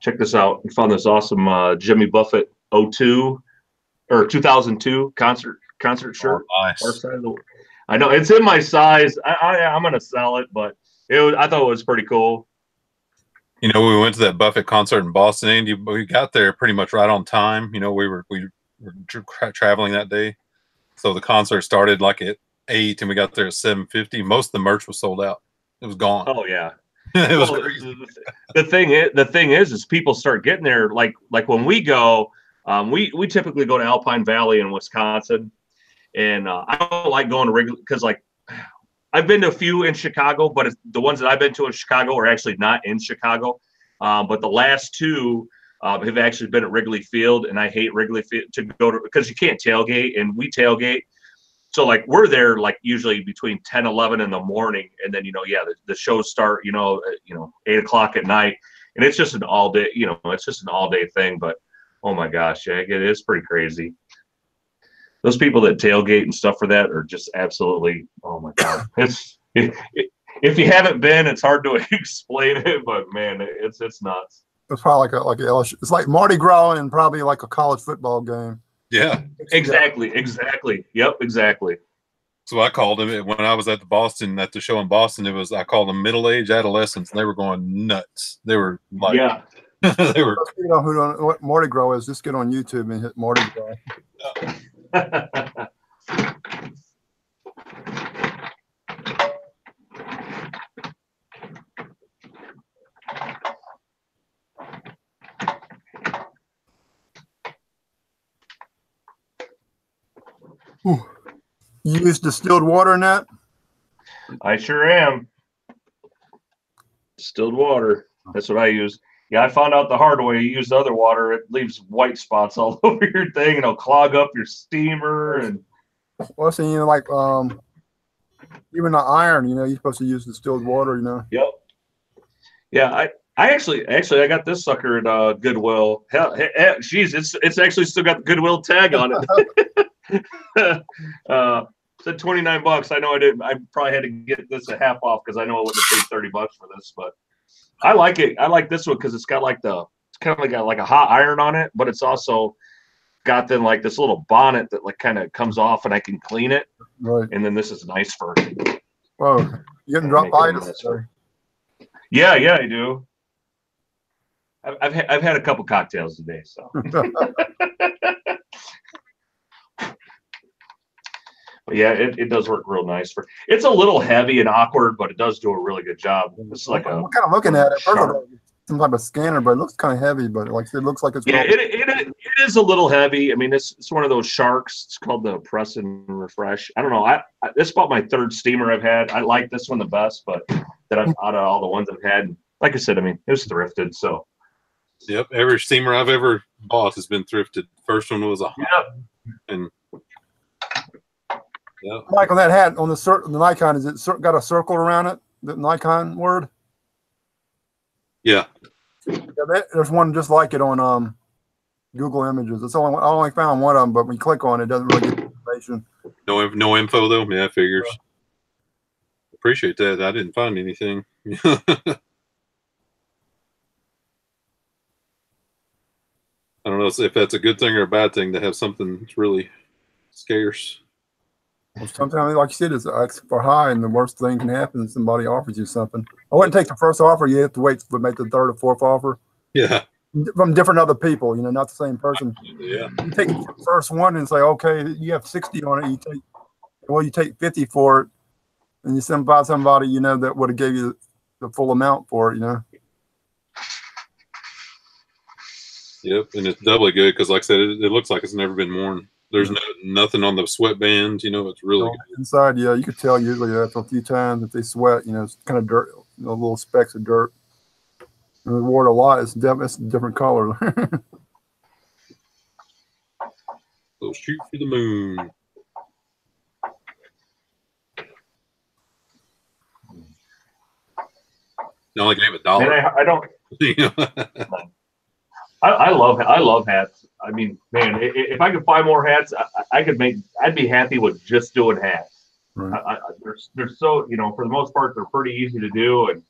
Check this out. We found this awesome Jimmy Buffett 2002 concert shirt. Oh, nice. I know it's in my size. I'm gonna sell it, but I thought it was pretty cool. We went to that Buffett concert in Boston, Andy. We got there pretty much right on time. We were traveling that day, so the concert started like at 8, and we got there at 7:50. Most of the merch was sold out. It was gone. Oh yeah. It was the thing is people start getting there. Like when we go, we typically go to Alpine Valley in Wisconsin. And I don't like going to regular because, like, I've been to a few in Chicago, but the ones that I've been to in Chicago are actually not in Chicago. But the last two have actually been at Wrigley Field, and I hate Wrigley Field to go to because you can't tailgate, and we tailgate. So, like, we're there like usually between 10, 11 in the morning, and then the shows start 8 o'clock at night, and it's just an all day it's just an all day thing. But oh my gosh, yeah, it is pretty crazy. Those people that tailgate and stuff for that are just absolutely, oh my God. If you haven't been, it's hard to explain it, but man, it's nuts. It's probably like a LSU. It's like Mardi Gras and probably like a college football game. Yeah. Exactly. Yep, exactly. So I called them when I was at the show in Boston. I called them middle-aged adolescents, and they were going nuts. They were like, yeah. They were. You know what Mardi Gras is? Just get on YouTube and hit Mardi Gras. Ooh. You use distilled water in that? I sure am. Distilled water. That's what I use. Yeah, I found out the hard way. You use other water, it leaves white spots all over your thing, and it'll clog up your steamer. And well, see, you know, like even the iron, you know, you're supposed to use distilled water, you know. Yep. Yeah, I actually I got this sucker at Goodwill. Hell, geez, it's actually still got the Goodwill tag on it. Said $29. I know I probably had to get this a half off because I know I wouldn't have paid $30 for this, but I like it. I like this one because it's got like it's kind of like like a hot iron on it, but it's also got then like this little bonnet that like kind of comes off and I can clean it. Right. And then this is nice for. Whoa, you getting drop itis? Yeah, I do. I've had a couple cocktails today, so. But yeah, it does work real nice for. It's a little heavy and awkward, but it does do a really good job. It's like I'm kind of looking at it. First of all, some type of scanner, but it looks kind of heavy. But like it looks like it's. Yeah, it is a little heavy. I mean, it's one of those sharks. It's called the Press and Refresh. I don't know. This is about my third steamer I've had. I like this one the best, but out of all the ones I've had, like I said, I mean, it was thrifted, so. Yep, every steamer I've ever bought has been thrifted. First one was a hot, and yeah. Mike, on that hat on the Nikon, is it got a circle around it? The Nikon word? Yeah. There's one just like it on Google Images. I only found one of them, but when you click on it, it doesn't really give information. No info though. Yeah, figures. Yeah. Appreciate that. I didn't find anything. I don't know if that's a good thing or a bad thing to have something that's really scarce. Well, sometimes, like you said, it's for high, and the worst thing can happen is somebody offers you something. I wouldn't take the first offer. You have to wait to make the third or fourth offer. Yeah. From different other people, you know, not the same person. Yeah. You take the first one and say, okay, you have 60 on it. You take 50 for it, and you send by somebody, you know, that would have gave you the full amount for it, you know. Yep, and it's doubly good because, like I said, it looks like it's never been worn. There's nothing on the sweatband. You know, it's really good. Inside. Yeah, you could tell usually after a few times if they sweat. You know, it's kind of dirt, you know, little specks of dirt. And we wore it a lot. It's a different color. So shoot for the moon. You only gave $1. Man, I don't. I love hats. I mean, man, if I could find more hats, I'd be happy with just doing hats. Right. They're so, you know, for the most part, they're pretty easy to do, and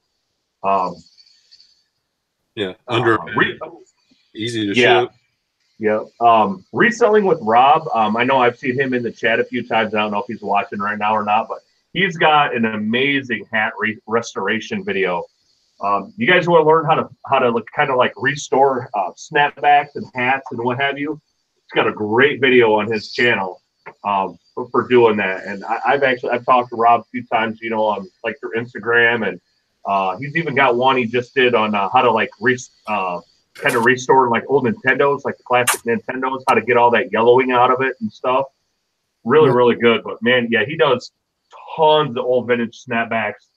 yeah, easy to ship. Yeah. Reselling with Rob. I know I've seen him in the chat a few times. I don't know if he's watching right now or not, but he's got an amazing hat restoration video. You guys want to learn how to kind of like restore snapbacks and hats and what have you? He's got a great video on his channel for doing that. And I've talked to Rob a few times, you know, on like through Instagram, and he's even got one he just did on how to like kind of restore like old Nintendos, like the classic Nintendos, how to get all that yellowing out of it and stuff. Really good. But man, yeah, he does tons of old vintage snapbacks.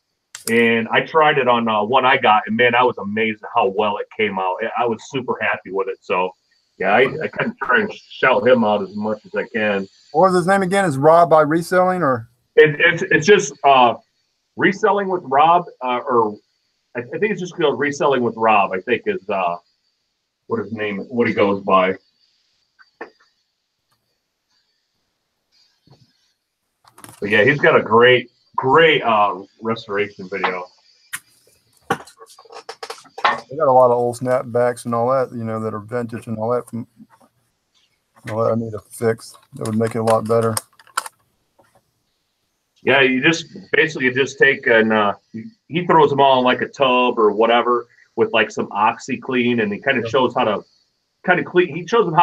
And I tried it on one I got, and man, I was amazed at how well it came out. I was super happy with it. So, yeah, I kind of try and shout him out as much as I can. What was his name again? Is Rob by Reselling, or it's just Reselling with Rob, or I think it's just called Reselling with Rob. I think is what he goes by. But yeah, he's got a great restoration video. They got a lot of old snapbacks and all that, you know, that are vintage and all that. I need to fix. That would make it a lot better. Yeah, you just basically take and he throws them all in like a tub or whatever with like some OxyClean, and he kind of shows how to clean. It shows you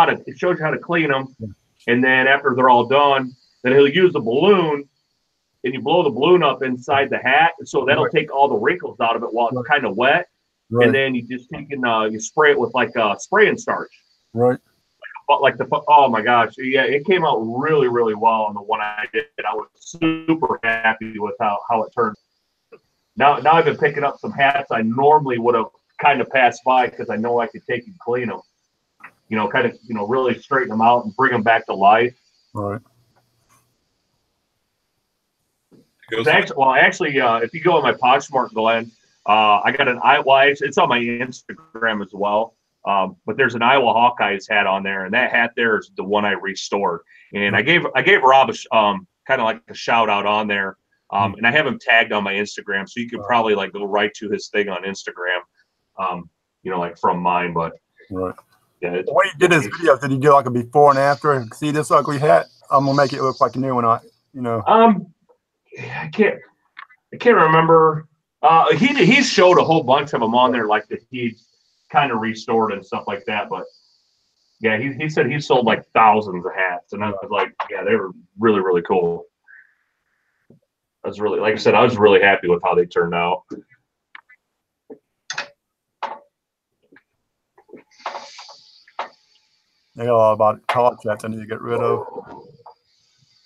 how to clean them, and then after they're all done, then he'll use a balloon. And you blow the balloon up inside the hat, so that'll take all the wrinkles out of it while it's kind of wet. Right. And then you just take and you spray it with like spray and starch. Right. Like oh my gosh, yeah, it came out really well on the one I did. I was super happy with how it turned. now I've been picking up some hats I normally would have kind of passed by because I know I could take and clean them. You know, kind of, you know, really straighten them out and bring them back to life. Right. Actually, if you go on my Podsmart, Glenn, I got an Iowa. It's on my Instagram as well. But there's an Iowa Hawkeyes hat on there, and that hat there is the one I restored. And I gave Rob kind of like a shout out on there, and I have him tagged on my Instagram, so you could probably like go right to his thing on Instagram, you know, like from mine. But right. Yeah, when he did his videos, did he do like a before and after? See this ugly hat? I'm gonna make it look like a new one. You know. I can't remember. He showed a whole bunch of them on there, like that he kind of restored and stuff like that. But yeah, he said he sold like thousands of hats, and I was like, yeah, they were really, really cool. I was really, like I said, I was really happy with how they turned out. They got a lot about college hats I need to get rid of.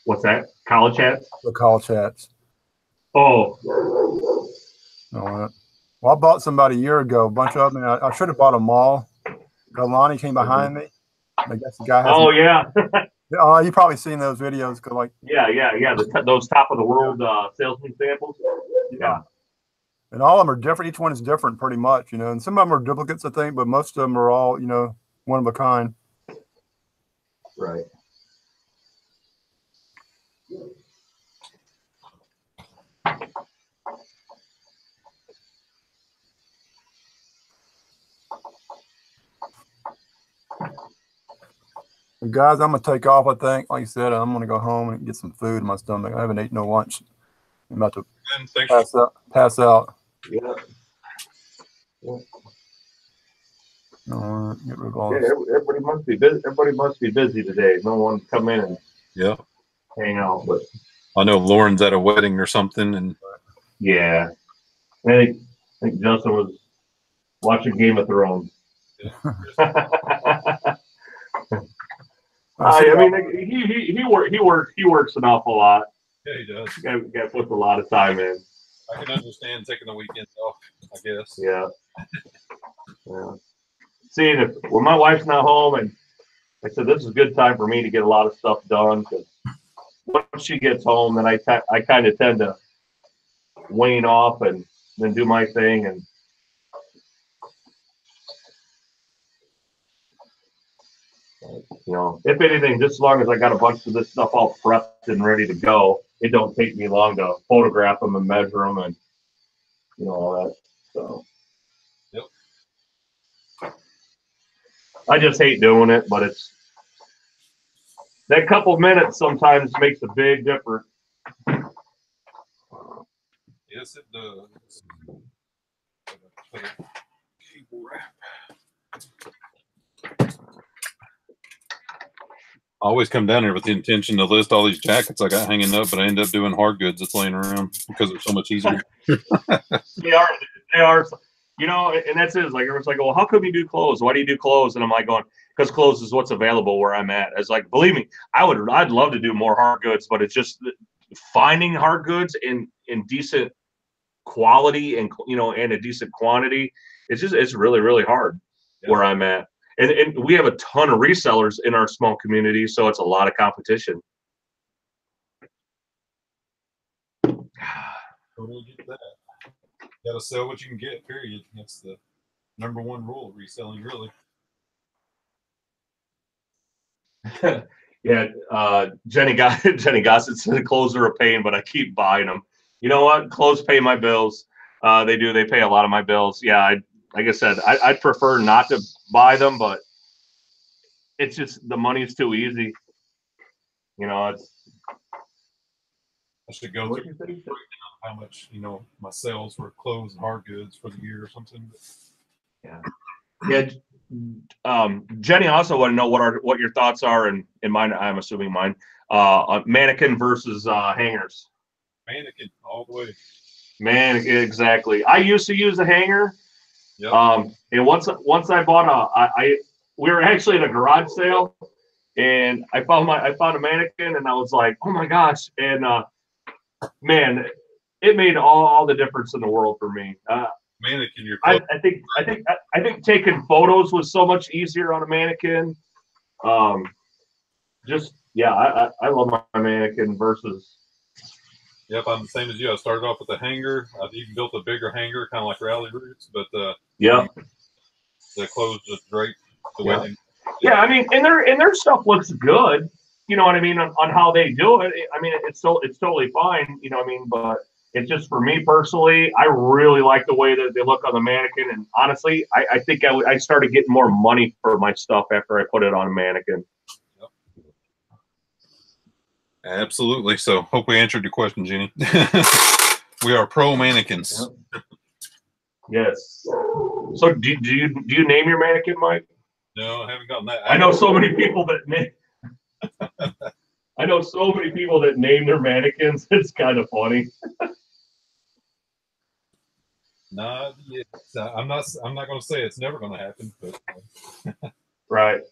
What's that? College hats? The college hats. Oh. Well, I bought some about a year ago, a bunch of them. I should have bought them all. Lonnie came behind me. I guess the guy has. Oh, yeah. You've probably seen those videos. Cause like, yeah. Those top of the world salesman samples. Yeah. And all of them are different. Each one is different pretty much, you know. And some of them are duplicates, I think, but most of them are all, you know, one of a kind. Right. Guys, I'm gonna take off. I think, like you said, I'm gonna go home and get some food in my stomach. I haven't eaten no lunch. I'm about to pass out. Yeah. Get rid of all this. Everybody must be busy. Everybody must be busy today. No one come in and hang out. But I know Lauren's at a wedding or something, and yeah, I think Justin was watching Game of Thrones. Yeah. I mean, he works an awful lot. Yeah, he does. Guy puts a lot of time in. I can understand taking the weekends off, I guess. Yeah. Yeah. See, when my wife's not home, and I said this is a good time for me to get a lot of stuff done, because once she gets home, then I kind of tend to wane off and then do my thing. And you know, if anything, just as long as I got a bunch of this stuff all prepped and ready to go, it don't take me long to photograph them and measure them and, you know, all that. So, yep. I just hate doing it, but it's that couple minutes sometimes makes a big difference. Yes, it does. I always come down here with the intention to list all these jackets I got hanging up, but I end up doing hard goods that's laying around because they're so much easier. They are. You know, and that's it. It's like, everyone's like, well, how come you do clothes? Why do you do clothes? And I'm like going, because clothes is what's available where I'm at. It's like, believe me, I'd love to do more hard goods, but it's just finding hard goods in decent quality and, you know, and a decent quantity. It's really, really hard where I'm at. And we have a ton of resellers in our small community, so it's a lot of competition. Totally get that. You gotta sell what you can get, period. That's the #1 rule of reselling, really. Yeah, Jenny Gossett said clothes are a pain, but I keep buying them. You know what? Clothes pay my bills. They do. They pay a lot of my bills. Yeah, like I said, I'd prefer not to buy them, but it's just the money's too easy. You know, I should go through how much, you know, my sales were clothes and hard goods for the year or something. Yeah. Jenny also want to know what your thoughts are, and mine, I'm assuming mine, on mannequin versus hangers. Mannequin all the way. Mannequin, exactly. I used to use a hanger. Yep. And once I bought we were actually at a garage sale, and I found a mannequin, and I was like, oh my gosh. And man, it made all the difference in the world for me. Mannequin, your I think taking photos was so much easier on a mannequin. Just yeah, I love my mannequin versus. Yep, I'm the same as you. I started off with a hanger. I've even built a bigger hanger, kind of like Rally Roots, but Yeah, the clothes just drape the yeah. way. Yeah, I mean, and their stuff looks good. You know what I mean on how they do it. I mean, it's totally fine. You know what I mean, but it's just for me personally. I really like the way that they look on the mannequin, and honestly, I think I started getting more money for my stuff after I put it on a mannequin. Yep. Absolutely. So, hope we answered your question, Jenny. We are pro mannequins. Yep. Yes. So, do you name your mannequin, Mike? No, I haven't gotten that. I know so many people that name. I know so many people that name their mannequins. It's kind of funny. Not yet. I'm not going to say it's never going to happen, but Right.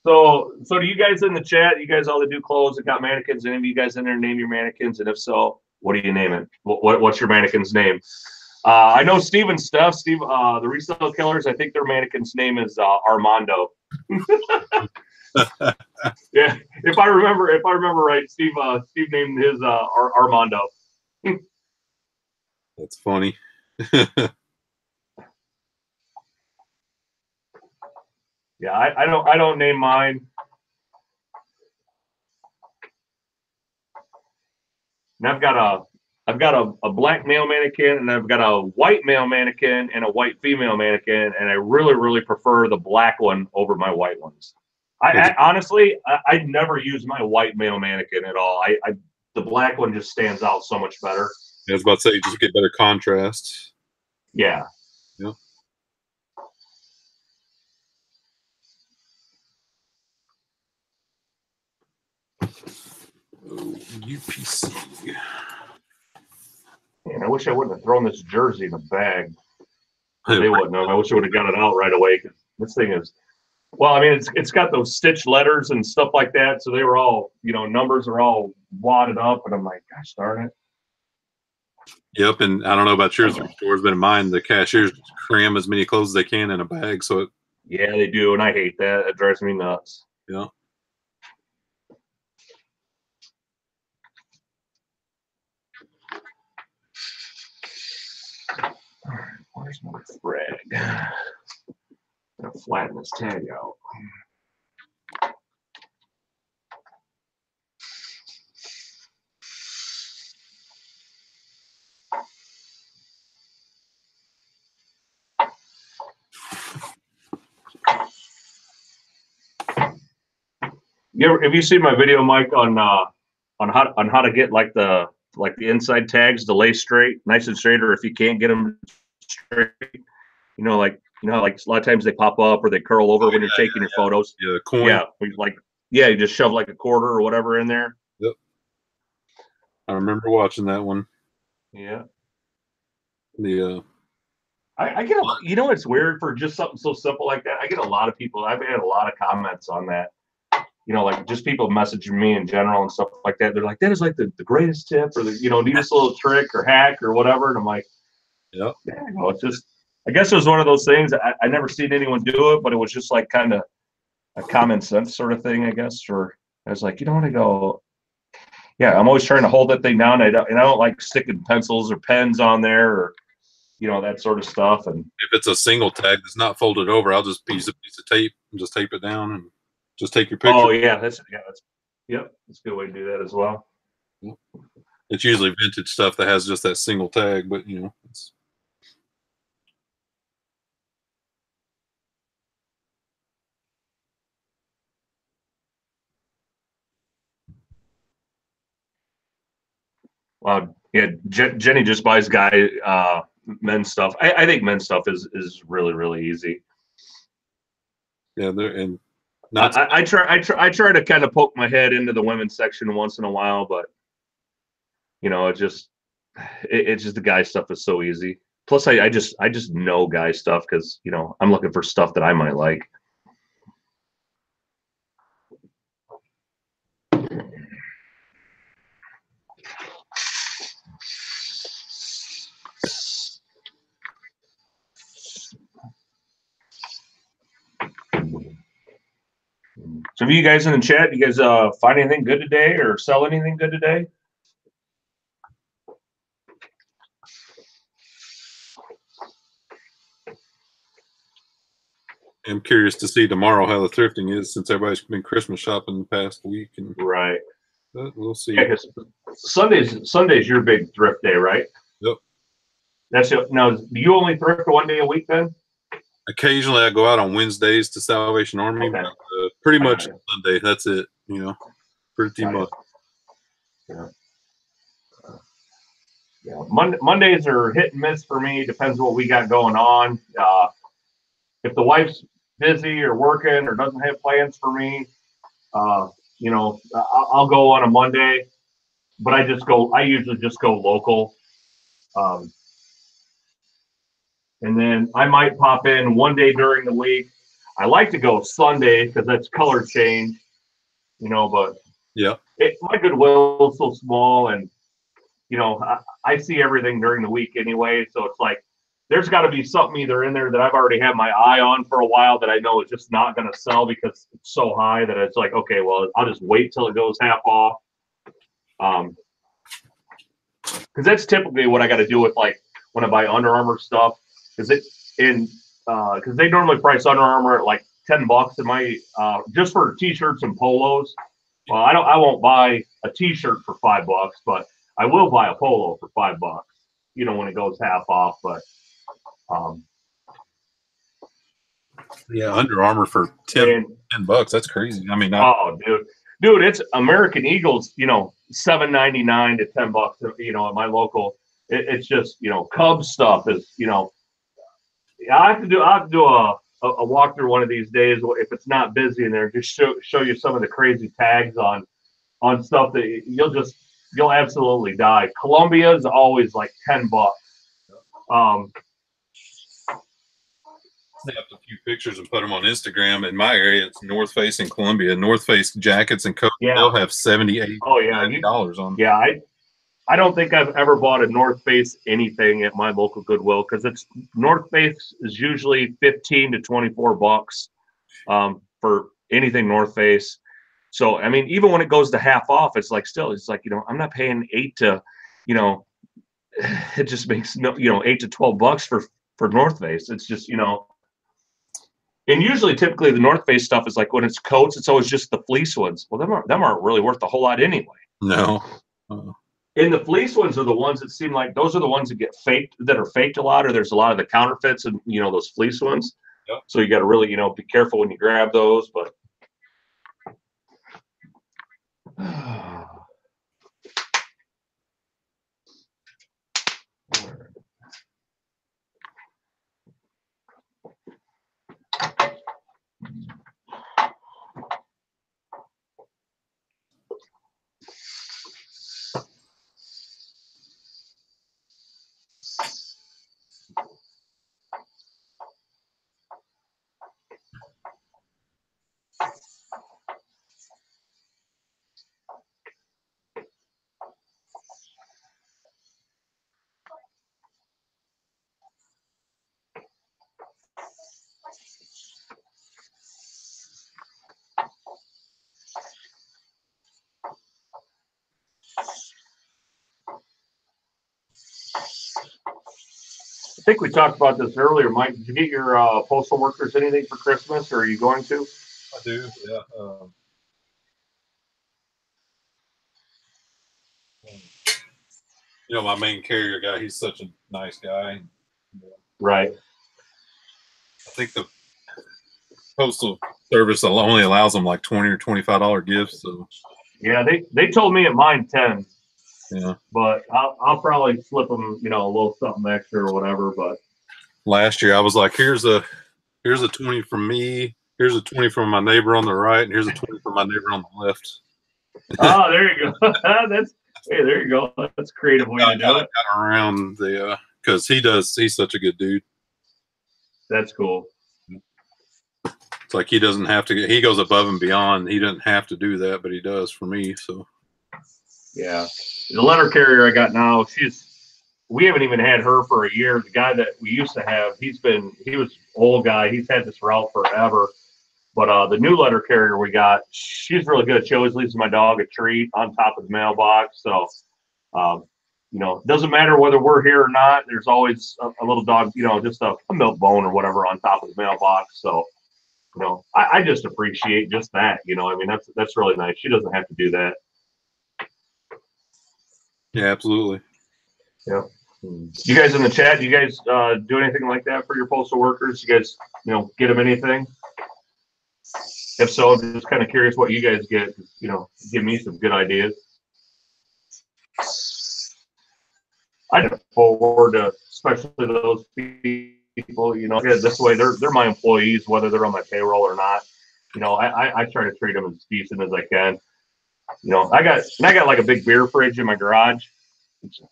So do you guys in the chat? You guys all that do clothes and got mannequins? Any of you guys in there name your mannequins? And if so, what do you name it? What's your mannequin's name? I know Steve and Steph. Steve, the Resale Killers. I think their mannequin's name is Armando. Yeah, if I remember right, Steve named his Armando. that's funny. Yeah, I don't name mine. And I've got a black male mannequin, and I've got a white male mannequin and a white female mannequin, and I really prefer the black one over my white ones. I honestly I never use my white male mannequin at all. The black one just stands out so much better. I was about to say you just get better contrast. Yeah. Yeah. Oh, UPC. Man, I wish I wouldn't have thrown this jersey in a bag. They wouldn't have. I wish I would have got it out right away. This thing is, well, I mean, it's got those stitched letters and stuff like that. So they were all, numbers are all wadded up, and I'm like, gosh darn it. Yep, and I don't know about yours stores, but in mine, the cashiers cram as many clothes as they can in a bag. So Yeah, they do, and I hate that. It drives me nuts. Yeah. All right, where's my thread? I'm gonna flatten this tag out. Have you seen my video, Mike, on how to get like the inside tags to lay straight, nice and straight, or if you can't get them straight, like how like a lot of times they pop up or they curl over when you're taking your photos. Yeah, the coin. Yeah, you just shove like a quarter or whatever in there. Yep. I remember watching that one. Yeah. The I get it's weird for just something so simple like that. I get a lot of people. I've had a lot of comments on that. Like just people messaging me in general and stuff like that. They're like, that is like the greatest tip, or neatest little trick or hack or whatever. And I'm like, yeah, it's just, I guess it was one of those things. I never seen anyone do it, but it was just like kind of a common sense sort of thing, I guess. Or I was like, I go, yeah, I'm always trying to hold that thing down. I don't like sticking pencils or pens on there or, that sort of stuff. And if it's a single tag that's not folded over, I'll just use a piece of tape and just tape it down and just take your picture. Oh yeah, that's a good way to do that as well. It's usually vintage stuff that has just that single tag, but it's. Wow, yeah, Jenny just buys men's stuff. I think men's stuff is really easy. Yeah, and I try to kind of poke my head into the women's section once in a while, but it's just the guy stuff is so easy. Plus, I just know guy stuff because I'm looking for stuff that I might like. So have you guys in the chat, you guys find anything good today or sell anything good today? I'm curious to see tomorrow how the thrifting is, since everybody's been Christmas shopping the past week, and Right. we'll see. Yeah, because Sunday's your big thrift day, right? Yep. That's it. Now, do you only thrift 1 day a week then? Occasionally, I go out on Wednesdays to Salvation Army, Okay. but pretty much Sunday. That's it. You know, pretty much. Yeah. Yeah. Mondays are hit and miss for me. Depends what we got going on. If the wife's busy or working or doesn't have plans for me, you know, I'll go on a Monday, but I usually just go local. And then I might pop in 1 day during the week. I like to go Sunday because that's color change, you know, but yeah, my Goodwill is so small, and, you know, I see everything during the week anyway. So it's like, there's got to be something either in there that I've already had my eye on for a while that I know is just not going to sell because it's so high that it's like, okay, well, I'll just wait till it goes half off. Because that's typically what I got to do with, like, when I buy Under Armour stuff, because they normally price Under Armour at like $10 in my just for t-shirts and polos. Well, I won't buy a t-shirt for $5, but I will buy a polo for $5. You know, when it goes half off, but. Yeah, Under Armour for $10. That's crazy. I mean, dude, it's American Eagles. You know, $7.99 to $10. You know, at my local, it's just, you know, Cubs stuff is, you know. I have to do a walkthrough one of these days if it's not busy in there. Just show you some of the crazy tags on stuff that you'll absolutely die. Columbia is always like $10. Snap a few pictures and put them on Instagram. In my area, it's North Face and Columbia. North Face jackets and coats, they'll have $78, $90 on them. Yeah, I don't think I've ever bought a North Face anything at my local Goodwill because North Face is usually $15 to $24 for anything North Face. So I mean, even when it goes to half off, it's like, you know, I'm not paying $8 to, you know, it just makes $8 to $12 for North Face. It's just, you know. And usually, typically, the North Face stuff is like when it's coats, it's always just the fleece ones. Well, them aren't really worth a whole lot anyway. No. And the fleece ones are the ones that seem like those are the ones that get faked, that are faked a lot, or there's a lot of the counterfeits and, you know, those fleece ones. Yep. So you got to really, you know, be careful when you grab those. But I think we talked about this earlier, Mike. Did you get your postal workers anything for Christmas, or are you going to? I do, yeah. You know, my main carrier guy, he's such a nice guy. Right. I think the postal service only allows them like $20 or $25 gifts. So yeah, they told me at mine 10. Yeah, but I'll probably slip them, you know, a little something extra or whatever. But last year I was like, here's a 20 from me, here's a 20 from my neighbor on the right, and here's a 20 from my neighbor on the left. Oh, there you go. There you go. That's a creative way to do it. Around the because he's such a good dude. That's cool. It's like he doesn't have to. He goes above and beyond. He doesn't have to do that, but he does for me. So yeah, the letter carrier I got now, we haven't even had her for a year. The guy that we used to have, he was old guy. He's had this route forever. But the new letter carrier we got, she's really good. She always leaves my dog a treat on top of the mailbox. So, you know, it doesn't matter whether we're here or not. There's always a little dog, you know, just a milk bone or whatever on top of the mailbox. So, you know, I just appreciate just that. You know, I mean, that's really nice. She doesn't have to do that. Yeah, absolutely. Yeah. You guys in the chat, do you guys do anything like that for your postal workers? You guys, you know, get them anything? If so, I'm just kind of curious what you guys get. You know, give me some good ideas. I look forward to, especially those people. You know, this way they're my employees, whether they're on my payroll or not. You know, I try to treat them as decent as I can. You know, I got like a big beer fridge in my garage.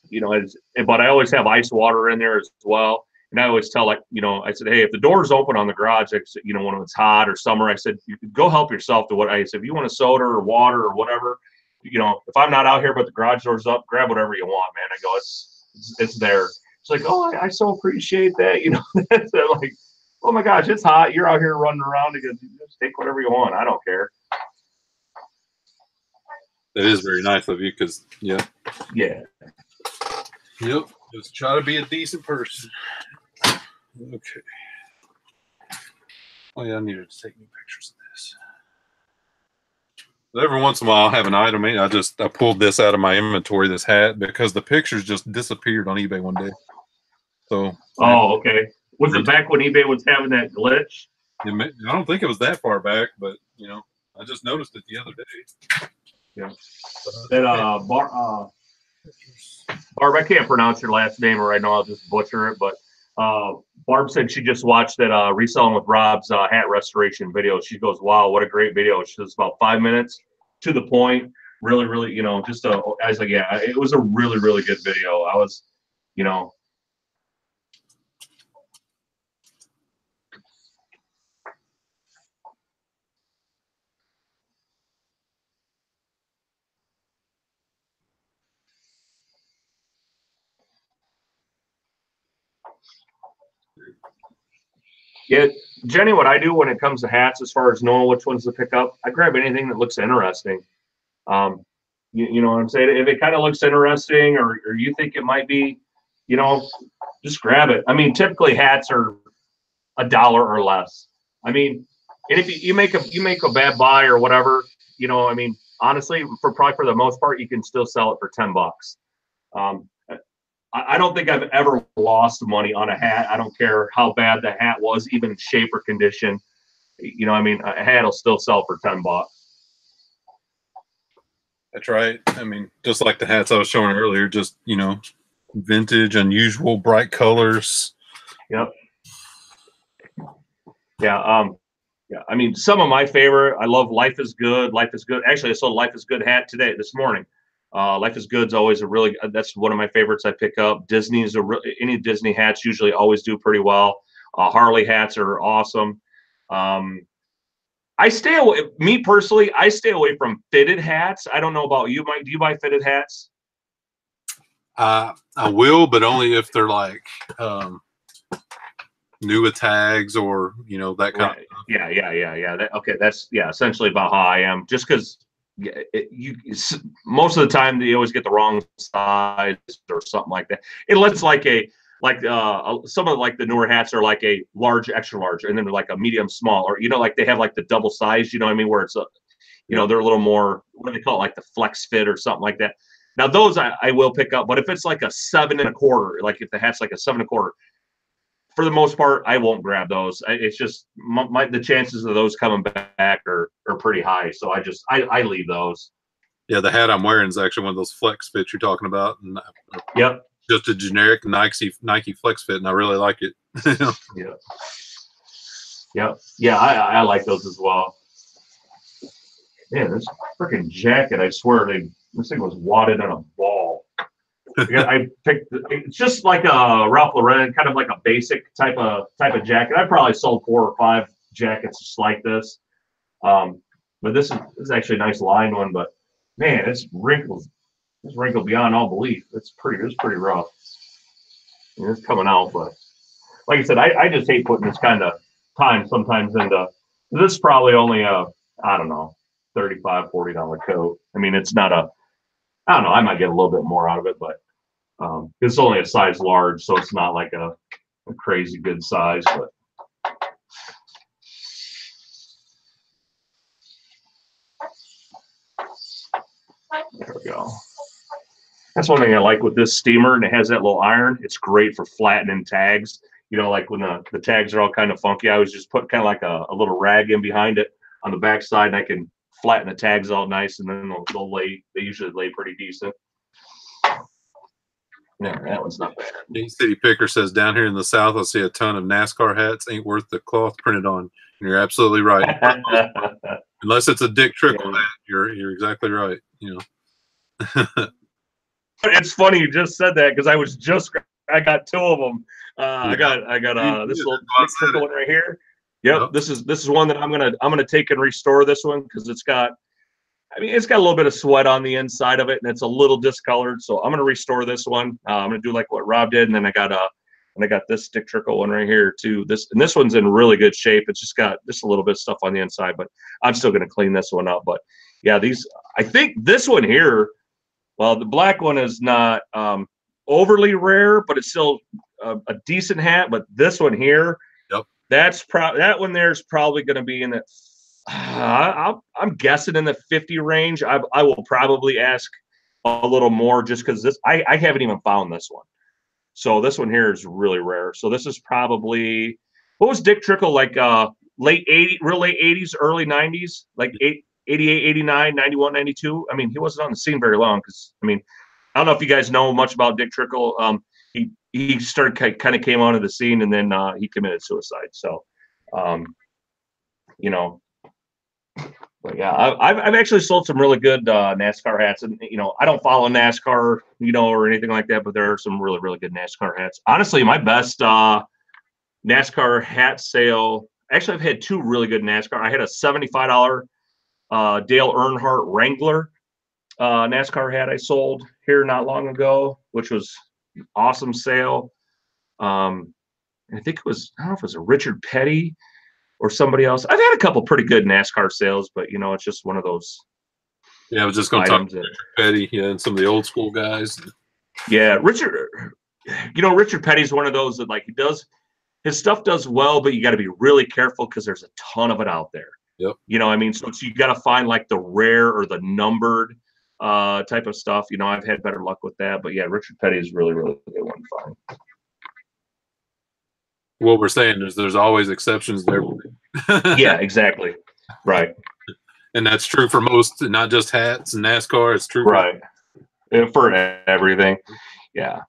You know, but I always have ice water in there as well. And I always tell, like, you know, I said, hey, if the door's open on the garage, I said, you know, when it's hot or summer, I said, you go help yourself to what I said. If you want a soda or water or whatever, you know, if I'm not out here but the garage door's up, grab whatever you want, man. I go, it's there. It's like, oh, I so appreciate that. You know, they're like, oh my gosh, it's hot. You're out here running around. Because just take whatever you want. I don't care. That is very nice of you, because yeah. Yep. Just try to be a decent person. Okay. Oh yeah, I needed to take new pictures of this. But every once in a while, I'll have an item. I pulled this out of my inventory, this hat, because the pictures just disappeared on eBay one day. So. Oh, okay. Was it back when eBay was having that glitch? I don't think it was that far back, but you know, I just noticed it the other day. Yeah. That Barb, I can't pronounce your last name, or I know I'll just butcher it, but Barb said she just watched that Reselling with Rob's hat restoration video. She goes, wow, what a great video. She says about 5 minutes, to the point. Really, really, you know, I was like, yeah, it was a really, really good video. I was, you know. Yeah, Jenny, what I do when it comes to hats, as far as knowing which ones to pick up, I grab anything that looks interesting. You know what I'm saying? If it kind of looks interesting, or you think it might be, you know, just grab it. I mean, typically hats are $1 or less. I mean, and if you make a bad buy or whatever, you know, I mean, honestly, probably for the most part, you can still sell it for $10. I don't think I've ever lost money on a hat. I don't care how bad the hat was, even in shape or condition. You know, I mean, a hat will still sell for $10. That's right. I mean, just like the hats I was showing earlier, just, you know, vintage, unusual, bright colors. Yep. Yeah. Yeah. I mean, some of my favorite, I love Life is Good. Life is Good. Actually, I saw Life is Good hat this morning. Life is Good's always that's one of my favorites I pick up. Any Disney hats usually always do pretty well. Harley hats are awesome. I stay away, me personally, I stay away from fitted hats. I don't know about you, Mike. Do you buy fitted hats? I will, but only if they're like new tags, or, you know, that kind of stuff. Yeah. That's essentially about how I am. Just because most of the time they always get the wrong size or something like that. It looks like some of like the newer hats are like a large, extra large, and then like a medium, small, or, you know, like they have like the double size, you know what I mean, where it's you know, they're a little more, what do they call it, like the flex fit or something like that. Now those I will pick up, but if it's like a 7 1/4, like if the hat's like a 7 1/4, for the most part, I won't grab those. It's just the chances of those coming back are pretty high. So I leave those. Yeah, the hat I'm wearing is actually one of those flex fits you're talking about. And yep. Just a generic Nike flex fit, and I really like it. Yeah, I like those as well. Man, this freaking jacket, I swear, this thing was wadded on a ball. I picked. It's just like a Ralph Lauren, kind of like a basic type of jacket. I probably sold 4 or 5 jackets just like this. But this is actually a nice lined one. But man, it's wrinkled. It's wrinkled beyond all belief. It's pretty rough. And it's coming out, but like I said, I just hate putting this kind of time sometimes into This is probably only a, I don't know, $35, $40 coat. I mean, it's not a, I don't know, I might get a little bit more out of it, but it's only a size large, so it's not like a crazy good size, but there we go. That's one thing I like with this steamer, and it has that little iron. It's great for flattening tags. You know, like when the tags are all kind of funky, I always just put kind of like a little rag in behind it on the back side, and I can flatten the tags all nice, and then they'll lay. They usually lay pretty decent. Yeah, that one's not bad. D City Picker says, down here in the South, I see a ton of NASCAR hats. Ain't worth the cloth printed on. And you're absolutely right. Unless it's a Dick Trickle hat, you're exactly right. You know. It's funny you just said that because I got two of them. I got this little Dick Trickle one right here. Yep, this is one that I'm gonna take and restore this one because it's got a little bit of sweat on the inside of it and it's a little discolored. So I'm gonna restore this one. I'm gonna do like what Rob did, and then I got this Dick Trickle one right here too. This one's in really good shape. It's just got just a little bit of stuff on the inside, but I'm still gonna clean this one up. But yeah, I think this one here. Well, the black one is not overly rare, but it's still a decent hat. But this one here, yep, that one there is probably going to be in the. I'm guessing in the 50 range. I will probably ask a little more just because I haven't even found this one. So this one here is really rare. So this is probably, what was Dick Trickle like? Late 80s, early 90s, like 88, 89, 91, 92. I mean, he wasn't on the scene very long because, I mean, I don't know if you guys know much about Dick Trickle. He started kind of came onto the scene and then he committed suicide. So, you know, but yeah, I've actually sold some really good NASCAR hats, and you know, I don't follow NASCAR, you know, or anything like that, but there are some really, really good NASCAR hats. Honestly, my best NASCAR hat sale. Actually, I've had two really good NASCAR. I had a $75 Dale Earnhardt Wrangler NASCAR hat I sold here not long ago, which was an awesome sale. I think it was, I don't know if it was a Richard Petty or somebody else. I've had a couple pretty good NASCAR sales, but you know, it's just one of those. Yeah, I was just going to talk about Richard Petty, yeah, and some of the old school guys. Yeah, Richard Petty's one of those that like his stuff does well, but you got to be really careful because there's a ton of it out there. Yep. You know, I mean, so you got to find like the rare or the numbered type of stuff. You know, I've had better luck with that, but yeah, Richard Petty is really, really a good one to find. What we're saying is there's always exceptions there. Yeah, exactly. Right. And that's true for most, not just hats and NASCAR. It's true for everything. Yeah.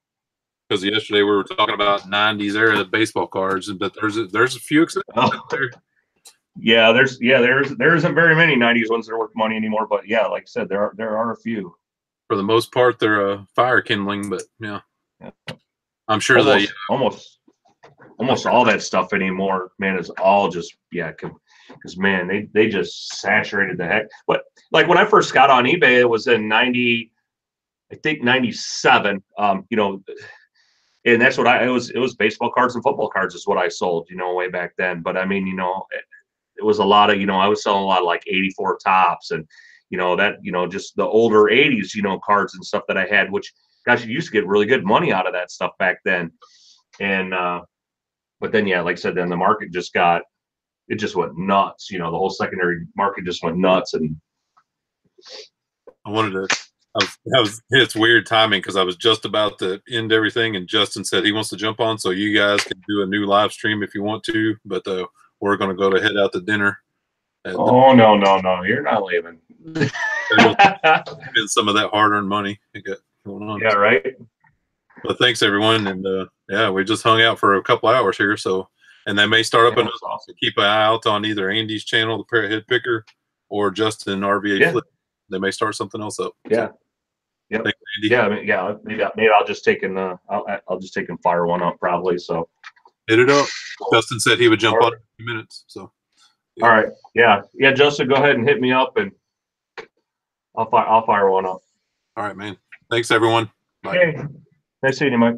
Because yesterday we were talking about 90s era baseball cards, but there's a few exceptions out there. Yeah, there isn't very many 90s ones that are worth money anymore, but yeah, like I said, there are a few. For the most part, they're fire kindling, but yeah. I'm sure almost all that stuff anymore, man, is all just because man, they just saturated the heck. But like when I first got on eBay, it was in 97. You know, and that's what it was baseball cards and football cards is what I sold, you know, way back then. But I mean, you know, it was a lot of, you know, I was selling a lot of like 84 tops and, you know, that, you know, just the older 80s, you know, cards and stuff that I had, which, gosh, you used to get really good money out of that stuff back then. And, but then, yeah, like I said, then the market just went nuts. You know, the whole secondary market just went nuts. And it's weird timing because I was just about to end everything and Justin said he wants to jump on. So you guys can do a new live stream if you want to, but we're going to head out to dinner. No, you're not leaving. Spend some of that hard-earned money you got going on. Yeah, right. But thanks everyone, and yeah, we just hung out for a couple hours here. So, and they may start up awesome. Keep an eye out on either Andy's channel, the Parrot Head Picker, or Justin RVA Flip. They may start something else up. Yeah. So, yep. Thanks, Andy. Yeah. I mean, maybe I'll just take I'll just take and fire one up probably. So. Hit it up. Justin said he would jump on in a few minutes. So. Yeah. All right. Yeah. Justin, go ahead and hit me up, and I'll fire one up. All right, man. Thanks, everyone. Bye. Okay. Nice seeing you, Mike.